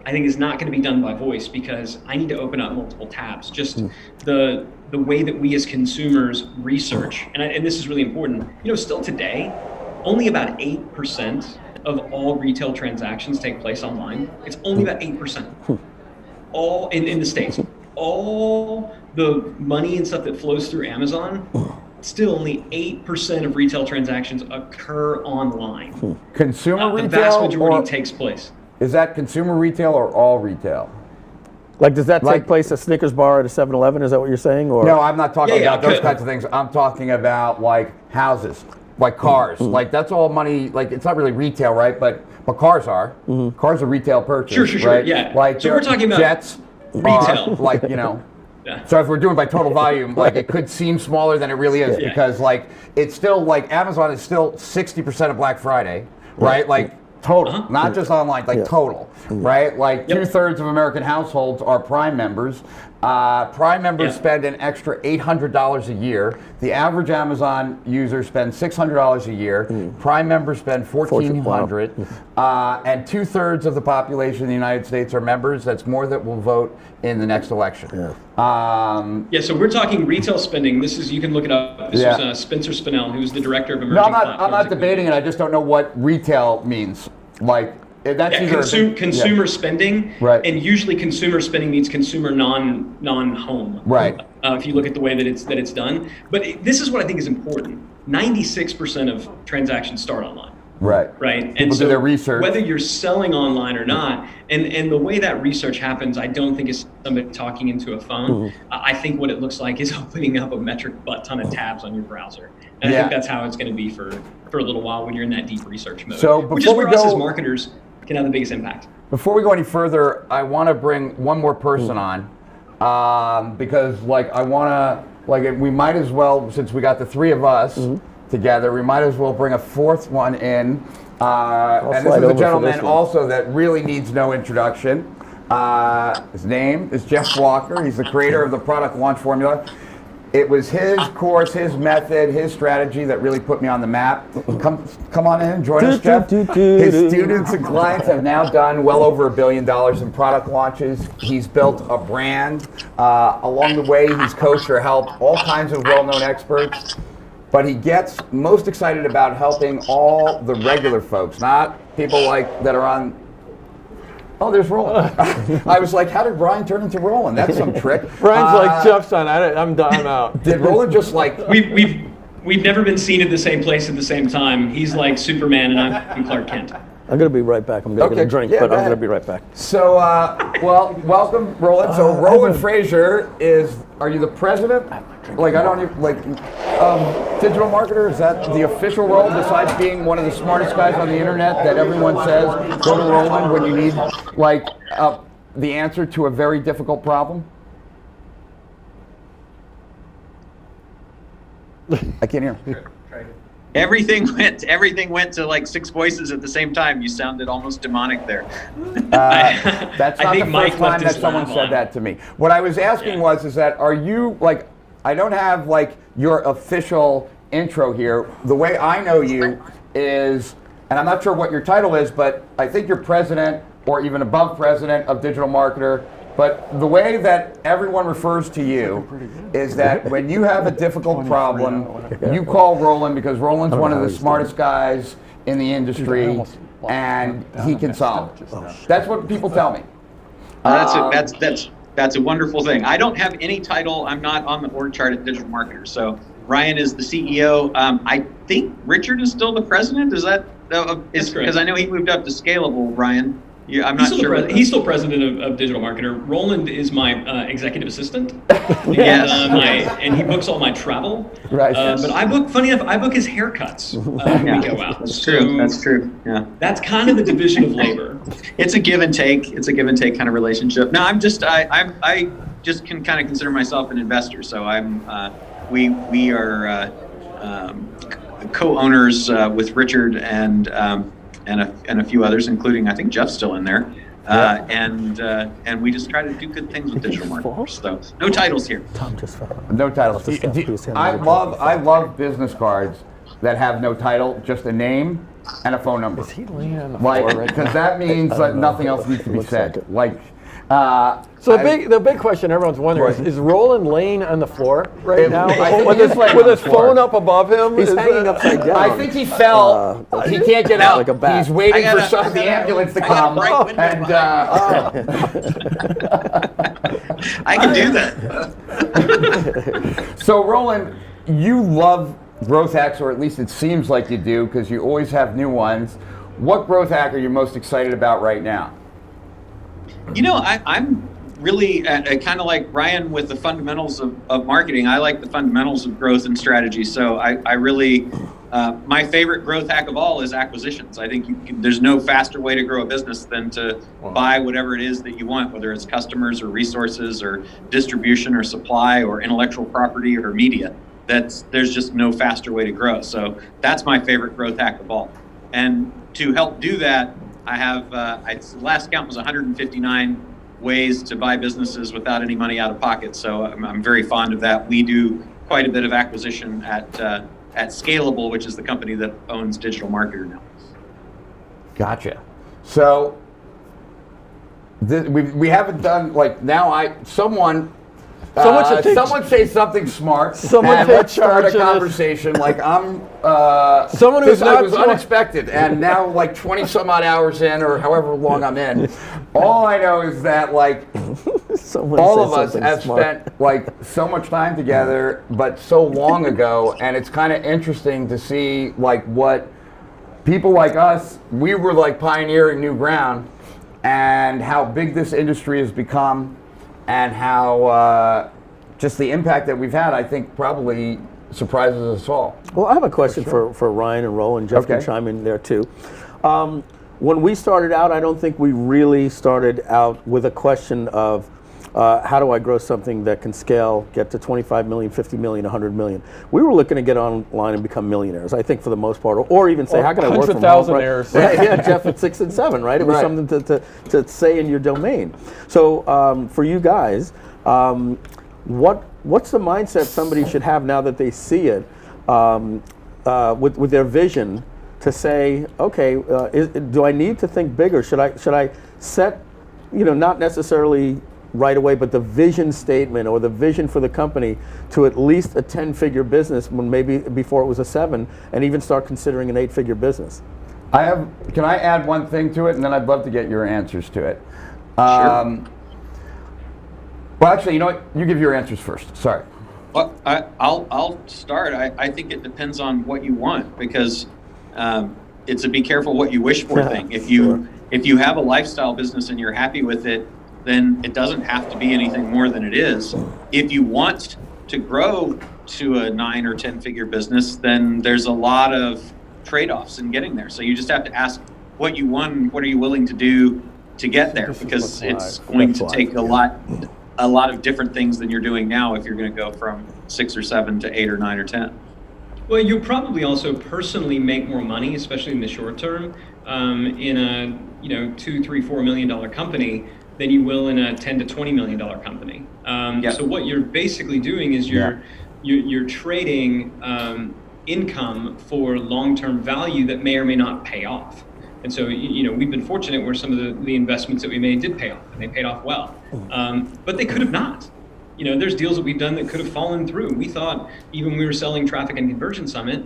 I think, is not going to be done by voice, because I need to open up multiple tabs. Just the way that we as consumers research, and this is really important. Still today, only about 8% of all retail transactions take place online. It's only about 8%. All in the States. All the money and stuff that flows through Amazon, still only 8% of retail transactions occur online. Consumer retail? The vast majority takes place. Is that consumer retail or all retail? Like, does that take place at Snickers bar at a 7-Eleven? Is that what you're saying? Or no, I'm not talking about those kinds of things. I'm talking about like houses, like cars. Like that's all money. Like it's not really retail, right? But cars are. Cars are retail purchase. Sure. Right? Yeah. Like so we're talking about jets. Retail. Like So if we're doing by total volume, like it could seem smaller than it really is, because like it's still like Amazon is still 60% of Black Friday, right? Like total, not just online, like total, right? Like 2/3 of American households are Prime members. Prime members spend an extra $800 a year. The average Amazon user spends $600 a year. Prime members spend $1,400. And 2/3 of the population in the United States are members. That's more that will vote in the next election. So we're talking retail spending. This is, you can look it up. This was Spencer Spinell, who's the director of emerging platforms. I'm not debating it. I just don't know what retail means. Like, that's consumer spending, right? And usually consumer spending means consumer non-home, right? If you look at the way that it's done. But this is what I think is important. 96% of transactions start online. Right. And so do their research. Whether you're selling online or not, and the way that research happens, I don't think is somebody talking into a phone. I think what it looks like is opening up a metric butt ton of tabs on your browser. And I think that's how it's going to be for a little while when you're in that deep research mode. So which is where us as marketers can have the biggest impact. Before we go any further, I want to bring one more person on, because like I want to, we might as well, since we got the three of us together, we might as well bring a fourth one in. And this is a gentleman also that really needs no introduction. His name is Jeff Walker. He's the creator of the product launch formula. It was his course, his method, his strategy that really put me on the map. Come on in, join us, Jeff. His students and clients have now done well over $1 billion in product launches. He's built a brand. Along the way, he's coached or helped all kinds of well-known experts. But he gets most excited about helping all the regular folks, not people like that are on. Oh, there's Roland. I was like, how did Brian turn into Roland? That's some trick. Brian's like, Jeff's on. I'm out. Did Roland just like? We've never been seen at the same place at the same time. He's like Superman, and I'm Clark Kent. I'm going to be right back. I'm going to get a drink, but I'm going to be right back. So, welcome, Roland. So, Roland Frazier are you the president? Like, I don't even, digital marketer? Is that the official role besides being one of the smartest guys on the internet that everyone says, go to Roland when you need, the answer to a very difficult problem? I can't hear. Everything went to like 6 voices at the same time. You sounded almost demonic there. That's not the first time that someone said that to me. What I was asking is that are you like, I don't have like your official intro here. The way I know you is, and I'm not sure what your title is, but I think you're president or even above president of Digital Marketer. But the way that everyone refers to you is that when you have a difficult problem, you call Roland because Roland's one of the smartest guys in the industry and he can solve it. That's what people tell me. That's a wonderful thing. I don't have any title. I'm not on the org chart at Digital Marketer. So Ryan is the CEO. I think Richard is still the president. Is that because I know he moved up to Scalable, Ryan. I'm not sure. He's still president of Digital Marketer. Roland is my executive assistant. And he books all my travel. Right. But I book, funny enough, I book his haircuts when we go out. That's true. That's true. Yeah. That's kind of the division of labor. It's a give and take. It's a give and take kind of relationship. No, I just can kind of consider myself an investor. So we are co-owners with Richard and a few others, including I think Jeff's still in there. And we just try to do good things with digital marketers. So no titles here. Tom just fell. No titles. I love business cards that have no title, just a name and a phone number. Is he laying on the floor right because now? that means that nothing else needs to be said. So the big question everyone's wondering is Roland laying on the floor right now with his phone up above him? He's hanging upside down. I think he fell. He can't get out. He's waiting for the ambulance to come. I can do that. So Roland, you love growth hacks, or at least it seems like you do, because you always have new ones. What growth hack are you most excited about right now? You know, I'm really kind of like Ryan with the fundamentals of marketing. I like the fundamentals of growth and strategy. So I really, my favorite growth hack of all is acquisitions. I think there's no faster way to grow a business than to buy whatever it is that you want, whether it's customers or resources or distribution or supply or intellectual property or media. There's just no faster way to grow. So that's my favorite growth hack of all. And to help do that, I have, last count was 159 ways to buy businesses without any money out of pocket. So I'm very fond of that. We do quite a bit of acquisition at Scalable, which is the company that owns Digital Marketer now. Gotcha. So we haven't done, like, now someone say something smart. Let's start a conversation. Like someone who's not was unexpected, and now like 20 some odd hours in, or however long I'm in, all I know is that like all of us have spent like so much time together, but so long ago, and it's kind of interesting to see like what people like us, we were like pioneering new ground, and how big this industry has become. And how just the impact that we've had, I think, probably surprises us all. Well, I have a question for Ryan and Roland. Jeff can chime in there too. When we started out, I don't think we really started out with a question of how do I grow something that can scale, get to 25 million, 50 million, 100 million. We were looking to get online and become millionaires, I think, for the most part, or even say, how can I work from home? Right? Yeah, Jeff at 6 and 7, right? It was something to say in your domain. So for you guys, what's the mindset somebody should have now that they see it with their vision to say, okay, do I need to think bigger? Should I set, not necessarily right away, but the vision statement or the vision for the company to at least a 10-figure business when maybe before it was a 7, and even start considering an 8-figure business? Can I add one thing to it, and then I'd love to get your answers to it. Sure. Well, actually, you know what? You give your answers first. Sorry. Well, I'll start. I think it depends on what you want, because it's a be careful what you wish for thing. If you have a lifestyle business and you're happy with it, then it doesn't have to be anything more than it is. If you want to grow to a 9 or 10-figure business, then there's a lot of trade-offs in getting there. So you just have to ask what you want and what are you willing to do to get there, because it's going to take a lot of different things than you're doing now if you're going to go from 6 or 7 to 8 or 9 or 10. Well, you'll probably also personally make more money, especially in the short term, in a $2, $3, $4 million company than you will in a $10 to $20 million company. So what you're basically doing is you're trading income for long-term value that may or may not pay off. And so we've been fortunate where some of the investments that we made did pay off, and they paid off well. But they could have not. There's deals that we've done that could have fallen through. We thought, even when we were selling Traffic and Conversion Summit,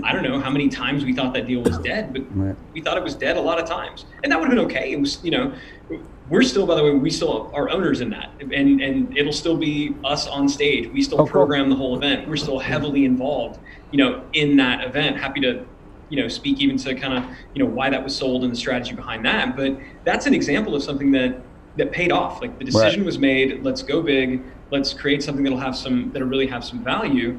I don't know how many times we thought that deal was dead, but we thought it was dead a lot of times. And that would have been okay. It was, we're still, by the way, we still are owners in that. And it'll still be us on stage. We still program the whole event. We're still heavily involved, in that event. Happy to, speak even to kind of, why that was sold and the strategy behind that. But that's an example of something that paid off. Like the decision was made, let's go big, let's create something that'll really have some value.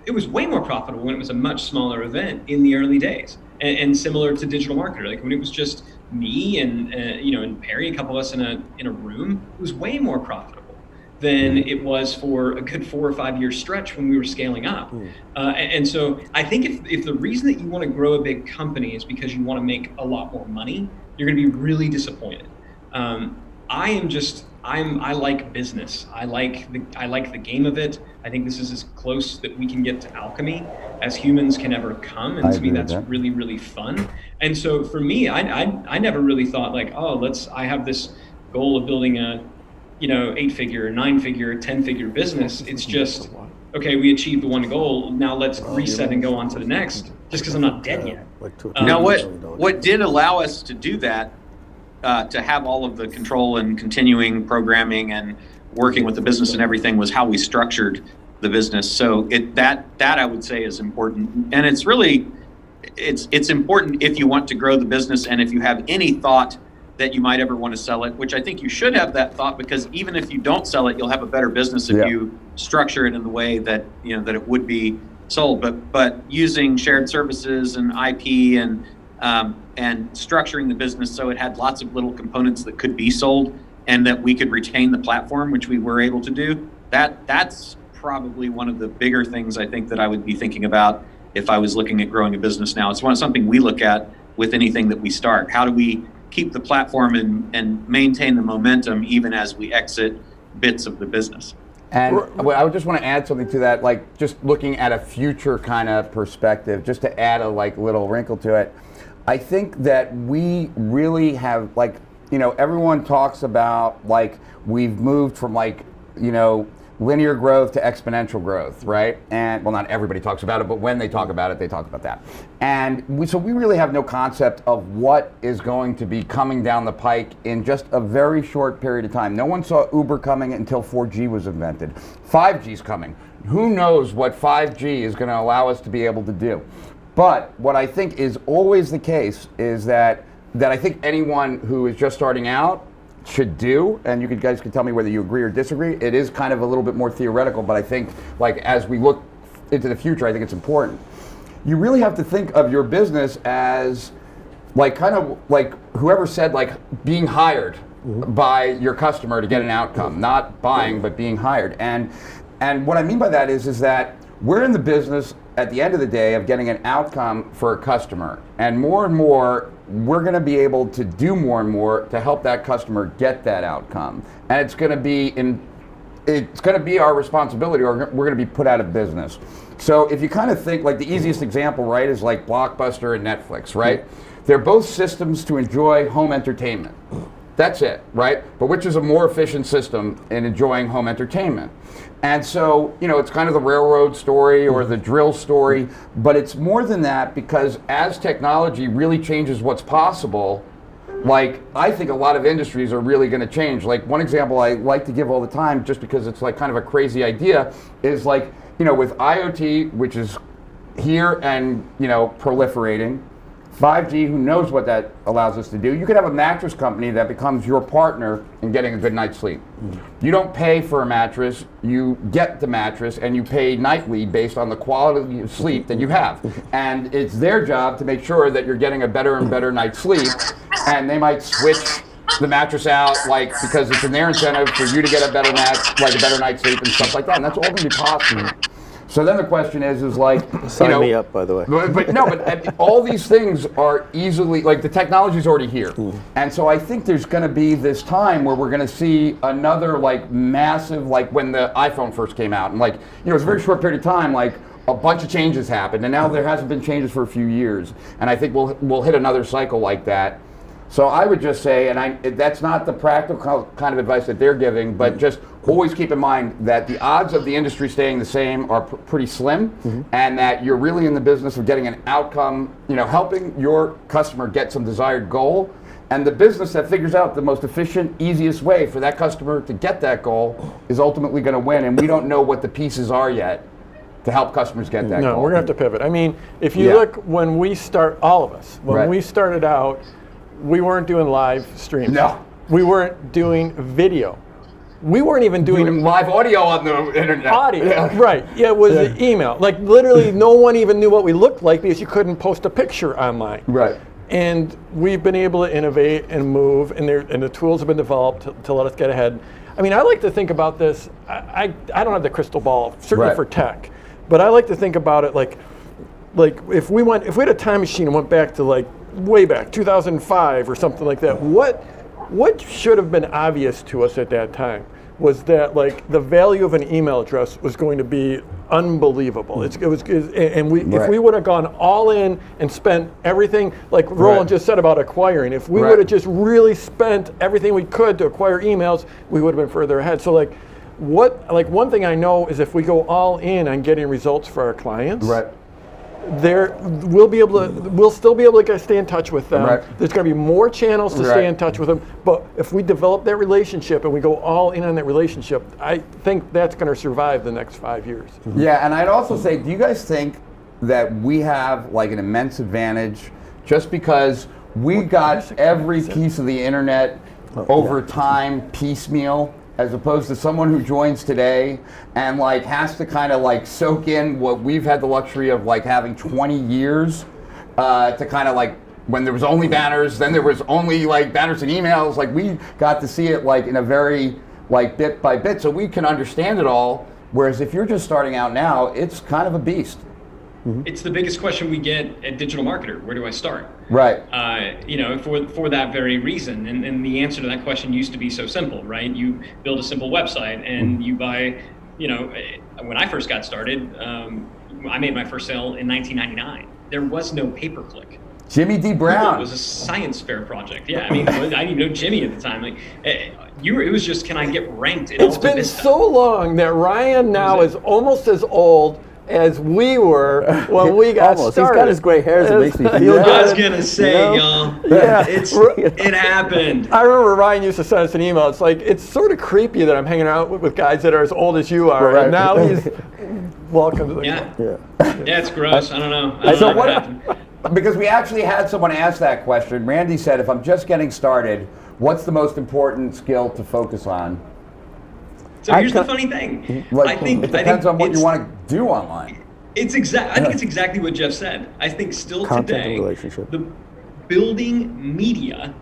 It was way more profitable when it was a much smaller event in the early days, and similar to Digital Marketer. Like when it was just me and and Perry, a couple of us in a room, it was way more profitable than it was for a good 4 or 5 year stretch when we were scaling up. And so I think if the reason that you want to grow a big company is because you want to make a lot more money, you're going to be really disappointed. I like business. I like the game of it. I think this is as close that we can get to alchemy as humans can ever come, and to me that's really, really fun. And so for me, I never really thought like, oh, I have this goal of building a 8-figure, 9-figure, 10-figure business. It's just, okay, we achieved the one goal. Now let's reset and go on to the next. Just because I'm not dead yet. Now, what did allow us to do that? To have all of the control and continuing programming and working with the business and everything was how we structured the business. So that I would say is important, and it's really it's important if you want to grow the business and if you have any thought that you might ever want to sell it, which I think you should have that thought, because even if you don't sell it, you'll have a better business if you structure it in the way that that it would be sold. But using shared services and IP and structuring the business so it had lots of little components that could be sold and that we could retain the platform, which we were able to do, that's probably one of the bigger things I think that I would be thinking about if I was looking at growing a business now. It's something we look at with anything that we start. How do we keep the platform and maintain the momentum even as we exit bits of the business? And I would just want to add something to that, like just looking at a future kind of perspective, just to add a little wrinkle to it. I think that we really have, everyone talks about, we've moved from, linear growth to exponential growth, right? And, well, not everybody talks about it, but when they talk about it, they talk about that. And so we really have no concept of what is going to be coming down the pike in just a very short period of time. No one saw Uber coming until 4G was invented. 5G's coming. Who knows what 5G is going to allow us to be able to do? But what I think is always the case is that I think anyone who is just starting out should do, and you guys can tell me whether you agree or disagree. It is kind of a little bit more theoretical, but I think as we look into the future, I think it's important. You really have to think of your business as whoever said being hired by your customer to get an outcome, not buying, but being hired. And what I mean by that is that we're in the business at the end of the day of getting an outcome for a customer, and more we're going to be able to do more and more to help that customer get that outcome, and it's going to be our responsibility, or we're going to be put out of business. So if you kind of think the easiest example, right, is Blockbuster and Netflix, right? They're both systems to enjoy home entertainment. That's it, right? But which is a more efficient system in enjoying home entertainment? And so, it's kind of the railroad story or the drill story, but it's more than that, because as technology really changes what's possible, I think a lot of industries are really going to change. One example I like to give all the time, just because it's kind of a crazy idea, is with IoT, which is here and, proliferating, 5G, who knows what that allows us to do. You could have a mattress company that becomes your partner in getting a good night's sleep. You don't pay for a mattress, you get the mattress, and you pay nightly based on the quality of sleep that you have. And it's their job to make sure that you're getting a better and better night's sleep, and they might switch the mattress out because it's in their incentive for you to get a better night's sleep and stuff like that, and that's all going to be possible. So then the question is sign me up, by the way. But all these things are easily, the technology's already here. And so I think there's going to be this time where we're going to see another massive, when the iPhone first came out, and it's a very short period of time, a bunch of changes happened, and now there hasn't been changes for a few years. And I think we'll hit another cycle like that. So I would just say, and that's not the practical kind of advice that they're giving, but just always keep in mind that the odds of the industry staying the same are pretty slim, and that you're really in the business of getting an outcome, helping your customer get some desired goal, and the business that figures out the most efficient, easiest way for that customer to get that goal is ultimately going to win, and we don't know what the pieces are yet to help customers get that goal. No, we're going to have to pivot. I mean, if you look, when we we started out, we weren't doing live streams. No. We weren't doing video. We weren't even doing live audio on the internet. Audio, right. Yeah, it was email. Literally no one even knew what we looked like because you couldn't post a picture online. Right. And we've been able to innovate and move, and the tools have been developed to let us get ahead. I mean, I like to think about this, I don't have the crystal ball, certainly for tech, but I like to think about it if we had a time machine and went back to way back, 2005 or something like that, what what should have been obvious to us at that time was that like the value of an email address was going to be unbelievable. If we would have gone all in and spent everything, like Roland just said about acquiring, if we would have just really spent everything we could to acquire emails, we would have been further ahead. So like, one thing I know is if we go all in on getting results for our clients, we'll still be able to stay in touch with them. There's going to be more channels to stay in touch with them. But if we develop that relationship and we go all in on that relationship, I think that's going to survive the next 5 years. Yeah, and I'd also say, do you guys think that we have like an immense advantage just because we got every piece of the internet over time piecemeal, as opposed to someone who joins today and like has to kind of like soak in what we've had the luxury of like having 20 years to kind of like, when there was only banners, then there was only like banners and emails, like we got to see it like in a very like bit by bit, so we can understand it all. Whereas if you're just starting out now, it's kind of a beast. It's the biggest question we get at Digital Marketer. Where do I start? Right. For that very reason. And the answer to that question used to be so simple, right? You build a simple website and you buy, when I first got started, I made my first sale in 1999. There was no pay-per-click. Jimmy D. Brown. It was a science fair project. Yeah, I mean, I didn't even know Jimmy at the time. Like, it was just, can I get ranked? It's been so long that Ryan now is almost as old as we were when we got started. He's got his gray hairs. It makes me feel good. I was gonna say, y'all. Yeah, it happened. I remember Ryan used to send us an email. It's like, it's sort of creepy that I'm hanging out with guys that are as old as you are, and now he's welcome to the club. Yeah, it's gross. I don't know. Because we actually had someone ask that question. Randy said, if I'm just getting started, what's the most important skill to focus on? So here's the funny thing. I think it depends on what you want to do online. I think it's exactly what Jeff said. I think still today, the building media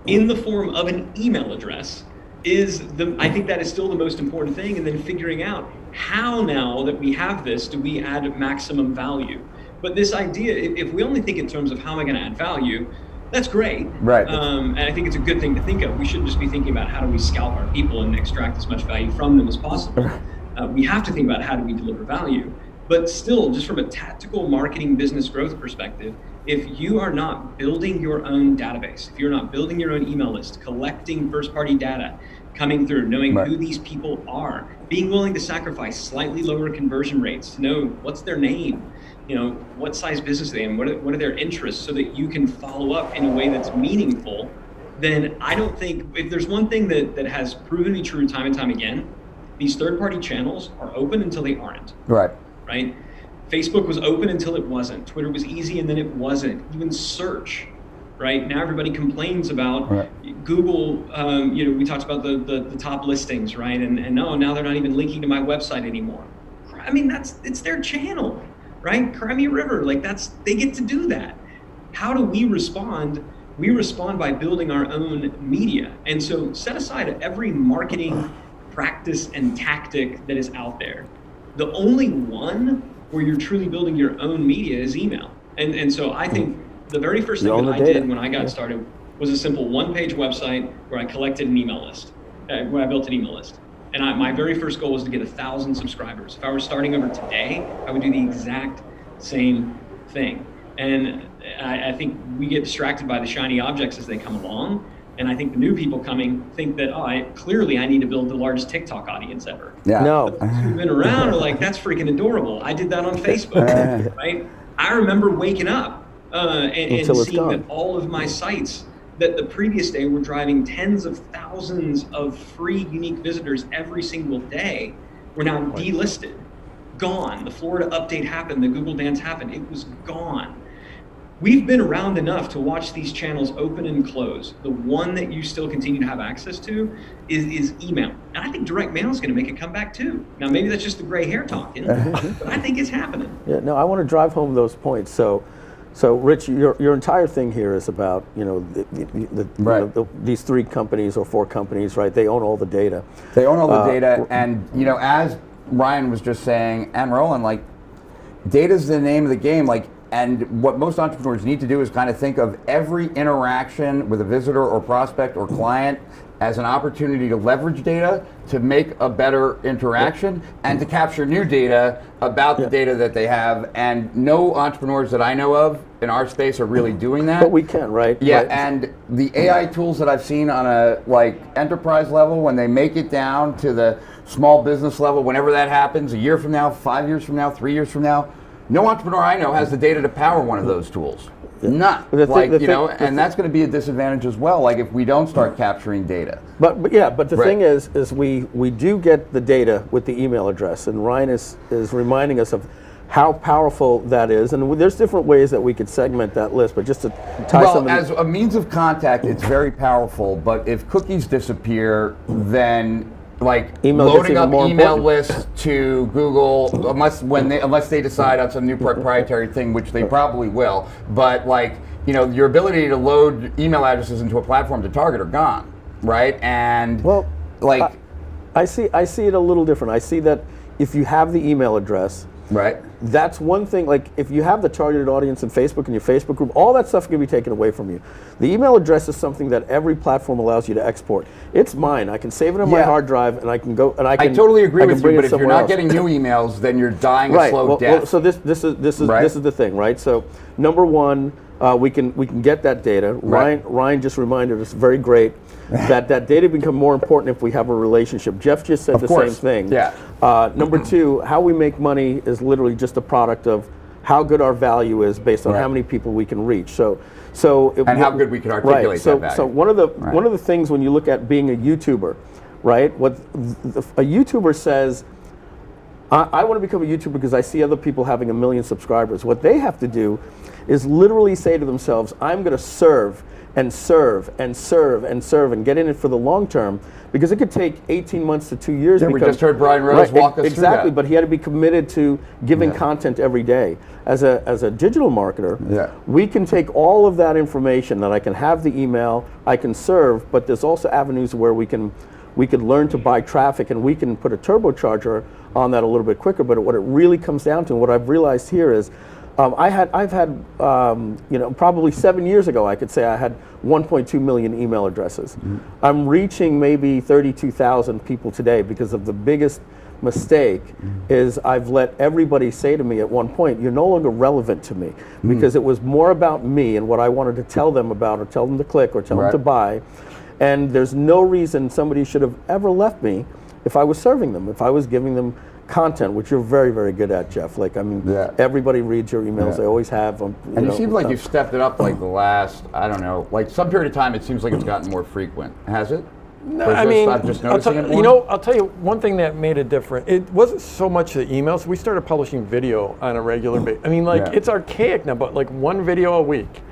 in the form of an email address I think that is still the most important thing. And then figuring out how, now that we have this, do we add maximum value? But this idea, if we only think in terms of how am I going to add value, that's great. Right. And I think it's a good thing to think of. We shouldn't just be thinking about how do we scalp our people and extract as much value from them as possible. We have to think about how do we deliver value. But still, just from a tactical marketing business growth perspective, if you are not building your own database, if you're not building your own email list, collecting first-party data, coming through, knowing who these people are, being willing to sacrifice slightly lower conversion rates to know what's their name, what size business they are, what are their interests, so that you can follow up in a way that's meaningful, then I don't think, if there's one thing that has proven to be true time and time again, these third-party channels are open until they aren't. Right. Right? Facebook was open until it wasn't. Twitter was easy and then it wasn't. Even search, right? Now everybody complains about Google. We talked about the top listings, right? And now they're not even linking to my website anymore. I mean, it's their channel, right? Crimea River, they get to do that. How do we respond? We respond by building our own media. And so set aside every marketing practice and tactic that is out there. The only one where you're truly building your own media is email. And so I think the very first thing that I did when I got started was a simple one-page website where I collected an email list, where I built an email list. And my very first goal was to get 1,000 subscribers. If I were starting over today, I would do the exact same thing. And I think we get distracted by the shiny objects as they come along. And I think the new people coming think that, clearly I need to build the largest TikTok audience ever. Yeah. No. The people who've been around are like, that's freaking adorable. I did that on Facebook, right? I remember waking up and seeing that all of my sites that the previous day were driving tens of thousands of free unique visitors every single day were now delisted, gone. The Florida update happened, the Google dance happened, it was gone. We've been around enough to watch these channels open and close. The one that you still continue to have access to is email. And I think direct mail is going to make a comeback too. Now, maybe that's just the gray hair talking, but I think it's happening. Yeah, no, I want to drive home those points. So Rich, your entire thing here is about, these 3 companies or 4 companies, right? They own all the data. They own all the data. And, as Ryan was just saying, and Roland, data's the name of the game. And what most entrepreneurs need to do is kind of think of every interaction with a visitor or prospect or client as an opportunity to leverage data to make a better interaction and to capture new data about the data that they have. And no entrepreneurs that I know of in our space are really doing that. But we can, right? Yeah, right. And the AI tools that I've seen on a enterprise level, when they make it down to the small business level, whenever that happens, a year from now, 5 years from now, 3 years from now, no entrepreneur I know has the data to power one of those tools. None. And that's going to be a disadvantage as well. Like if we don't start capturing data. But the thing is we do get the data with the email address, and Ryan is reminding us of how powerful that is. And there's different ways that we could segment that list, but just to tie Well, as a means of contact, it's very powerful. But if cookies disappear, then loading up email lists to Google, unless they decide on some new proprietary thing, which they probably will. But your ability to load email addresses into a platform to target are gone, right? And I see it a little different. I see that if you have the email address, right, that's one thing. Like if you have the targeted audience in Facebook and your Facebook group, all that stuff can be taken away from you. The email address is something that every platform allows you to export. It's mine. I can save it on my hard drive, and I can go and I totally agree with you. But if you're not getting new emails, then you're dying a slow death. Well, so this is the thing, right? So number one, we can get that data. Right. Ryan just reminded us, very great, that data become more important if we have a relationship. Jeff just said same thing. Yeah. Number two, how we make money is literally just a product of how good our value is based on how many people we can reach. And how good we can articulate that value. So one of the things when you look at being a YouTuber, right? What a YouTuber says, I want to become a YouTuber because I see other people having 1 million subscribers. What they have to do is literally say to themselves, I'm going to serve and serve and serve and serve and get in it for the long term, because it could take 18 months to 2 years. Yeah, we just heard Brian Rose walk us through that. Exactly, but he had to be committed to giving content every day. As a digital marketer, we can take all of that information that I can have the email, I can serve, but there's also avenues where we can learn to buy traffic, and we can put a turbocharger on that a little bit quicker. But what it really comes down to, and what I've realized here is, I've had probably 7 years ago, I could say I had 1.2 million email addresses. Mm-hmm. I'm reaching maybe 32,000 people today because of the biggest mistake is I've let everybody say to me at one point, you're no longer relevant to me, because it was more about me and what I wanted to tell them about, or tell them to click, or tell them to buy. And there's no reason somebody should have ever left me if I was serving them, if I was giving them content, which you're very, very good at, Jeff. Everybody reads your emails. They always have them. And it seems like you've stepped it up the last, I don't know, some period of time. It seems like it's gotten more frequent. Has it? No, I'll tell you one thing that made it different. It wasn't so much the emails. We started publishing video on a regular basis. It's archaic now, but one video a week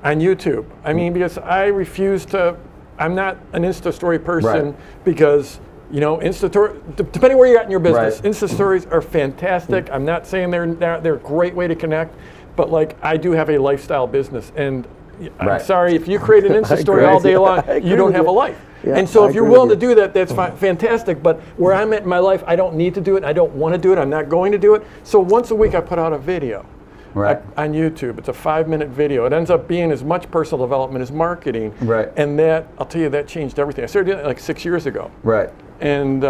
on YouTube. Because I refuse to. I'm not an Insta story person because. Depending where you're at in your business, Insta stories are fantastic. I'm not saying they're a great way to connect, but I do have a lifestyle business, and I'm sorry if you create an Insta story all day long, you don't have a life. Yeah, and so if you're willing to do that, that's fantastic. But where I'm at in my life, I don't need to do it. I don't want to do it. I'm not going to do it. So once a week, I put out a video. On YouTube. It's a 5-minute video. It ends up being as much personal development as marketing. And that, I'll tell you, that changed everything. I started doing it 6 years ago. And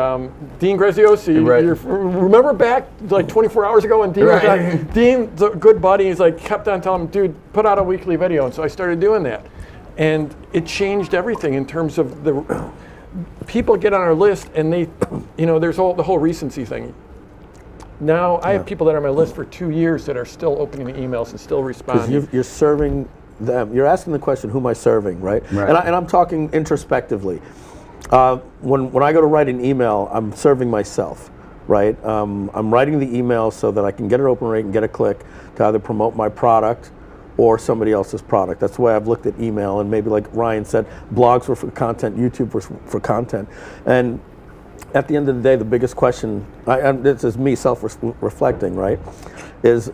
Dean Graziosi, remember back 24 hours ago when Dean was on? Dean's a good buddy. He's kept on telling him, dude, put out a weekly video. And so I started doing that. And it changed everything in terms of the people get on our list, and they, there's the whole recency thing. Now I have people that are on my list for 2 years that are still opening the emails and still responding. Because you're serving them. You're asking the question, who am I serving, right? And I'm talking introspectively. When I go to write an email, I'm serving myself, right? I'm writing the email so that I can get an open rate and get a click to either promote my product or somebody else's product. That's the way I've looked at email. And maybe like Ryan said, blogs were for content, YouTube was for content. And at the end of the day, the biggest question, this is me self-reflecting, right, is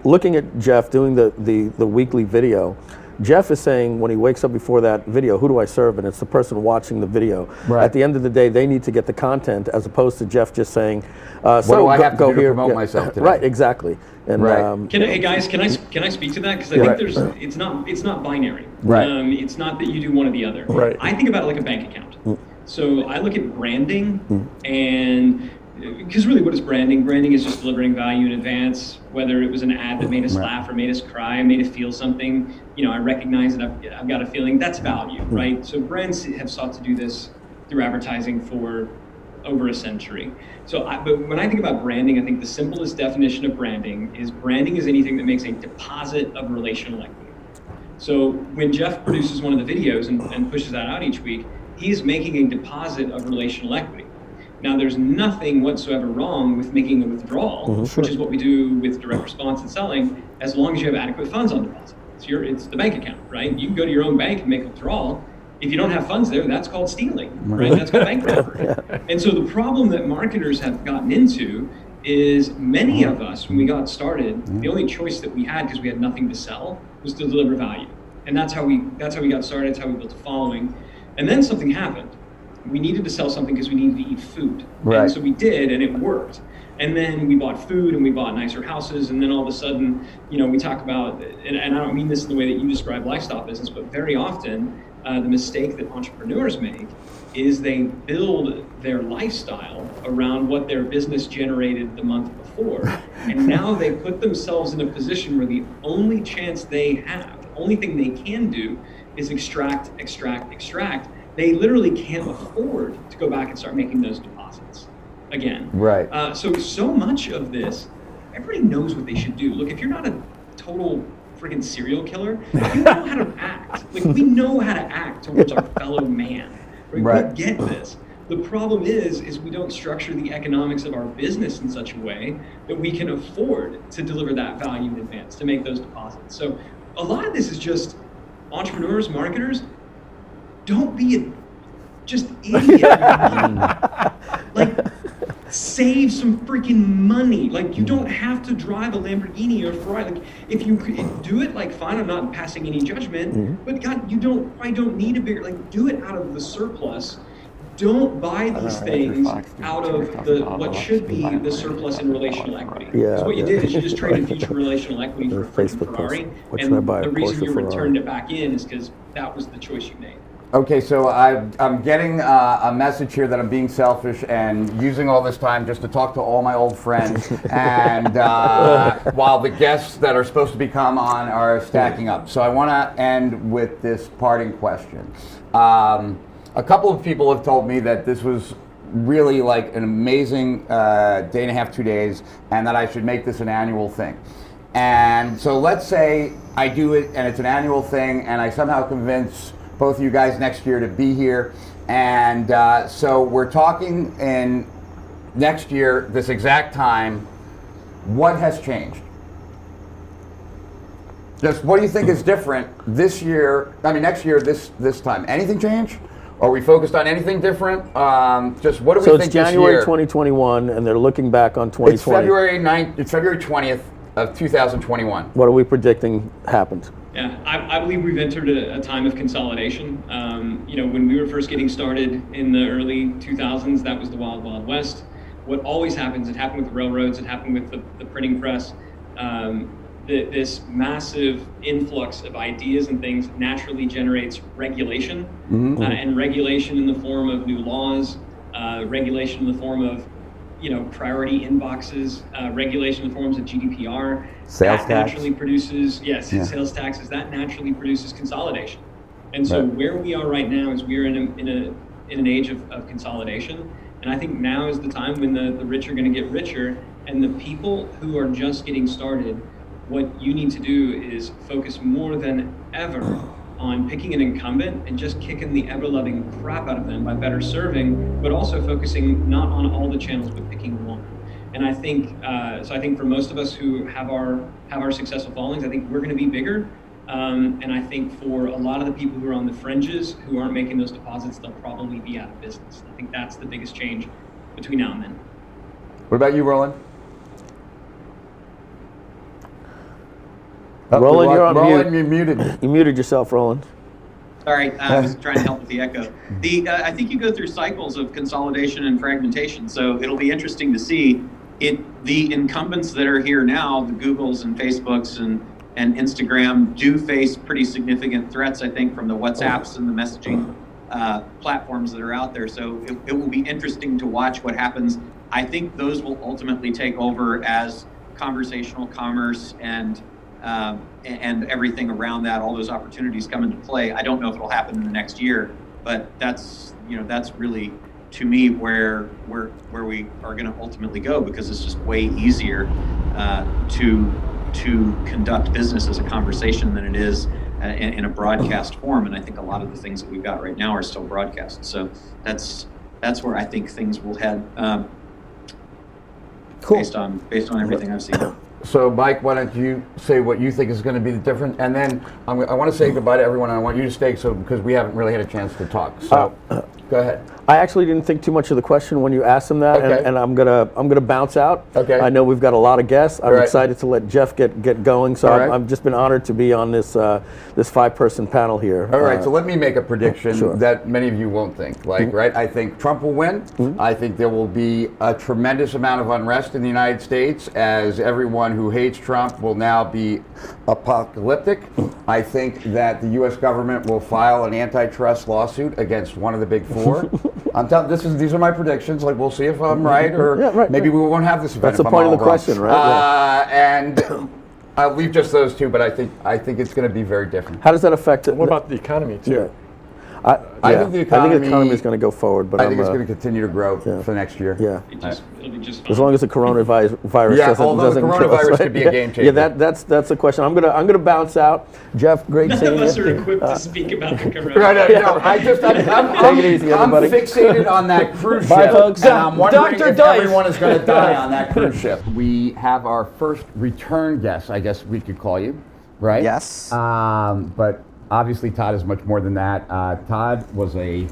looking at Jeff doing the weekly video. Jeff is saying when he wakes up before that video, who do I serve? And it's the person watching the video. At the end of the day, they need to get the content as opposed to Jeff just saying, what do I have to do to promote myself today? Right, exactly. And, hey guys, can I speak to that? Because I think it's not binary. It's not that you do one or the other. I think about it like a bank account. So I look at branding, and because really, what is branding? Branding is just delivering value in advance. Whether it was an ad that made us laugh or made us cry, made us feel something. I recognize that I've got a feeling. That's value, right? So brands have sought to do this through advertising for over a century. But when I think about branding, I think the simplest definition of branding is anything that makes a deposit of relational equity. So when Jeff produces one of the videos and pushes that out each week, he's making a deposit of relational equity. Now, there's nothing whatsoever wrong with making a withdrawal, which is what we do with direct response and selling, as long as you have adequate funds on deposit. It's the bank account, right? You can go to your own bank and make a withdrawal. If you don't have funds there, that's called stealing, right? That's called bank robbery. And so the problem that marketers have gotten into is many of us, when we got started, the only choice that we had, because we had nothing to sell, was to deliver value. And that's how we got started. That's how we built a following. And then something happened. We needed to sell something because we needed to eat food. And so we did, and it worked. And then we bought food and we bought nicer houses. And then all of a sudden, we talk about, and I don't mean this in the way that you describe lifestyle business, but very often the mistake that entrepreneurs make is they build their lifestyle around what their business generated the month before. And now they put themselves in a position where the only chance they have, the only thing they can do is extract. They literally can't afford to go back and start making those deposits again. So much of this, everybody knows what they should do. Look, if you're not a total freaking serial killer, you know how to act. Like, we know how to act towards our fellow man. We get this. The problem is we don't structure the economics of our business in such a way that we can afford to deliver that value in advance, to make those deposits. So a lot of this is just entrepreneurs, marketers, don't be just idiot. Like, save some freaking money. Like, you don't have to drive a Lamborghini or a Ferrari. Like, if you do it, like, fine, I'm not passing any judgment, but God, you don't need a bigger, like, do it out of the surplus. Don't buy these things out of what should be the surplus in relational equity. So what you did is you just traded future relational equity for a freaking Ferrari, and the reason you returned it back in is because that was the choice you made. Okay, so I'm getting a message here that I'm being selfish and using all this time just to talk to all my old friends, and while the guests that are supposed to be come on are stacking up. So I want to end with this parting question. A couple of people have told me that this was really like an amazing day and a half, 2 days, and that I should make this an annual thing. And so let's say I do it and it's an annual thing, and I somehow convince both of you guys next year to be here. And so we're talking in next year, this exact time, what has changed? Just what do you think is different this year, next year, this time? Anything change? Are we focused on anything different? Just what do we think this year? So it's January 2021, and they're looking back on 2020. It's February 9th, it's February 20th of 2021. What are we predicting happened? Yeah, I believe we've entered a time of consolidation. When we were first getting started in the early 2000s, that was the wild, wild west. What always happens, it happened with railroads, it happened with the printing press, this massive influx of ideas and things naturally generates regulation, and regulation in the form of new laws, regulation in the form of priority inboxes, regulation in the forms of GDPR. Sales that tax. naturally produces, sales taxes. That naturally produces consolidation. And so where we are right now is we're in an age of consolidation. And I think now is the time when the rich are going to get richer, and the people who are just getting started, what you need to do is focus more than ever on picking an incumbent and just kicking the ever-loving crap out of them by better serving, but also focusing not on all the channels, but picking one. And I think, for most of us who have our successful followings, I think we're going to be bigger. And I think for a lot of the people who are on the fringes, who aren't making those deposits, they'll probably be out of business. I think that's the biggest change between now and then. What about you, Roland? Roland, you're on Roland, mute. You muted. You muted yourself, Roland. Sorry, I was trying to help with the echo. I think you go through cycles of consolidation and fragmentation, so it'll be interesting to see the incumbents that are here now, the Googles and Facebooks and Instagram, do face pretty significant threats, I think, from the WhatsApps and the messaging platforms that are out there. So it will be interesting to watch what happens. I think those will ultimately take over as conversational commerce and everything around that, all those opportunities come into play. I don't know if it'll happen in the next year, but that's really, to me, where we are going to ultimately go, because it's just way easier to conduct business as a conversation than it is in a broadcast form. And I think a lot of the things that we've got right now are still broadcast. So that's where I think things will head. Cool. Based on everything I've seen. So, Mike, why don't you say what you think is going to be the difference? And then I want to say goodbye to everyone. And I want you to stay, because we haven't really had a chance to talk. So, go ahead. I actually didn't think too much of the question when you asked him that, Okay. and I'm gonna bounce out. Okay. I know we've got a lot of guests. I'm Right. excited to let Jeff get going. So I've just been honored to be on this 5-person panel here. All right, so let me make a prediction Sure. that many of you won't think. Right? I think Trump will win. I think there will be a tremendous amount of unrest in the United States, as everyone who hates Trump will now be apocalyptic. I think that the U.S. government will file an antitrust lawsuit against one of the big four. I'm telling these are my predictions. Like, we'll see if I'm right, or maybe we won't have this event. That's the point of the question, right? And I'll leave just those two, but I think it's going to be very different. How does that affect it? What about the economy too? Yeah. I think the economy is going to go forward, but I think it's going to continue to grow for next year. Yeah. It'll be just As long as the coronavirus although doesn't the kill us, coronavirus right? could be a game changer. Yeah, that's the question. I'm gonna bounce out. Jeff, great None seeing of you. us are equipped to speak about the coronavirus. Right, I'm Take it easy, I'm everybody. fixated on that cruise Bye, ship, folks. and I'm wondering Dr. if Dice. everyone is going to die on that cruise ship. We have our first return guest, I guess we could call you, right? Yes. But obviously Todd is much more than that. Todd was a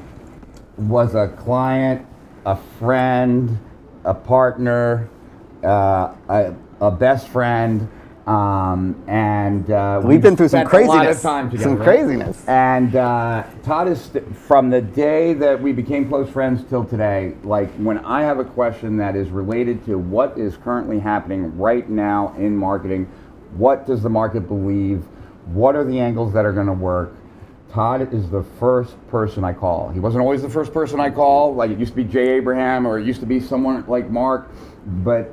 client, a friend, a partner, a best friend, and we've been through some spent a lot of craziness. time together, Some right? craziness. And Todd is from the day that we became close friends till today. Like, when I have a question that is related to what is currently happening right now in marketing, what does the market believe? What are the angles that are going to work? Todd is the first person I call. He wasn't always the first person I call. Like, it used to be Jay Abraham, or it used to be someone like Mark, but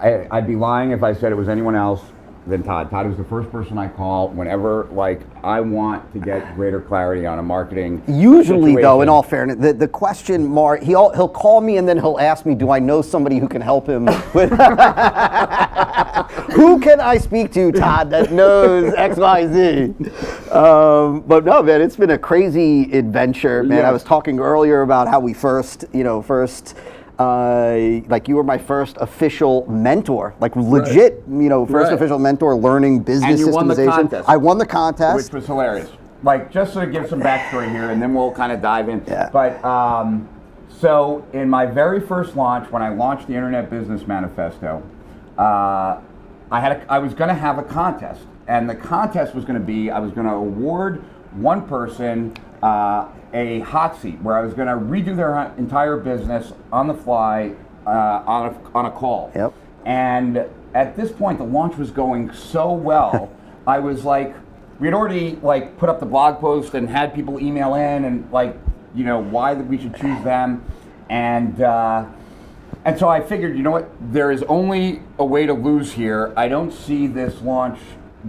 I'd be lying if I said it was anyone else than Todd. Todd was the first person I call whenever, like, I want to get greater clarity on a marketing Usually, situation. though, in all fairness, the question, Mark, he'll call me and then he'll ask me, do I know somebody who can help him with who can I speak to, Todd, that knows X, Y, Z? But no, man, it's been a crazy adventure, man. Yeah. I was talking earlier about how we first, like, you were my first official mentor, like legit, first official mentor learning business And you won the systemization. contest. I won the contest. Which was hilarious. Like, just to give some backstory here, and then we'll kind of dive in. Yeah. But, so in my very first launch, when I launched the Internet Business Manifesto, I was going to have a contest. And the contest was going to be, I was going to award one person a hot seat, where I was going to redo their entire business on the fly, on a call. Yep. And at this point, the launch was going so well. I was like, we had already like put up the blog post and had people email in and like, why that we should choose them, and so I figured, you know what, there is only a way to lose here. I don't see this launch.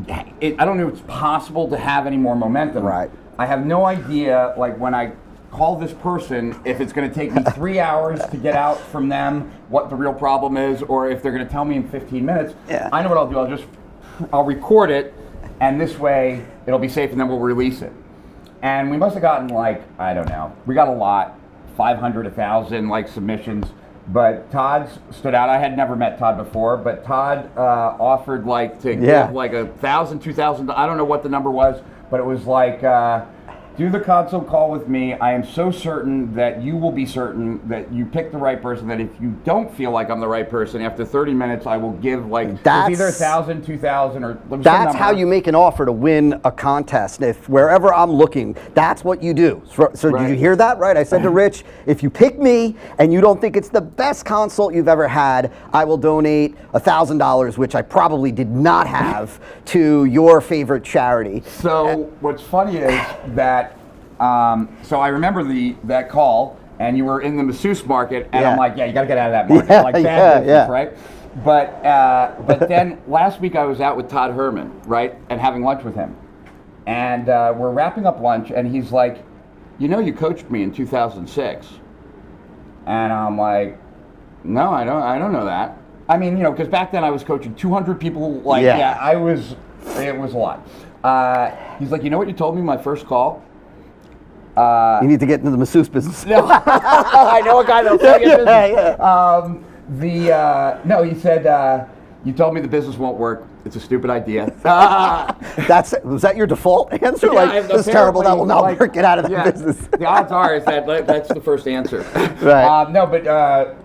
I don't know if it's possible to have any more momentum. Right. I have no idea, like, when I call this person, if it's going to take me 3 hours to get out from them what the real problem is, or if they're going to tell me in 15 minutes. Yeah. I know what I'll do. I'll record it, and this way it'll be safe, and then we'll release it. And we must have gotten, like, I don't know, we got a lot, 500, 1,000 like submissions. But Todd's stood out. I had never met Todd before, but Todd offered like to give like 1,000, 2,000. I don't know what the number was, but it was like do the consult call with me. I am so certain that you will be certain that you pick the right person, that if you don't feel like I'm the right person, after 30 minutes, I will give like either 1,000, 2,000, or that's how you make an offer to win a contest. If wherever I'm looking, that's what you do. So did you hear that right? I said to Rich, if you pick me and you don't think it's the best consult you've ever had, I will donate $1,000, which I probably did not have, to your favorite charity. So what's funny is that so I remember that call, and you were in the masseuse market, and I'm like, you got to get out of that market, like bad business, right? But then last week I was out with Todd Herman, right, and having lunch with him, and we're wrapping up lunch, and he's like, you coached me in 2006, and I'm like, no, I don't know that. I mean, because back then I was coaching 200 people, like, it was a lot. He's like, you know what you told me my first call? You need to get into the masseuse business. No, I know a guy that'll tell you business. No, he said, you told me the business won't work. It's a stupid idea. Was that your default answer? This is terrible. That will not work. Get out of the business. The odds are is that's the first answer. Right. No, but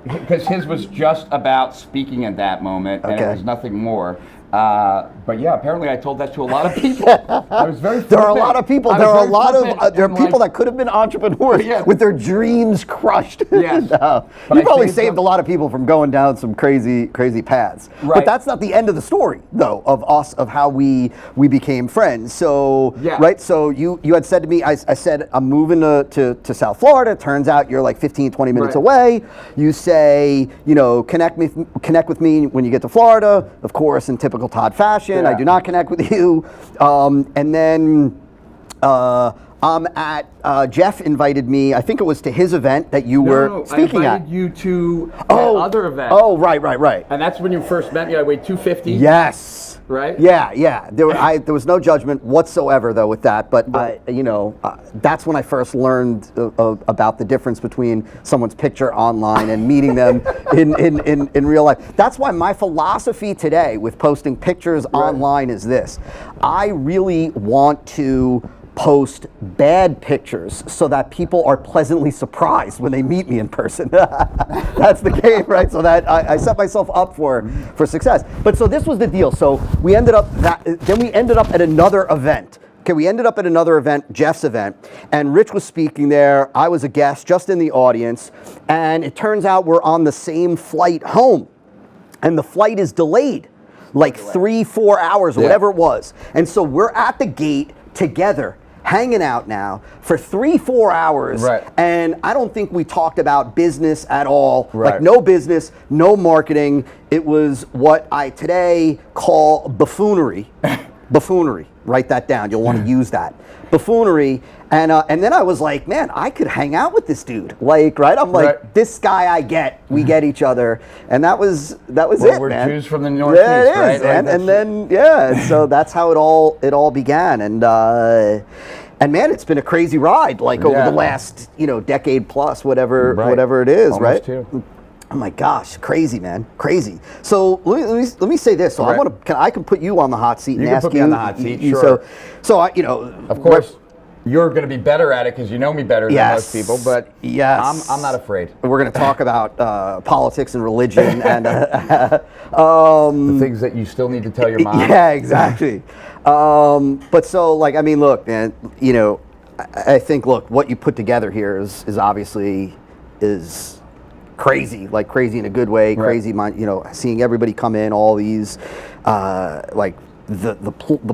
because his was just about speaking at that moment, and it was nothing more. But yeah, apparently I told that to a lot of people. I was very. There are a lot of people. There are people that could have been entrepreneurs with their dreams crushed. Yes. You probably saved a lot of people from going down some crazy paths. Right. But that's not the end of the story, though, of how we became friends. So right. So you had said to me, I said I'm moving to South Florida. Turns out you're like 15, 20 minutes away. You say, connect with me when you get to Florida. Of course, in typical Todd fashion, I do not connect with you. And then I'm at Jeff invited me. I think it was to his event that you were speaking at. I invited you to other event. Oh, right. And that's when you first met me. I weighed 250. Yes. Right? Yeah. There was no judgment whatsoever, though, with that. But that's when I first learned about the difference between someone's picture online and meeting them in real life. That's why my philosophy today with posting pictures online is this: I really want to post bad pictures so that people are pleasantly surprised when they meet me in person. That's the game, right? So that I set myself up for success. But so this was the deal. So we ended up at another event. Okay, we ended up at another event, Jeff's event, and Rich was speaking there. I was a guest just in the audience, and it turns out we're on the same flight home, and the flight is delayed, like 3-4 hours or whatever it was. And so we're at the gate together, hanging out now for 3-4 hours, and I don't think we talked about business at all. Like no business, no marketing. It was what I today call buffoonery. Buffoonery. Write that down. You'll want to use that. Buffoonery. And then I was like, man, I could hang out with this dude. I'm like, this guy we get each other. And that was it, we're man. Jews from the Northeast, right? And then so that's how it all began. And man, it's been a crazy ride, over the last, decade plus, whatever it is, almost two. Oh my gosh, crazy, man, crazy. So let me say this. So I can put you on the hot seat and ask you. You can put me on the hot seat, sure. So of course, you're going to be better at it because you know me better than most people. But I'm not afraid. We're going to talk about politics and religion and the things that you still need to tell your mom. Yeah, exactly. But so look, man, I think what you put together here is obviously crazy, crazy in a good way, crazy, seeing everybody come in, all these, the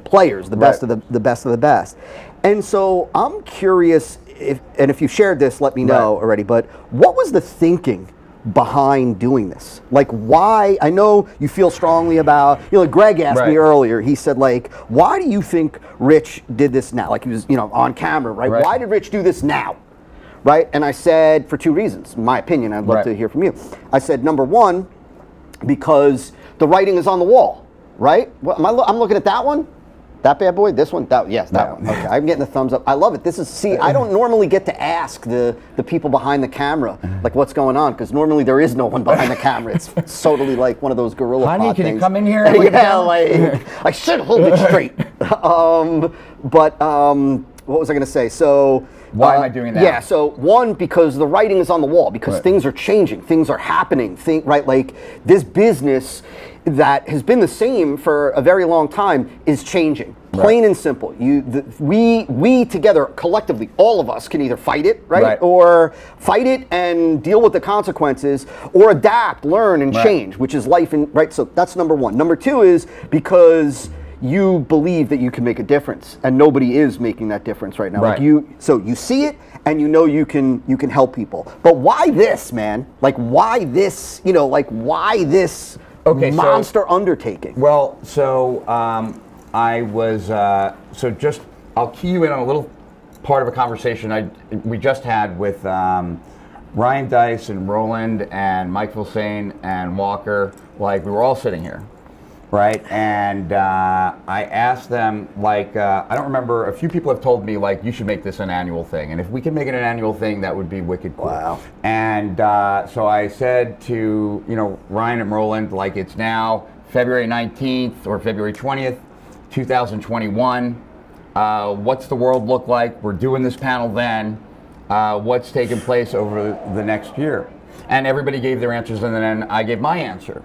players, the best of the best of the best. And so I'm curious if you've shared this, let me know already, but what was the thinking behind doing this? Why? I know you feel strongly about, Greg asked me earlier, he said, why do you think Rich did this now? He was, on camera, right? Why did Rich do this now? Right? And I said, for two reasons, in my opinion, I'd love to hear from you. I said, number one, because the writing is on the wall, right? I'm looking at that one, that bad boy, this one, that one. Okay, I'm getting the thumbs up. I love it. I don't normally get to ask the people behind the camera, what's going on, because normally there is no one behind the camera. It's totally like one of those gorilla Honey, pod can things. you come in here? I should hold it straight. what was I going to say? So why am I doing that? Yeah. So one, because the writing is on the wall, because things are changing, things are happening. Right, like this business that has been the same for a very long time is changing. Plain and simple. We together, collectively, all of us can either fight it, or fight it and deal with the consequences, or adapt, learn, and change, which is life. So that's number one. Number two is because you believe that you can make a difference, and nobody is making that difference right now. So you see it, and you know you can help people. But why this, man? Like why this? Why this monster undertaking? Well, so I was I'll key you in on a little part of a conversation we just had with Ryan Dice and Roland and Mike Vilsain and Walker. Like we were all sitting here. Right, and I asked them, I don't remember, a few people have told me, you should make this an annual thing. And if we can make it an annual thing, that would be wicked cool. Wow. And so I said to, Ryan and Roland, it's now February 19th or February 20th, 2021. What's the world look like? We're doing this panel then. What's taking place over the next year? And everybody gave their answers, and then I gave my answer.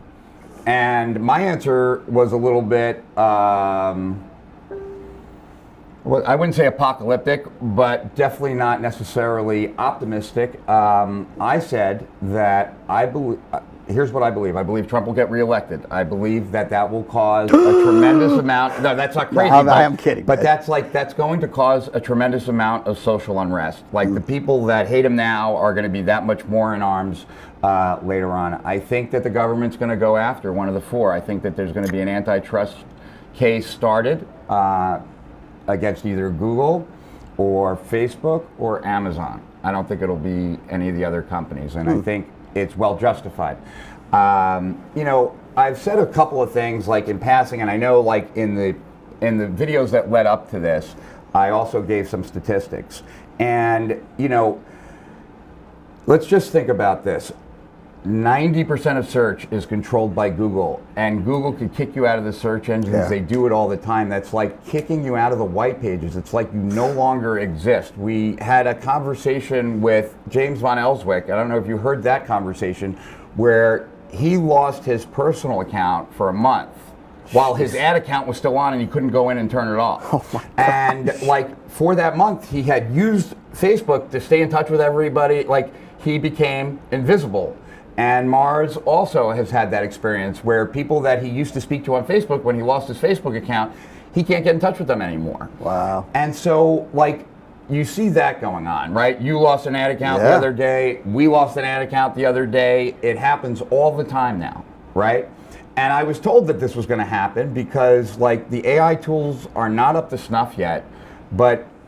And my answer was a little bit, I wouldn't say apocalyptic, but definitely not necessarily optimistic. I said that here's what I believe. I believe Trump will get reelected. I believe that will cause a tremendous amount. No, that's not crazy. I am kidding. But that's going to cause a tremendous amount of social unrest. The people that hate him now are going to be that much more in arms later on. I think that the government's going to go after one of the four. I think that there's going to be an antitrust case started against either Google or Facebook or Amazon. I don't think it'll be any of the other companies, and I think it's well justified. I've said a couple of things in passing, and I know in the videos that led up to this, I also gave some statistics. And let's just think about this. 90% of search is controlled by Google, and Google could kick you out of the search engines. Yeah. They do it all the time. That's like kicking you out of the white pages. It's like you no longer exist. We had a conversation with James von Elswick. I don't know if you heard that conversation, where he lost his personal account for a month while his ad account was still on and he couldn't go in and turn it off. Oh my and for that month, he had used Facebook to stay in touch with everybody. He became invisible. And Mars also has had that experience where people that he used to speak to on Facebook, when he lost his Facebook account, he can't get in touch with them anymore. Wow. And so, you see that going on, right? You lost an ad account the other day. We lost an ad account the other day. It happens all the time now, right? And I was told that this was going to happen because, the AI tools are not up to snuff yet,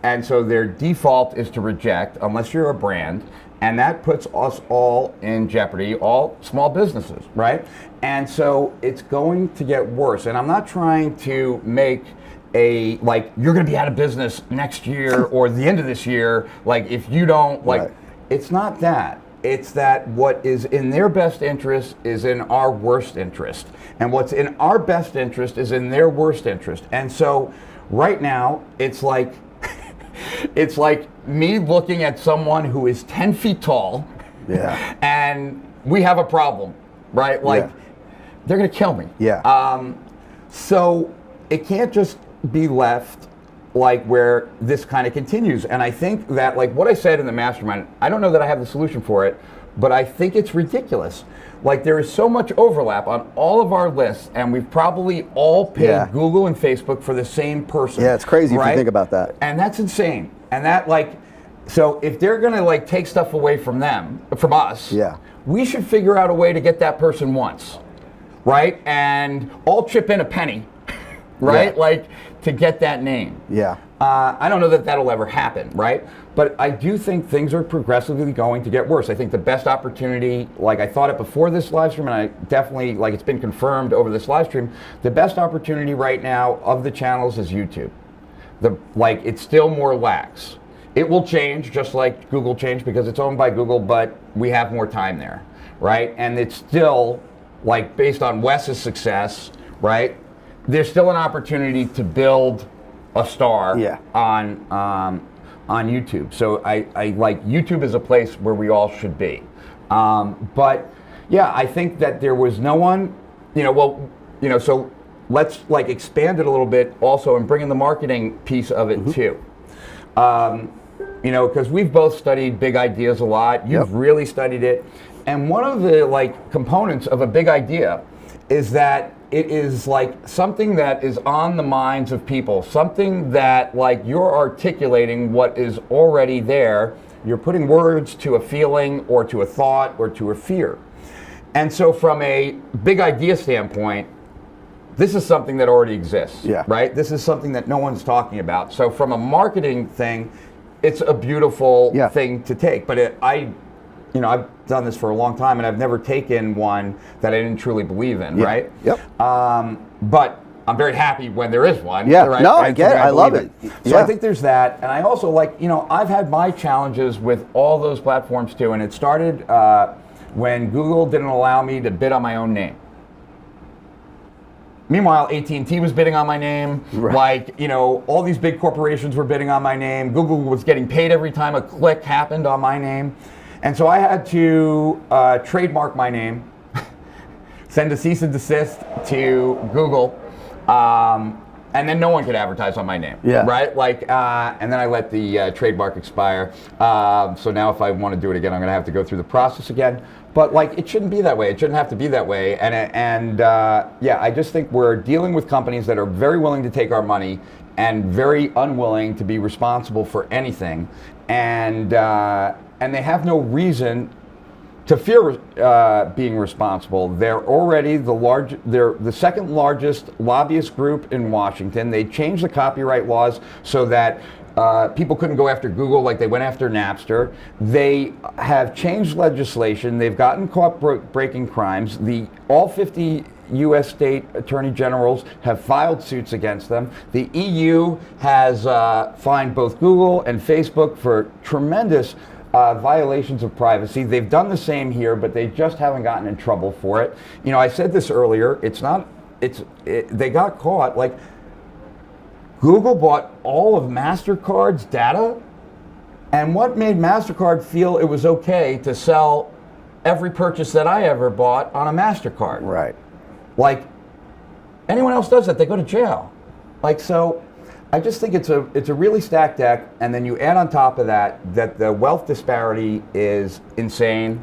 and so their default is to reject unless you're a brand. And that puts us all in jeopardy, all small businesses, right? And so it's going to get worse. And I'm not trying to make you're going to be out of business next year or the end of this year, if you don't, right. It's not that. It's that what is in their best interest is in our worst interest. And what's in our best interest is in their worst interest. And so right now, it's like me looking at someone who is 10 feet tall, and we have a problem, right? They're going to kill me. Yeah. So it can't just be left where this kind of continues. And I think that what I said in the mastermind, I don't know that I have the solution for it, but I think it's ridiculous. There is so much overlap on all of our lists, and we've probably all paid Google and Facebook for the same person. Yeah, it's crazy if you think about that. And that's insane. And that so if they're gonna take stuff away from us, we should figure out a way to get that person once, right? And all chip in a penny, right? To get that name. Yeah. I don't know that that'll ever happen, right? But I do think things are progressively going to get worse. I think the best opportunity, I thought it before this live stream, and I definitely, it's been confirmed over this live stream, the best opportunity right now of the channels is YouTube. It's still more lax. It will change, just like Google changed because it's owned by Google, but we have more time there, right? And it's still, based on Wes's success, right? There's still an opportunity to build a star on on YouTube. So I like YouTube is a place where we all should be. But yeah, I think that there was no one, so let's like expand it a little bit also and bring in the marketing piece of it too. Because we've both studied big ideas a lot. You've really studied it. And one of the like components of a big idea is that it is like something that is on the minds of people, something that like you're articulating what is already there. You're putting words to a feeling or to a thought or to a fear. And so from a big idea standpoint, this is something that already exists, right? This is something that no one's talking about. So from a marketing thing, it's a beautiful thing to take. But I've done this for a long time, and I've never taken one that I didn't truly believe in, right? But I'm very happy when there is one. Right? No, I get it. I love it. So I think there's that. And I also I've had my challenges with all those platforms too. And it started when Google didn't allow me to bid on my own name. Meanwhile, AT&T was bidding on my name. All these big corporations were bidding on my name. Google was getting paid every time a click happened on my name. And so I had to trademark my name, send a cease and desist to Google, and then no one could advertise on my name, right? And then I let the trademark expire. So now if I want to do it again, I'm going to have to go through the process again. But it shouldn't be that way. It shouldn't have to be that way. And I just think we're dealing with companies that are very willing to take our money and very unwilling to be responsible for anything. And they have no reason to fear being responsible. They're already they're the second largest lobbyist group in Washington. They changed the copyright laws so that people couldn't go after Google like they went after Napster. They have changed legislation. They've gotten caught breaking crimes. All 50 U.S. state attorney generals have filed suits against them. The EU has fined both Google and Facebook for tremendous violations of privacy. They've done the same here, but they just haven't gotten in trouble for it. I said this earlier. They got caught. Google bought all of MasterCard's data, and what made MasterCard feel it was okay to sell every purchase that I ever bought on a MasterCard? Right. Anyone else does that, they go to jail. So I just think it's a really stacked deck, and then you add on top of that the wealth disparity is insane,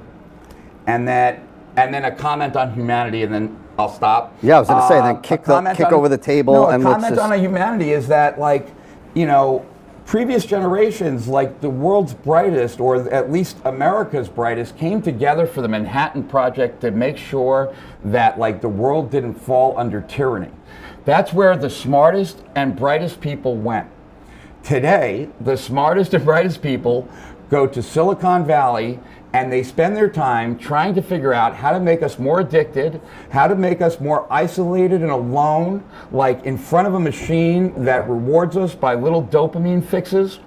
and then a comment on humanity, and then I'll stop. Yeah, I was going to say, then kick over the table. No, a comment on humanity is that, previous generations, the world's brightest, or at least America's brightest, came together for the Manhattan Project to make sure that, the world didn't fall under tyranny. That's where the smartest and brightest people went. Today, the smartest and brightest people go to Silicon Valley and they spend their time trying to figure out how to make us more addicted, how to make us more isolated and alone, in front of a machine that rewards us by little dopamine fixes.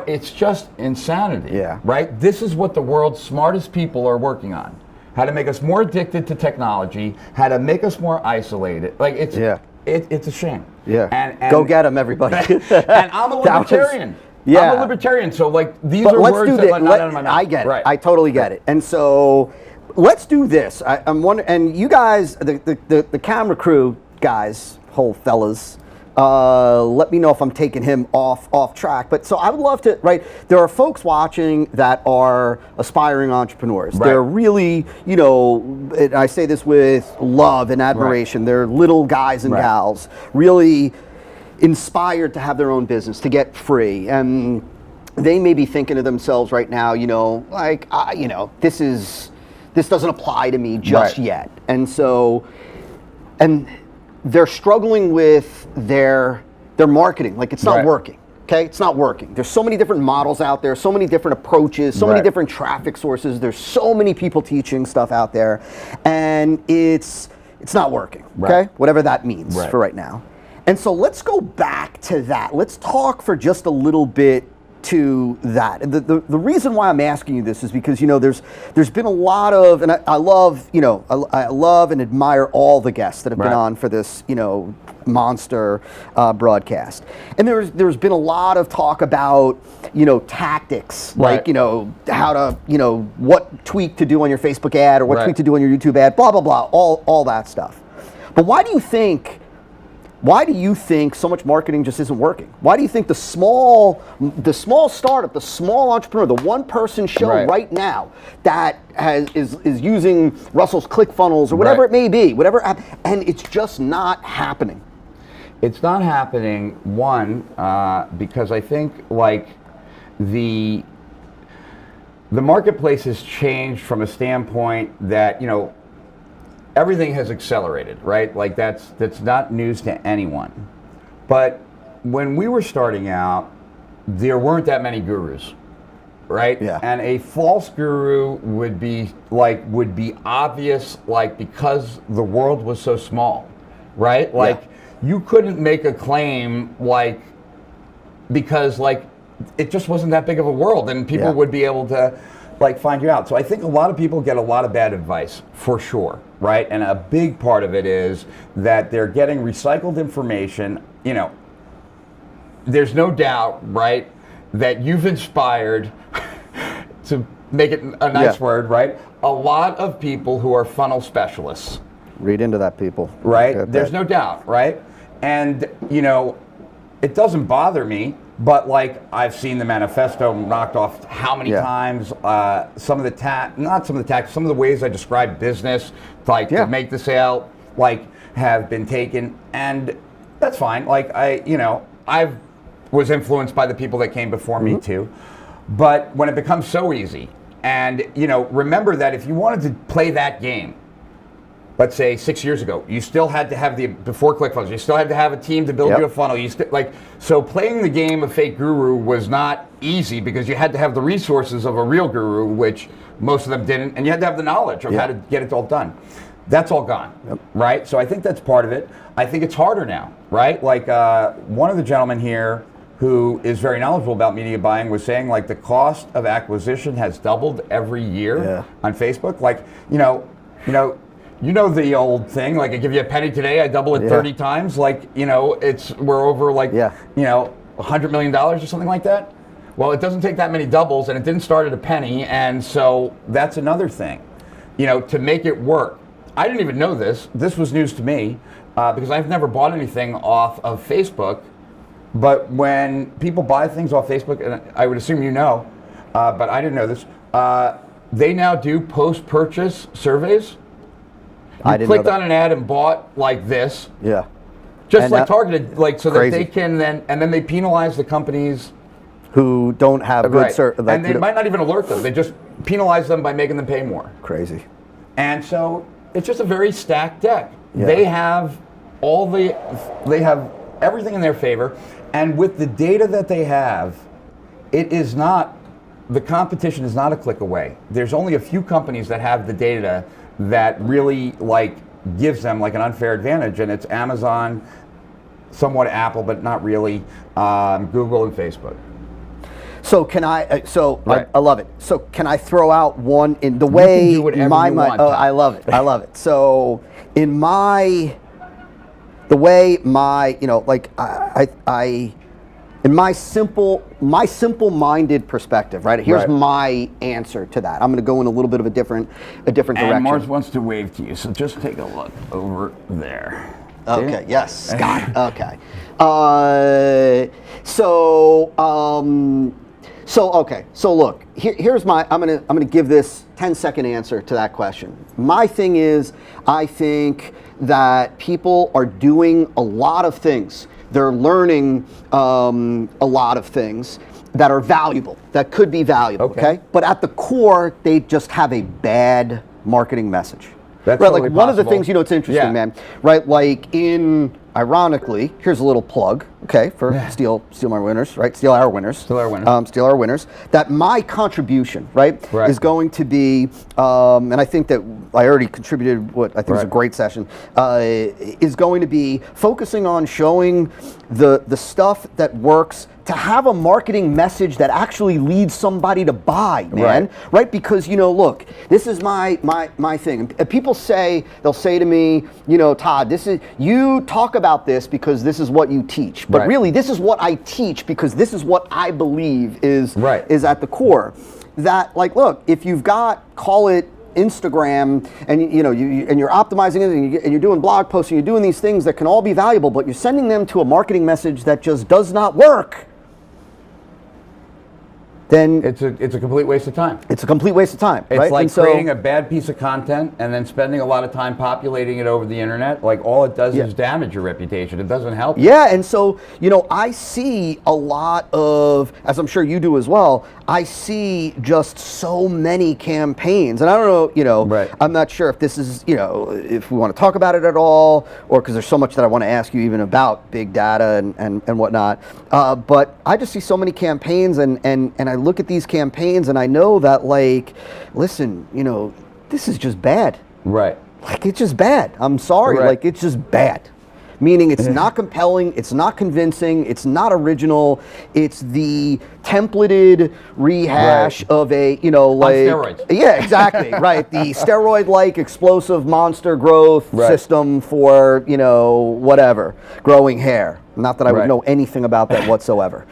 It's just insanity, right? This is what the world's smartest people are working on. How to make us more addicted to technology, how to make us more isolated. It's a shame. And go get them, everybody. And I'm a libertarian. I'm a libertarian, so these are words that are not out of my mouth. I get it. I totally get it. And so let's do this. I'm wondering, and you guys, the camera crew guys, whole fellas, let me know if I'm taking him off track. But so I would love to, there are folks watching that are aspiring entrepreneurs. They're really, and I say this with love and admiration. They're little guys and gals, really inspired to have their own business, to get free. And they may be thinking to themselves right now, this doesn't apply to me just yet. And so, and they're struggling with their marketing. It's not working. Okay, it's not working. There's so many different models out there, so many different approaches, so many different traffic sources. There's so many people teaching stuff out there, and it's not working. Okay, whatever that means for right now. And so let's go back to that. Let's talk for just a little bit to that. And the reason why I'm asking you this is because, you know, there's been a lot of, and I love, you know, I love and admire all the guests that have been on for this, you know, monster broadcast. And there's been a lot of talk about, you know, tactics, like, you know, how to, you know, what tweak to do on your Facebook ad or what tweak to do on your YouTube ad, blah, blah, blah, all that stuff. But why do you think so much marketing just isn't working? Why do you think the small startup, the small entrepreneur, the one-person show right now that is using Russell's ClickFunnels or whatever it may be, whatever app, and it's just not happening? It's not happening, one, because I think like the marketplace has changed from a standpoint that, you know, everything has accelerated, right? Like that's not news to anyone. But when we were starting out, there weren't that many gurus, right? Yeah. And a false guru would be obvious, like, because the world was so small, right? Like you couldn't make a claim like, because like it just wasn't that big of a world and people would be able to like find you out. So I think a lot of people get a lot of bad advice, for sure, right? And a big part of it is that they're getting recycled information. You know, there's no doubt, right, that you've inspired, to make it a nice word, right, a lot of people who are funnel specialists. Read into that, people. Right? There's no doubt, right? And, you know, it doesn't bother me, but like I've seen the manifesto knocked off how many times, some of the ways I describe business, like to make the sale, like have been taken, and that's fine. Like I was influenced by the people that came before me too, but when it becomes so easy, and you know, remember that if you wanted to play that game, let's say 6 years ago, you still had to have before ClickFunnels, you still had to have a team to build you a funnel. So playing the game of fake guru was not easy because you had to have the resources of a real guru, which most of them didn't, and you had to have the knowledge of how to get it all done. That's all gone, right? So I think that's part of it. I think it's harder now, right? Like one of the gentlemen here who is very knowledgeable about media buying was saying like the cost of acquisition has doubled every year on Facebook. Like, you know the old thing, like I give you a penny today, I double it 30 times. Like, you know, we're over like, you know, $100 million or something like that. Well, it doesn't take that many doubles, and it didn't start at a penny, and so that's another thing, you know, to make it work. I didn't even know this. This was news to me because I've never bought anything off of Facebook. But when people buy things off Facebook, and I would assume you know, but I didn't know this, they now do post-purchase surveys. You clicked on an ad and bought like this. Yeah. Just and like targeted, like so crazy. That they can then they penalize the companies who don't have good service. And they might not even alert them. They just penalize them by making them pay more. Crazy. And so it's just a very stacked deck. Yeah. They have everything in their favor, and with the data that they have, the competition is not a click away. There's only a few companies that have the data that really like gives them like an unfair advantage, and it's Amazon, somewhat Apple, but not really, Google and Facebook. So can I? I love it. So can I throw out one in the way you can do whatever my you want, I love it. I love it. So in my you know, like in my simple-minded perspective, right? Here's my answer to that. I'm going to go in a little bit of a different direction. And Mars wants to wave to you, so just take a look over there. Okay. Yes, Scott. Okay. So look. Here's my. I'm gonna give this 10-second answer to that question. My thing is, I think that people are doing a lot of things. They're learning a lot of things that are valuable, that could be valuable, okay? But at the core, they just have a bad marketing message. That's right, totally like one possible. of the things, you know, it's interesting, man, right? Like ironically, here's a little plug, okay, for Steal My Winners, right? Steal Our Winners. Steal Our Winners. Steal Our Winners. That my contribution, right, is going to be, and I think that I already contributed what I think was a great session, is going to be focusing on showing the stuff that works to have a marketing message that actually leads somebody to buy, man. Right? Because, you know, look, this is my thing. And people they'll say to me, you know, Todd, you talk about this because this is what you teach. But really, this is what I teach because this is what I believe is at the core. That, like, look, if you've got, call it Instagram, and you're optimizing it, and you're doing blog posts, and you're doing these things that can all be valuable, but you're sending them to a marketing message that just does not work, then it's a complete waste of time. It's a complete waste of time. It's like creating a bad piece of content and then spending a lot of time populating it over the internet. Like, all it does is damage your reputation. It doesn't help. Yeah, and so, you know, I see a lot of, as I'm sure you do as well, I see just so many campaigns, and I don't know, you know, I'm not sure if this is, you know, if we want to talk about it at all, or because there's so much that I want to ask you even about big data and whatnot. But I just see so many campaigns, and I look at these campaigns, and I know that, like, listen, you know, this is just bad. Like, it's just bad. I'm sorry. Like, it's just bad. Meaning it's not compelling, it's not convincing, it's not original, it's the templated rehash of a, you know, like... On steroids. Yeah, exactly, right. The steroid-like explosive monster growth system for, you know, whatever, growing hair. Not that I would know anything about that whatsoever.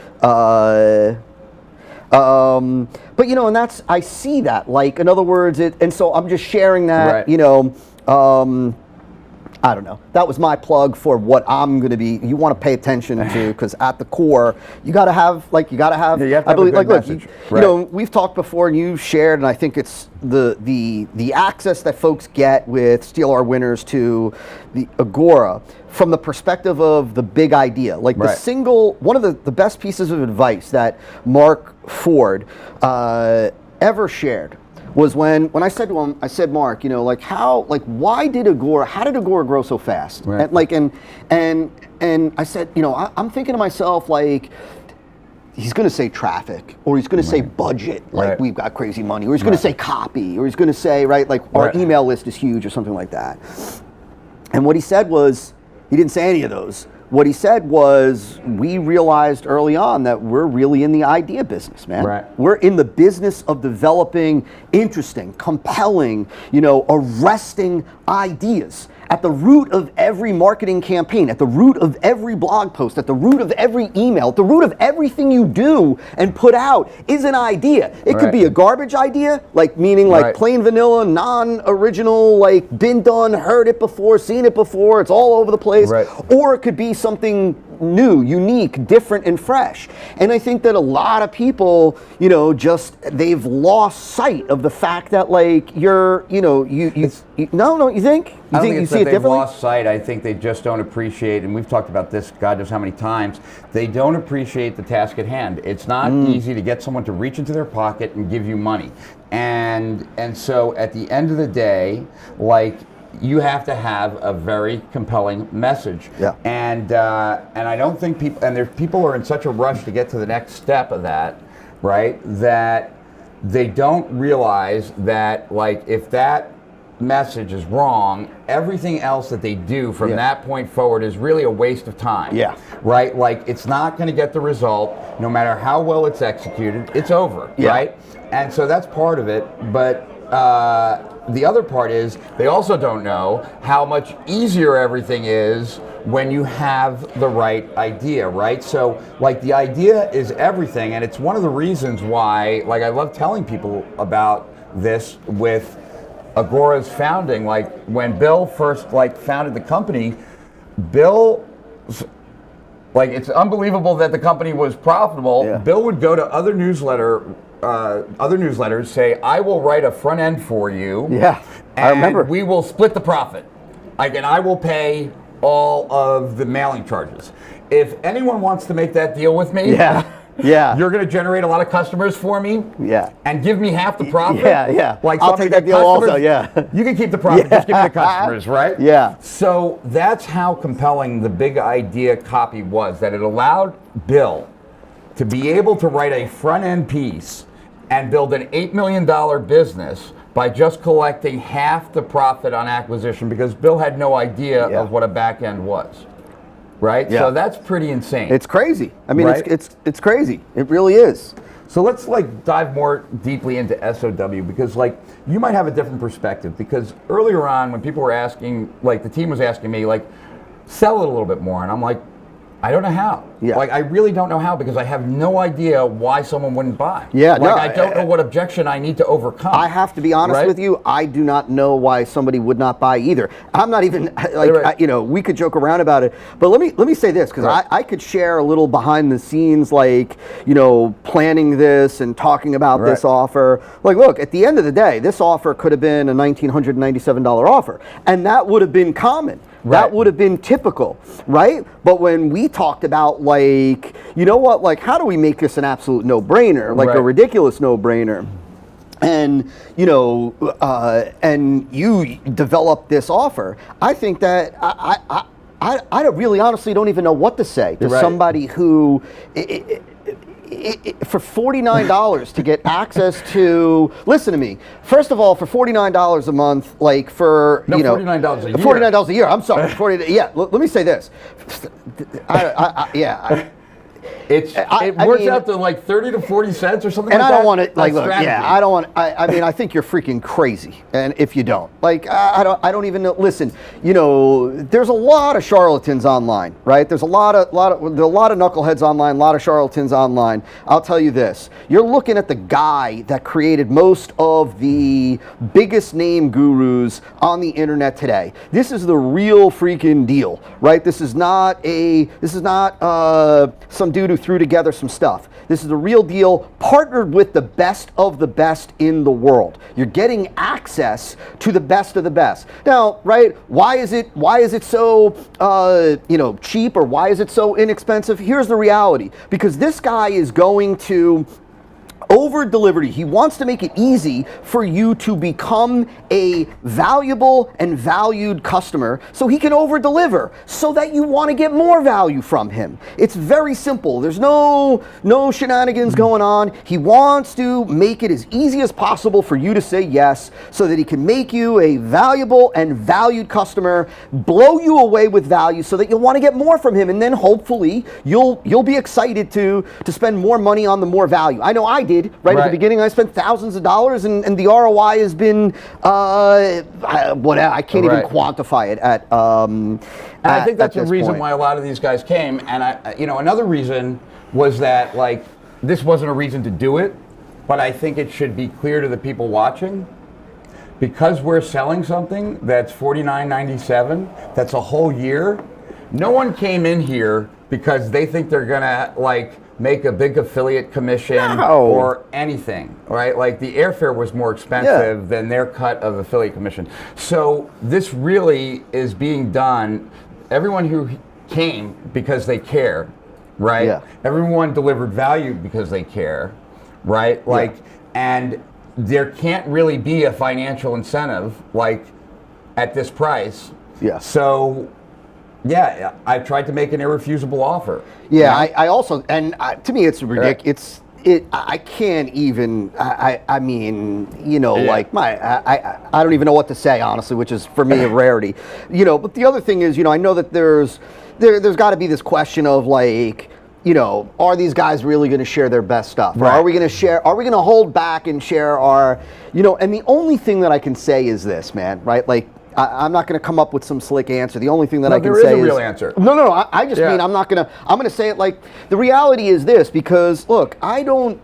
But, you know, and that's, I see that, like, in other words, and so I'm just sharing that, you know, I don't know. That was my plug for what I'm going to be. You want to pay attention to, because at the core, you got to have. I believe, like, look, you know, we've talked before, and you've shared, and I think it's the access that folks get with Steal Our Winners to the Agora from the perspective of the big idea. Like one of the best pieces of advice that Mark Ford ever shared was when I said to him, I said, Mark, you know, like, how did Agora grow so fast? And like, and I said, you know, I'm thinking to myself, like, he's going to say traffic, or he's going to say budget, like we've got crazy money, or he's going to say copy, or he's going to say, like our email list is huge, or something like that. And what he said was, he didn't say any of those. What he said was, we realized early on that we're really in the idea business, man. We're in the business of developing interesting, compelling, you know, arresting ideas. At the root of every marketing campaign, at the root of every blog post, at the root of every email, at the root of everything you do and put out is an idea. It could be a garbage idea, like meaning like plain vanilla, non-original, like been done, heard it before, seen it before, it's all over the place. Or it could be something new, unique, different, and fresh. And I think that a lot of people, you know, they've lost sight of the fact that, like, you think? I don't think it's that they've lost sight. I think they just don't appreciate, and we've talked about this God knows how many times, they don't appreciate the task at hand. It's not easy to get someone to reach into their pocket and give you money. And so at the end of the day, like, you have to have a very compelling message. And I don't think people are in such a rush to get to the next step of that, right? That they don't realize that, like, if that message is wrong, everything else that they do from that point forward is really a waste of time. Right? Like, it's not going to get the result, no matter how well it's executed. It's over, right? And so that's part of it. But the other part is they also don't know how much easier everything is when you have the right idea, right? So, like, the idea is everything, and it's one of the reasons why, like, I love telling people about this with Agora's founding. Like, when Bill first, like, founded the company, it's unbelievable that the company was profitable. Bill would go to other newsletters, say, I will write a front end for you. I remember. We will split the profit. Like, and I will pay all of the mailing charges. If anyone wants to make that deal with me, you're going to generate a lot of customers for me, and give me half the profit. Like, I'll take that deal also. You can keep the profit. Just give me the customers, right? So that's how compelling the big idea copy was. That it allowed Bill to be able to write a front end piece and build an $8 million business by just collecting half the profit on acquisition, because Bill had no idea of what a back end was. right? So that's pretty insane. It's crazy. I mean, right? it's crazy. It really is. So let's like dive more deeply into SOW, because like you might have a different perspective, because earlier on when people were asking, like the team was asking me like, sell it a little bit more, and I'm like, I don't know how. Yeah. Like I really don't know how, because I have no idea why someone wouldn't buy. Yeah, like I don't know what objection I need to overcome. I have to be honest with you. I do not know why somebody would not buy either. I'm not even like you know, we could joke around about it, but let me say this, because I could share a little behind the scenes, like, you know, planning this and talking about this offer. Like, look, at the end of the day, this offer could have been a $1,997 offer, and that would have been common. That would have been typical, right? But when we talked about, like, you know what, like, how do we make this an absolute no-brainer, like a ridiculous no-brainer? And, you know, and you develop this offer, I think that I really honestly don't even know what to say to somebody who... for $49 to get access to, listen to me, first of all, for $49 a month, like for, you know, $49 a year. $49 a year, I'm sorry, let me say this. It works out to like 30 to 40 cents or something and like I that. don't want to, like, look, strategy. I don't want, I mean, I think you're freaking crazy. And if you don't, like, I don't even know, listen, you know, there's a lot of charlatans online, right? There's a lot of knuckleheads online, a lot of charlatans online. I'll tell you this, you're looking at the guy that created most of the biggest name gurus on the internet today. This is the real freaking deal, right? This is not some dude who threw together some stuff. This is the real deal, partnered with the best of the best in the world. You're getting access to the best of the best. Now, right, why is it so you know, cheap, or why is it so inexpensive? Here's the reality. Because this guy is going to over deliver. He wants to make it easy for you to become a valuable and valued customer, so he can over deliver, so that you want to get more value from him. It's very simple. There's no shenanigans going on. He wants to make it as easy as possible for you to say yes, so that he can make you a valuable and valued customer, blow you away with value, so that you'll want to get more from him, and then hopefully you'll be excited to spend more money on the more value. I know I did. Right at the beginning, I spent thousands of dollars, and the ROI has been I can't even quantify it at. And I think that's the reason why a lot of these guys came. And you know, another reason was that, like, this wasn't a reason to do it, but I think it should be clear to the people watching, because we're selling something that's $49.97, that's a whole year. No one came in here because they think they're gonna, like, make a big affiliate commission or anything, right? Like, the airfare was more expensive than their cut of affiliate commission. So this really is being done, everyone who came because they care, right? Yeah. Everyone delivered value because they care, right? Like, and there can't really be a financial incentive, like, at this price. Yeah. So, yeah, I tried to make an irrefusable offer. Yeah, I also, and to me, it's ridiculous. I can't even. I mean, you know, like I don't even know what to say, honestly, which is for me a rarity. You know, but the other thing is, you know, I know that there's got to be this question of, like, you know, are these guys really going to share their best stuff? Or are we going to share? Are we going to hold back and share our, you know? And the only thing that I can say is this, man. Right, like. I'm not going to come up with some slick answer. The only thing that I can say is... There is a real answer. No, I just mean I'm going to say it like, the reality is this, because, look, I know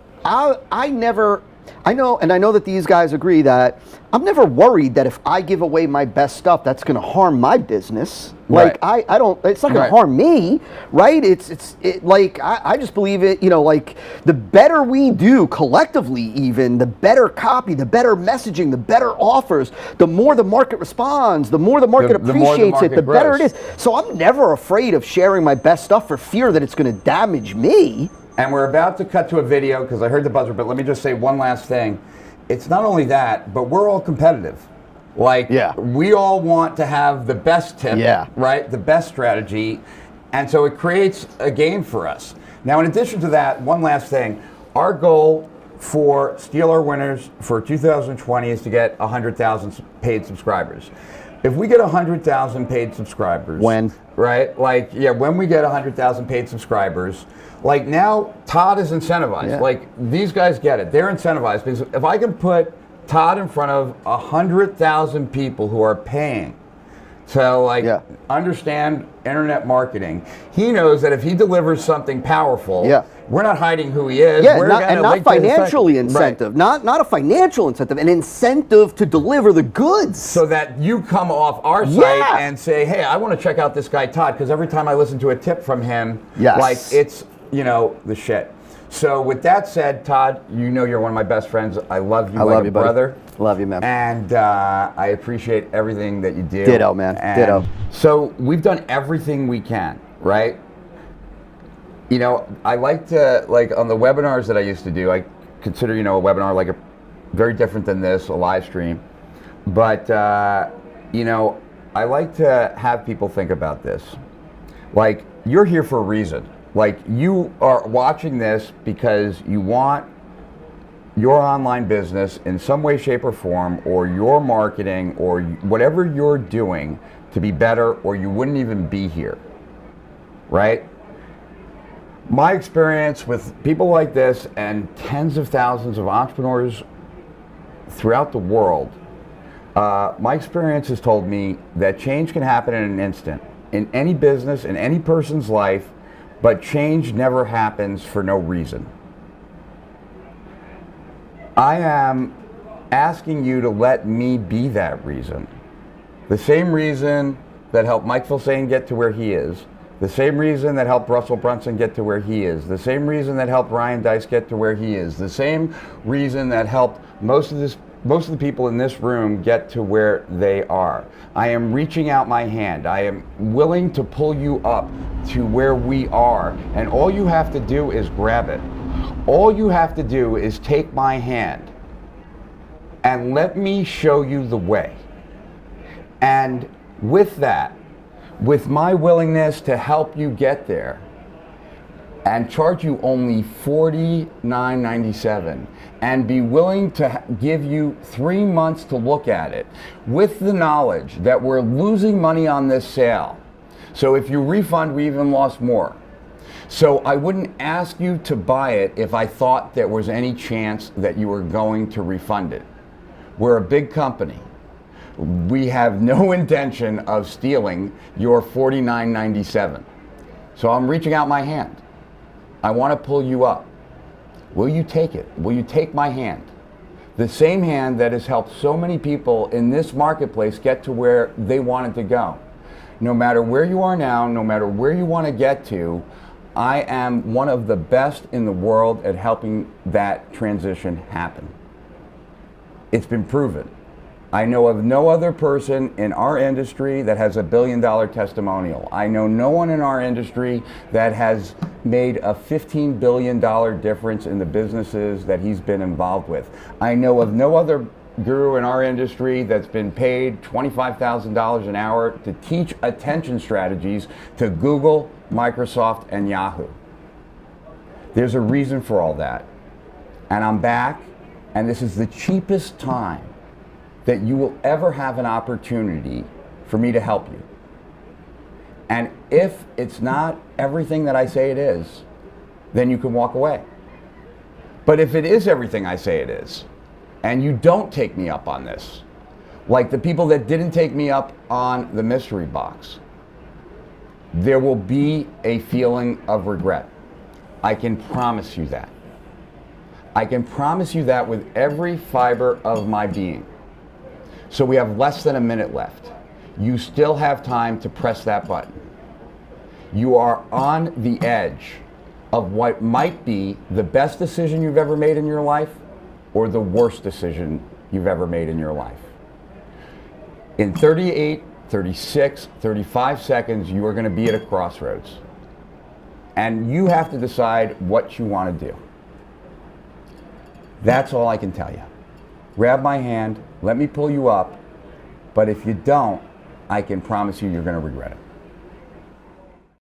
that these guys agree that I'm never worried that if I give away my best stuff, that's going to harm my business. Like, I don't, it's not going to harm me, right? Like, I just believe it, you know, like, the better we do collectively, even, the better copy, the better messaging, the better offers, the more the market responds, the more the market appreciates it, the better it is. So I'm never afraid of sharing my best stuff for fear that it's going to damage me. And we're about to cut to a video, because I heard the buzzer, but let me just say one last thing. It's not only that, but we're all competitive. Like, we all want to have the best tip, right? The best strategy. And so it creates a game for us. Now, in addition to that, one last thing. Our goal for Steal Our Winners for 2020 is to get 100,000 paid subscribers. if we get 100,000 paid subscribers. When? Right? Like, yeah, when we get 100,000 paid subscribers, like now Todd is incentivized. Yeah. Like these guys get it. They're incentivized because if I can put Todd in front of 100,000 people who are paying to like understand internet marketing, he knows that if he delivers something powerful, we're not hiding who he is. Yeah, we're not financially incentive, right. not a financial incentive, an incentive to deliver the goods. So that you come off our site and say, hey, I want to check out this guy Todd, because every time I listen to a tip from him, like it's, you know, the shit. So with that said, Todd, you know you're one of my best friends. I love you like a brother. Love you, man. And I appreciate everything that you do. Ditto, man. And ditto. So we've done everything we can, right? You know, I like to, like on the webinars that I used to do, I consider, you know, a webinar like a very different than this, a live stream. But, you know, I like to have people think about this. Like, you're here for a reason. Like, you are watching this because you want your online business in some way, shape, or form, or your marketing, or whatever you're doing to be better, or you wouldn't even be here, right? My experience with people like this and tens of thousands of entrepreneurs throughout the world, my experience has told me that change can happen in an instant, in any business, in any person's life, but change never happens for no reason. I am asking you to let me be that reason. The same reason that helped Mike Filsaime get to where he is, the same reason that helped Russell Brunson get to where he is, the same reason that helped Ryan Deiss get to where he is, the same reason that helped most of the people in this room get to where they are. I am reaching out my hand. I am willing to pull you up to where we are, and all you have to do is grab it. All you have to do is take my hand and let me show you the way. And with that, with my willingness to help you get there and charge you only $49.97 and be willing to give you 3 months to look at it with the knowledge that we're losing money on this sale. So if you refund, we even lost more. So I wouldn't ask you to buy it if I thought there was any chance that you were going to refund it. We're a big company. We have no intention of stealing your $49.97. So I'm reaching out my hand. I want to pull you up. Will you take it? Will you take my hand? The same hand that has helped so many people in this marketplace get to where they wanted to go. No matter where you are now, no matter where you want to get to, I am one of the best in the world at helping that transition happen. It's been proven. I know of no other person in our industry that has $1 billion testimonial. I know no one in our industry that has made a $15 billion difference in the businesses that he's been involved with. I know of no other guru in our industry that's been paid $25,000 an hour to teach attention strategies to Google, Microsoft, and Yahoo. There's a reason for all that. And I'm back, and this is the cheapest time that you will ever have an opportunity for me to help you. And if it's not everything that I say it is, then you can walk away. But if it is everything I say it is, and you don't take me up on this, like the people that didn't take me up on the mystery box, there will be a feeling of regret. I can promise you that. I can promise you that with every fiber of my being. So we have less than a minute left. You still have time to press that button. You are on the edge of what might be the best decision you've ever made in your life or the worst decision you've ever made in your life. In 38, 36, 35 seconds, you are going to be at a crossroads. And you have to decide what you want to do. That's all I can tell you. Grab my hand, let me pull you up, but if you don't, I can promise you you're going to regret it.